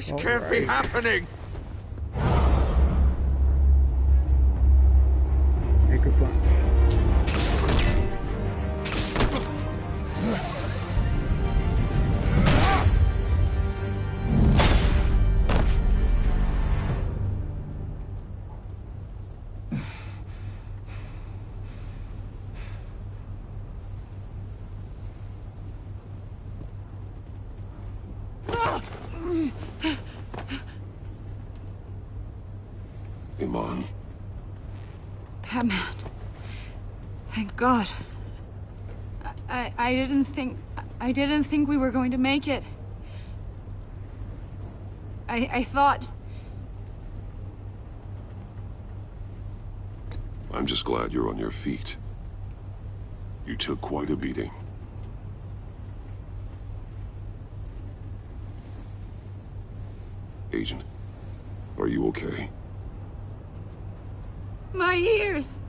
This can't be happening! Make a punch. Iman. Batman. Thank God. I didn't think we were going to make it. I thought... I'm just glad you're on your feet. You took quite a beating. Agent, are you okay? My ears!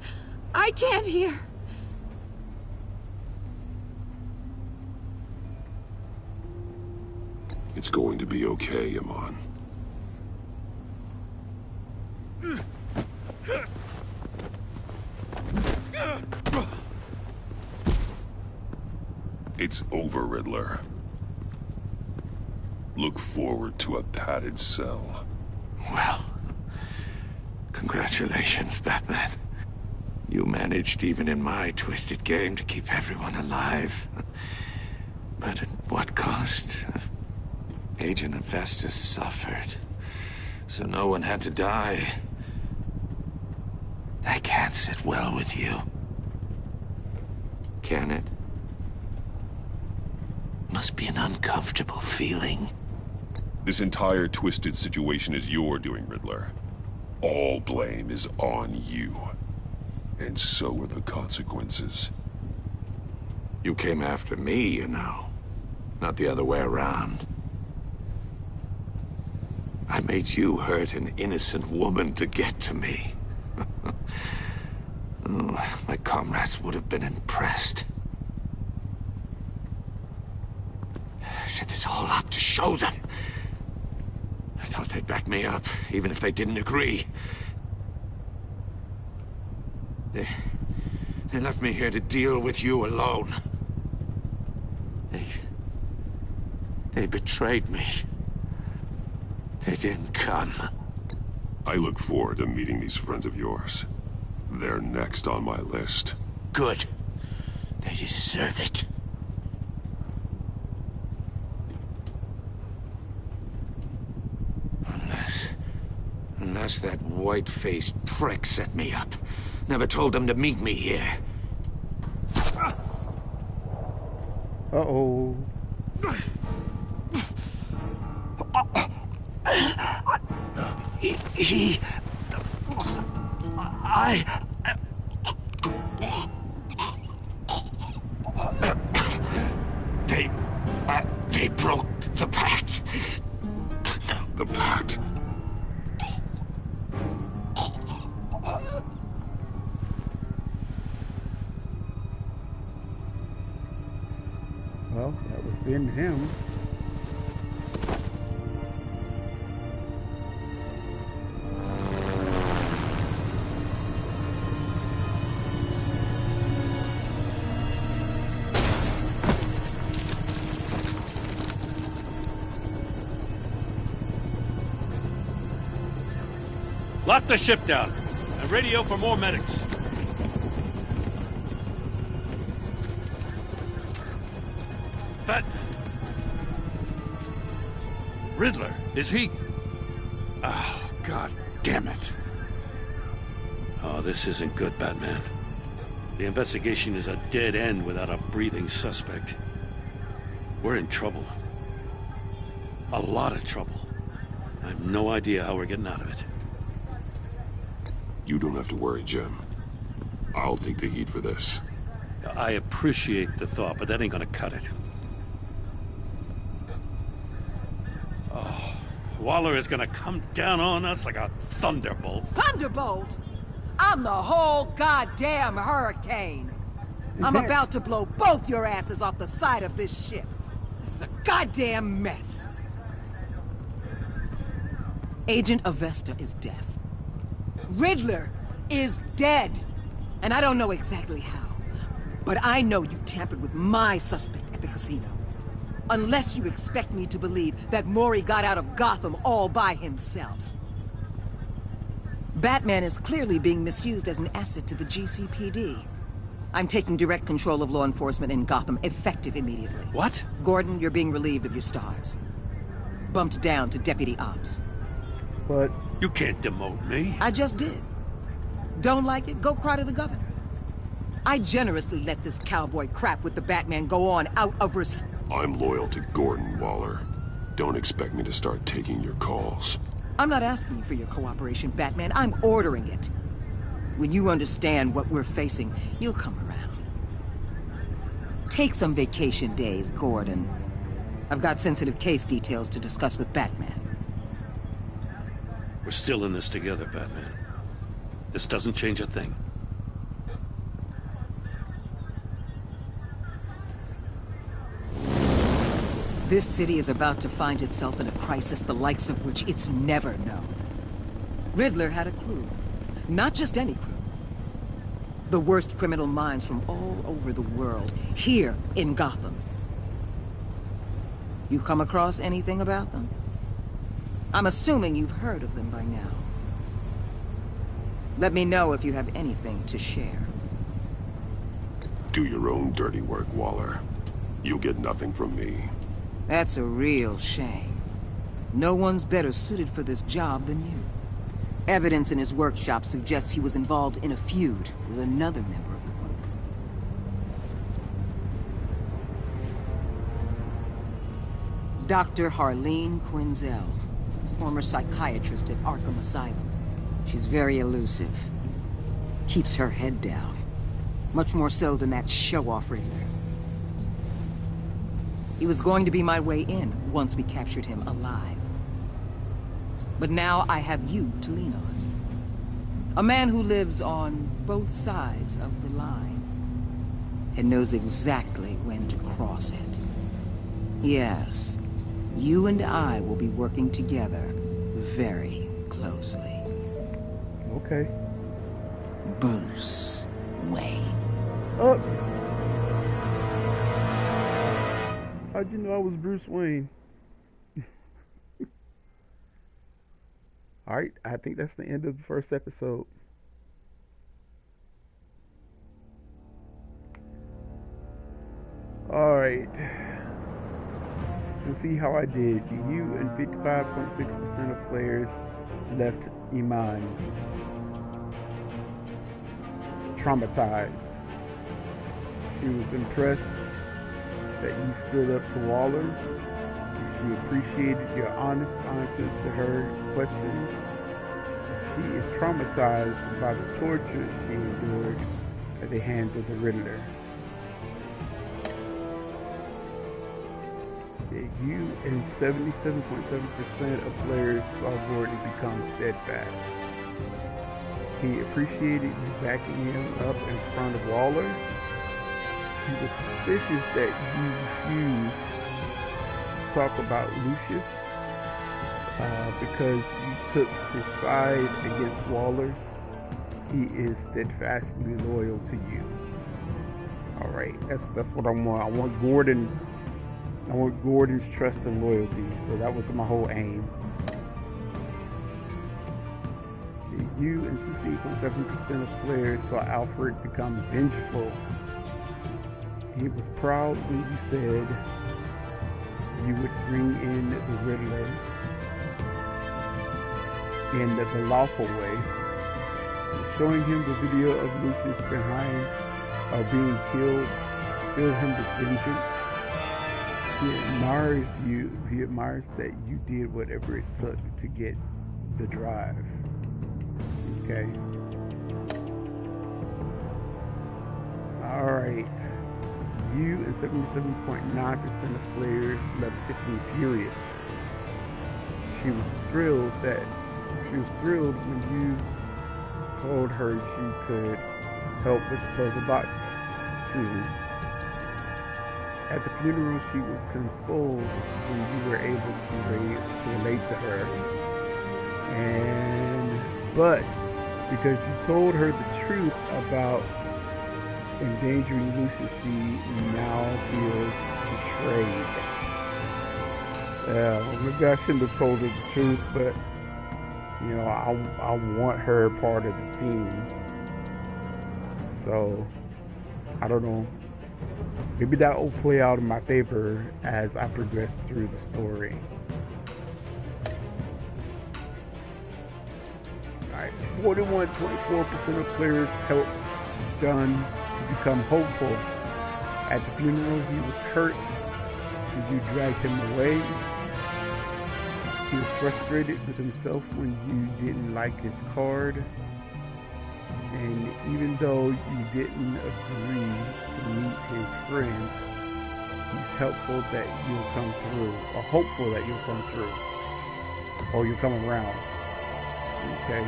I can't hear! It's going to be okay, Iman. It's over, Riddler. Look forward to a padded cell. Well, congratulations, Batman. You managed, even in my twisted game, to keep everyone alive. But at what cost? Agent Hephaestus suffered, so no one had to die. That can't sit well with you. Can it? Must be an uncomfortable feeling. This entire twisted situation is your doing, Riddler. All blame is on you. And so are the consequences. You came after me, you know. Not the other way around. I made you hurt an innocent woman to get to me. Oh, my comrades would have been impressed. I set this all up to show them. I thought they'd back me up, even if they didn't agree. They left me here to deal with you alone. They betrayed me. They didn't come. I look forward to meeting these friends of yours. They're next on my list. Good. They deserve it. Unless that white-faced prick set me up. Never told them to meet me here. Uh-oh. They broke the pact. The pact? Well, that was the end of him. Lock the ship down and radio for more medics. But... Riddler, is he... Oh, God damn it. Oh, this isn't good, Batman. The investigation is a dead end without a breathing suspect. We're in trouble. A lot of trouble. I have no idea how we're getting out of it. You don't have to worry, Jim. I'll take the heat for this. I appreciate the thought, but that ain't gonna cut it. Oh, Waller is gonna come down on us like a thunderbolt. Thunderbolt? I'm the whole goddamn hurricane. I'm about to blow both your asses off the side of this ship. This is a goddamn mess. Agent Avesta is deaf. Riddler is dead. And I don't know exactly how. But I know you tampered with my suspect at the casino. Unless you expect me to believe that Mori got out of Gotham all by himself. Batman is clearly being misused as an asset to the GCPD. I'm taking direct control of law enforcement in Gotham, effective immediately. What? Gordon, you're being relieved of your stars. Bumped down to Deputy Ops. But... You can't demote me. I just did. Don't like it? Go cry to the governor. I generously let this cowboy crap with the Batman go on out of respect. I'm loyal to Gordon, Waller. Don't expect me to start taking your calls. I'm not asking for your cooperation, Batman. I'm ordering it. When you understand what we're facing, you'll come around. Take some vacation days, Gordon. I've got sensitive case details to discuss with Batman. We're still in this together, Batman. This doesn't change a thing. This city is about to find itself in a crisis the likes of which it's never known. Riddler had a crew. Not just any crew. The worst criminal minds from all over the world, here in Gotham. You come across anything about them? I'm assuming you've heard of them by now. Let me know if you have anything to share. Do your own dirty work, Waller. You'll get nothing from me. That's a real shame. No one's better suited for this job than you. Evidence in his workshop suggests he was involved in a feud with another member of the group. Dr. Harleen Quinzel, former psychiatrist at Arkham Asylum. She's very elusive. Keeps her head down. Much more so than that show-off Riddler. He was going to be my way in once we captured him alive. But now I have you to lean on. A man who lives on both sides of the line and knows exactly when to cross it. Yes, you and I will be working together very closely. Okay. Bruce Wayne. Oh. How'd you know I was Bruce Wayne? Alright, I think that's the end of the first episode. Alright. Let's see how I did. You and 55.6% of players left Iman traumatized. She was impressed that you stood up to Waller. She appreciated your honest answers to her questions. She is traumatized by the torture she endured at the hands of the Riddler. You and 77.7% of players saw Gordon become steadfast. He appreciated you backing him up in front of Waller. He was suspicious that you refused to talk about Lucius because you took his side against Waller. He is steadfastly loyal to you. All right, that's what I want. I want Gordon's trust and loyalty. So that was my whole aim. You and 68.7% of players saw Alfred become vengeful. He was proud when you said you would bring in the Riddler in the lawful way. Showing him the video of Lucius behind being killed filled him with vengeance. He admires you. He admires that you did whatever it took to get the drive. Okay. Alright. You and 77.9% of players left Tiffany furious. She was thrilled when you told her she could help with puzzle box 2. At the funeral, she was consoled when you were able to relate to her. But because he told her the truth about endangering Lucius, she now feels betrayed. Maybe I shouldn't have told her the truth, but you know, I want her part of the team. So I don't know. Maybe that will play out in my favor as I progress through the story. Alright, 24% of players helped John to become hopeful. At the funeral, he was hurt because you dragged him away. He was frustrated with himself when you didn't like his card. And even though you didn't agree to meet his friends, he's helpful that you'll come through, or hopeful that you'll come through, or you'll come around. Okay.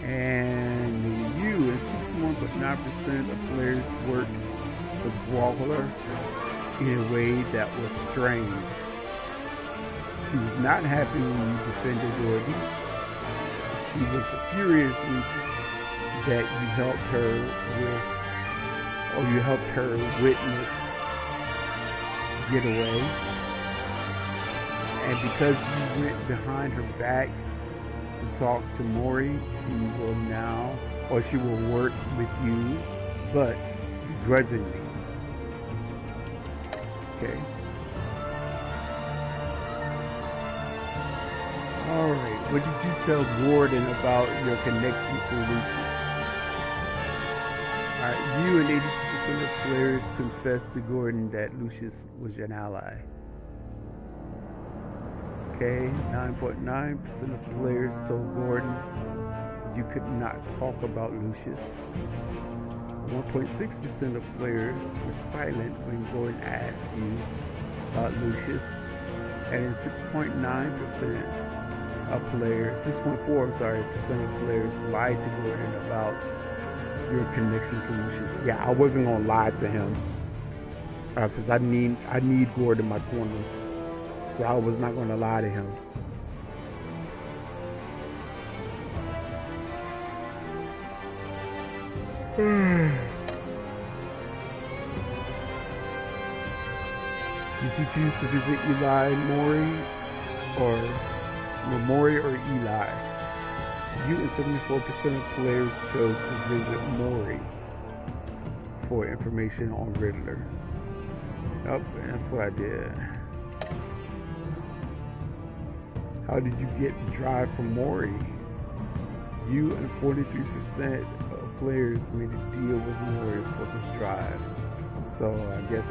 And you and 61.9% of players worked with Brawler in a way that was strange. She was not happy when you defended Gordon. She was furious that you helped her witness get away. And because you went behind her back to talk to Mori, she will work with you, but begrudgingly. Okay. Alright, what did you tell Gordon about your connection to Lucius? Alright, you and 82% of players confessed to Gordon that Lucius was an ally. Okay, 9.9% of players told Gordon you could not talk about Lucius. 1.6% of players were silent when Gordon asked you about Lucius. And 6.9% of players, 6.4% of players lied to Gordon about your connection to Lucius. Yeah, I wasn't gonna lie to him because I need Gordon in my corner, so I was not gonna lie to him. Did you choose to visit Mori or Eli? You and 74% of players chose to visit Mori for information on Riddler. Yep, that's what I did. How did you get the drive from Mori? You and 43% of players made a deal with Mori for this drive. So I guess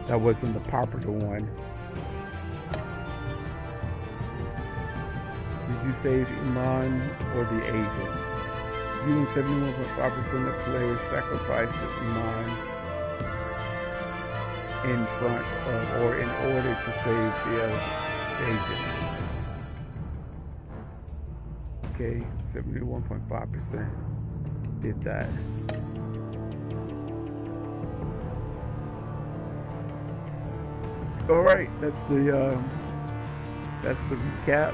that wasn't the popular one. Did you save Iman or the agent? You and 71.5% of players sacrificed Iman in front of or in order to save the agent. Okay, 71.5% did that. All right, that's the recap.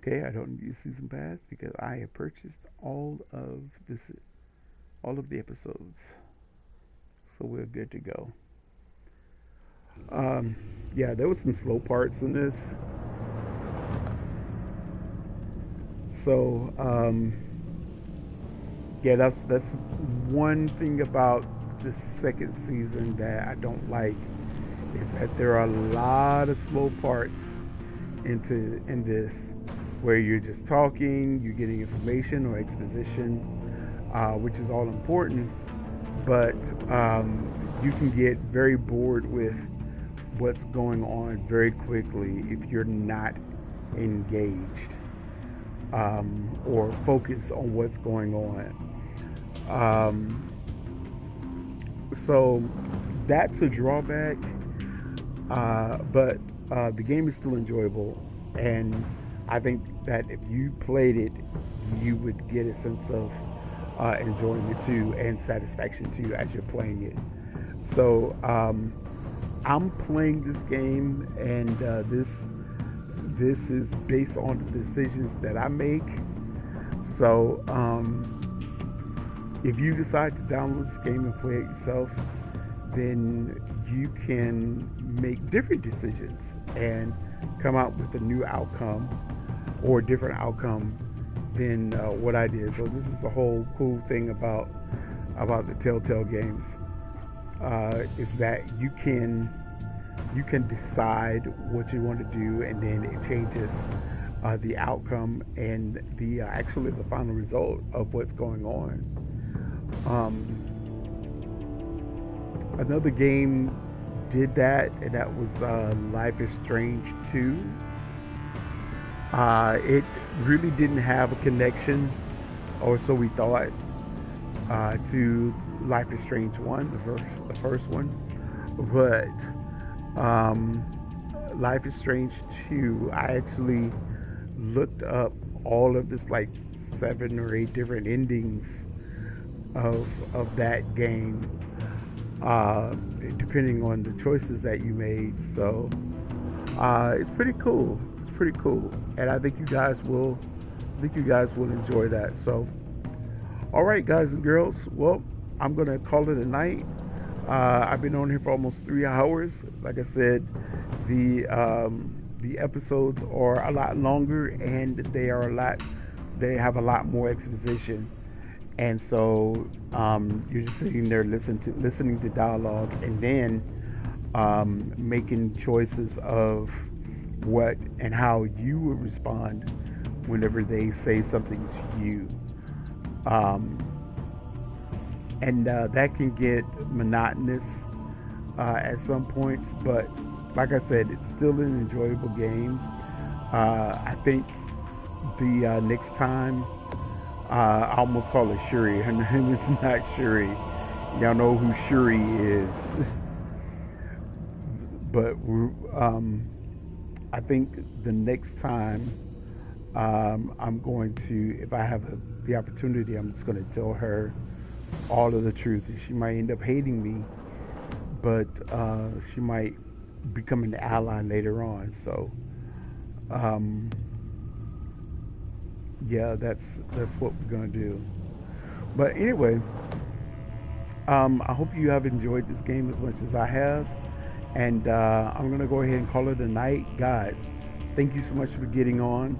Okay, I don't need a season pass because I have purchased all of the episodes, so we're good to go. Yeah, there was some slow parts in this. So, yeah, that's one thing about the second season that I don't like, is that there are a lot of slow parts in this, where you're just talking, you're getting information or exposition, which is all important, but you can get very bored with what's going on very quickly if you're not engaged. Or focus on what's going on. So that's a drawback, but the game is still enjoyable, and I think that if you played it, you would get a sense of enjoyment too and satisfaction too as you're playing it. So I'm playing this game, and this is based on the decisions that I make. So if you decide to download this game and play it yourself, then you can make different decisions and come out with a new outcome or a different outcome than what I did. So this is the whole cool thing about the Telltale games, is that you can decide what you want to do, and then it changes the outcome and the actually the final result of what's going on. Another game did that, and that was Life is Strange 2. It really didn't have a connection, or so we thought, to Life is Strange 1, the first one. But Life is Strange 2, I actually looked up all of this, like 7 or 8 different endings of that game, depending on the choices that you made. So it's pretty cool. It's pretty cool, and I think you guys will enjoy that. So, all right, guys and girls. Well, I'm gonna call it a night. I've been on here for almost 3 hours. Like I said, the episodes are a lot longer, and they have a lot more exposition. And so you're just sitting there listening to dialogue, and then making choices of what and how you would respond whenever they say something to you. And that can get monotonous at some points, but like I said, it's still an enjoyable game. I think the next time, I almost call her Shuri. Her name is not Shuri. Y'all know who Shuri is. But I think the next time I'm going to, if I have the opportunity, I'm just going to tell her all of the truth. She might end up hating me, but she might become an ally later on. So yeah, that's what we're gonna do. But anyway, I hope you have enjoyed this game as much as I have, and I'm gonna go ahead and call it a night, guys. Thank you so much for getting on.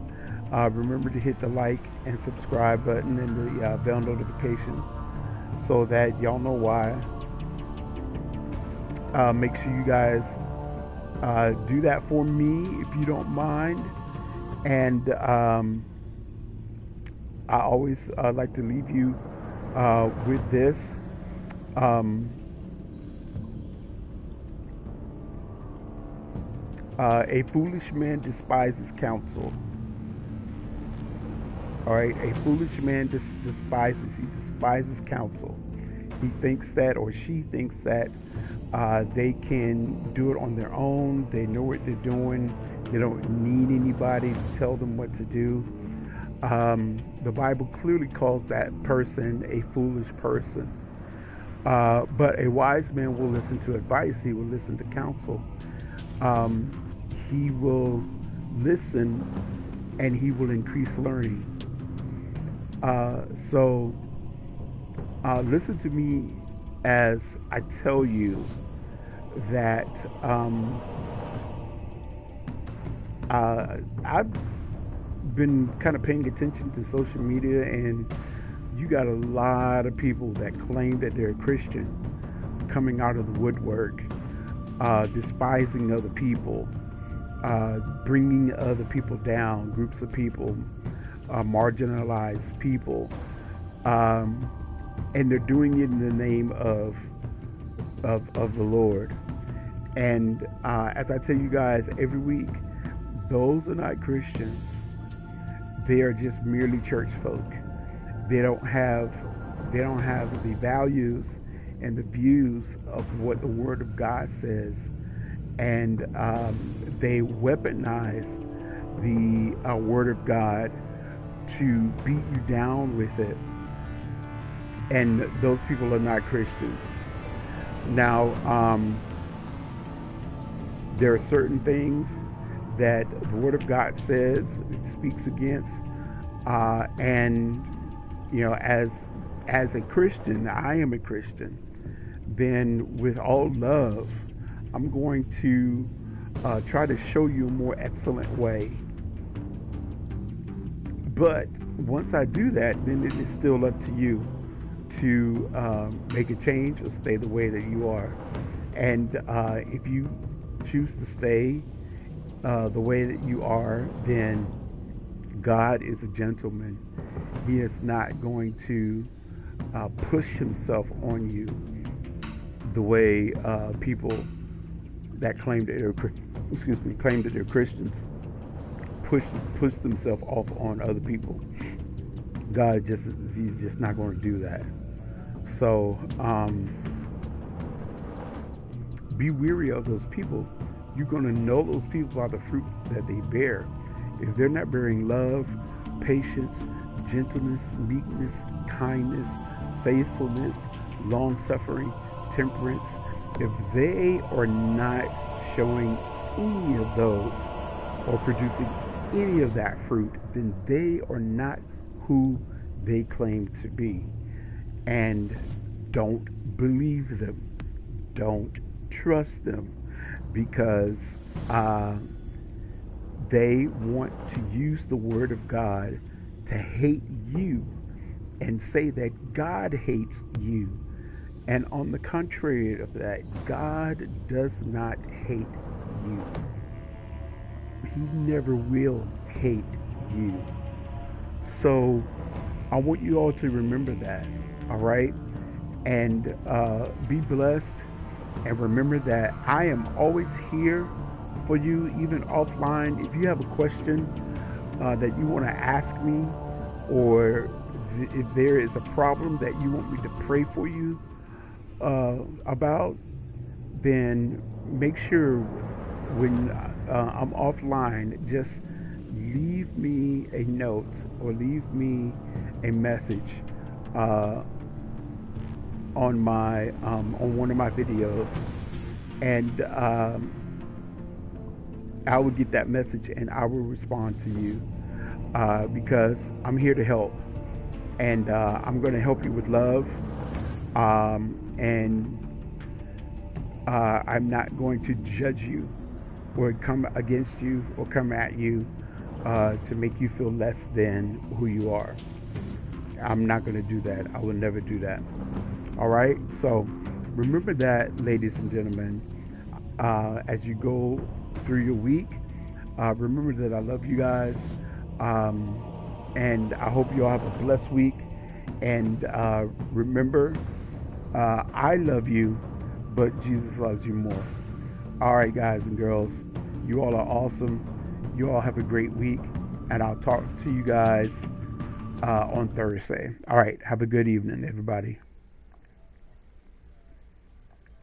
Remember to hit the like and subscribe button and the bell notification so that y'all know why. Make sure you guys do that for me if you don't mind. And I always like to leave you with this. A foolish man despises counsel. All right, a foolish man despises counsel. He thinks that, or she thinks that they can do it on their own. They know what they're doing. They don't need anybody to tell them what to do. The Bible clearly calls that person a foolish person. But a wise man will listen to advice. He will listen to counsel. He will listen, and he will increase learning. So listen to me as I tell you that I've been kind of paying attention to social media, and you got a lot of people that claim that they're a Christian coming out of the woodwork, despising other people, bringing other people down, groups of people, marginalized people, and they're doing it in the name of the Lord. And as I tell you guys every week, those are not Christians. They are just merely church folk. They don't have the values and the views of what the Word of God says, and they weaponize the Word of God to beat you down with it. And those people are not Christians. Now, there are certain things that the Word of God says, it speaks against. And, you know, as a Christian, I am a Christian, then with all love, I'm going to try to show you a more excellent way. But once I do that, then it is still up to you to make a change or stay the way that you are. And if you choose to stay the way that you are, then God is a gentleman. He is not going to push himself on you the way people that claim that they're Christians push themselves off on other people. He's just not going to do that. So be weary of those people. You're going to know those people by the fruit that they bear. If they're not bearing love, patience, gentleness, meekness, kindness, faithfulness, long-suffering, temperance, if they are not showing any of those or producing any of that fruit, then they are not who they claim to be. And don't believe them. Don't trust them, because they want to use the Word of God to hate you and say that God hates you. And on the contrary of that, God does not hate you. He never will hate you. So I want you all to remember that, all right? And be blessed. And remember that I am always here for you, even offline. If you have a question that you want to ask me, or if there is a problem that you want me to pray for you about, then make sure when I'm offline, just leave me a note or leave me a message on my on one of my videos, and I will get that message and I will respond to you, because I'm here to help, and I'm going to help you with love, and I'm not going to judge you or come against you or come at you to make you feel less than who you are. I'm not going to do that. I will never do that. All right? So remember that, ladies and gentlemen, as you go through your week. Remember that I love you guys. And I hope you all have a blessed week. And remember, I love you, but Jesus loves you more. All right, guys and girls, you all are awesome. You all have a great week. And I'll talk to you guys on Thursday. All right, have a good evening, everybody.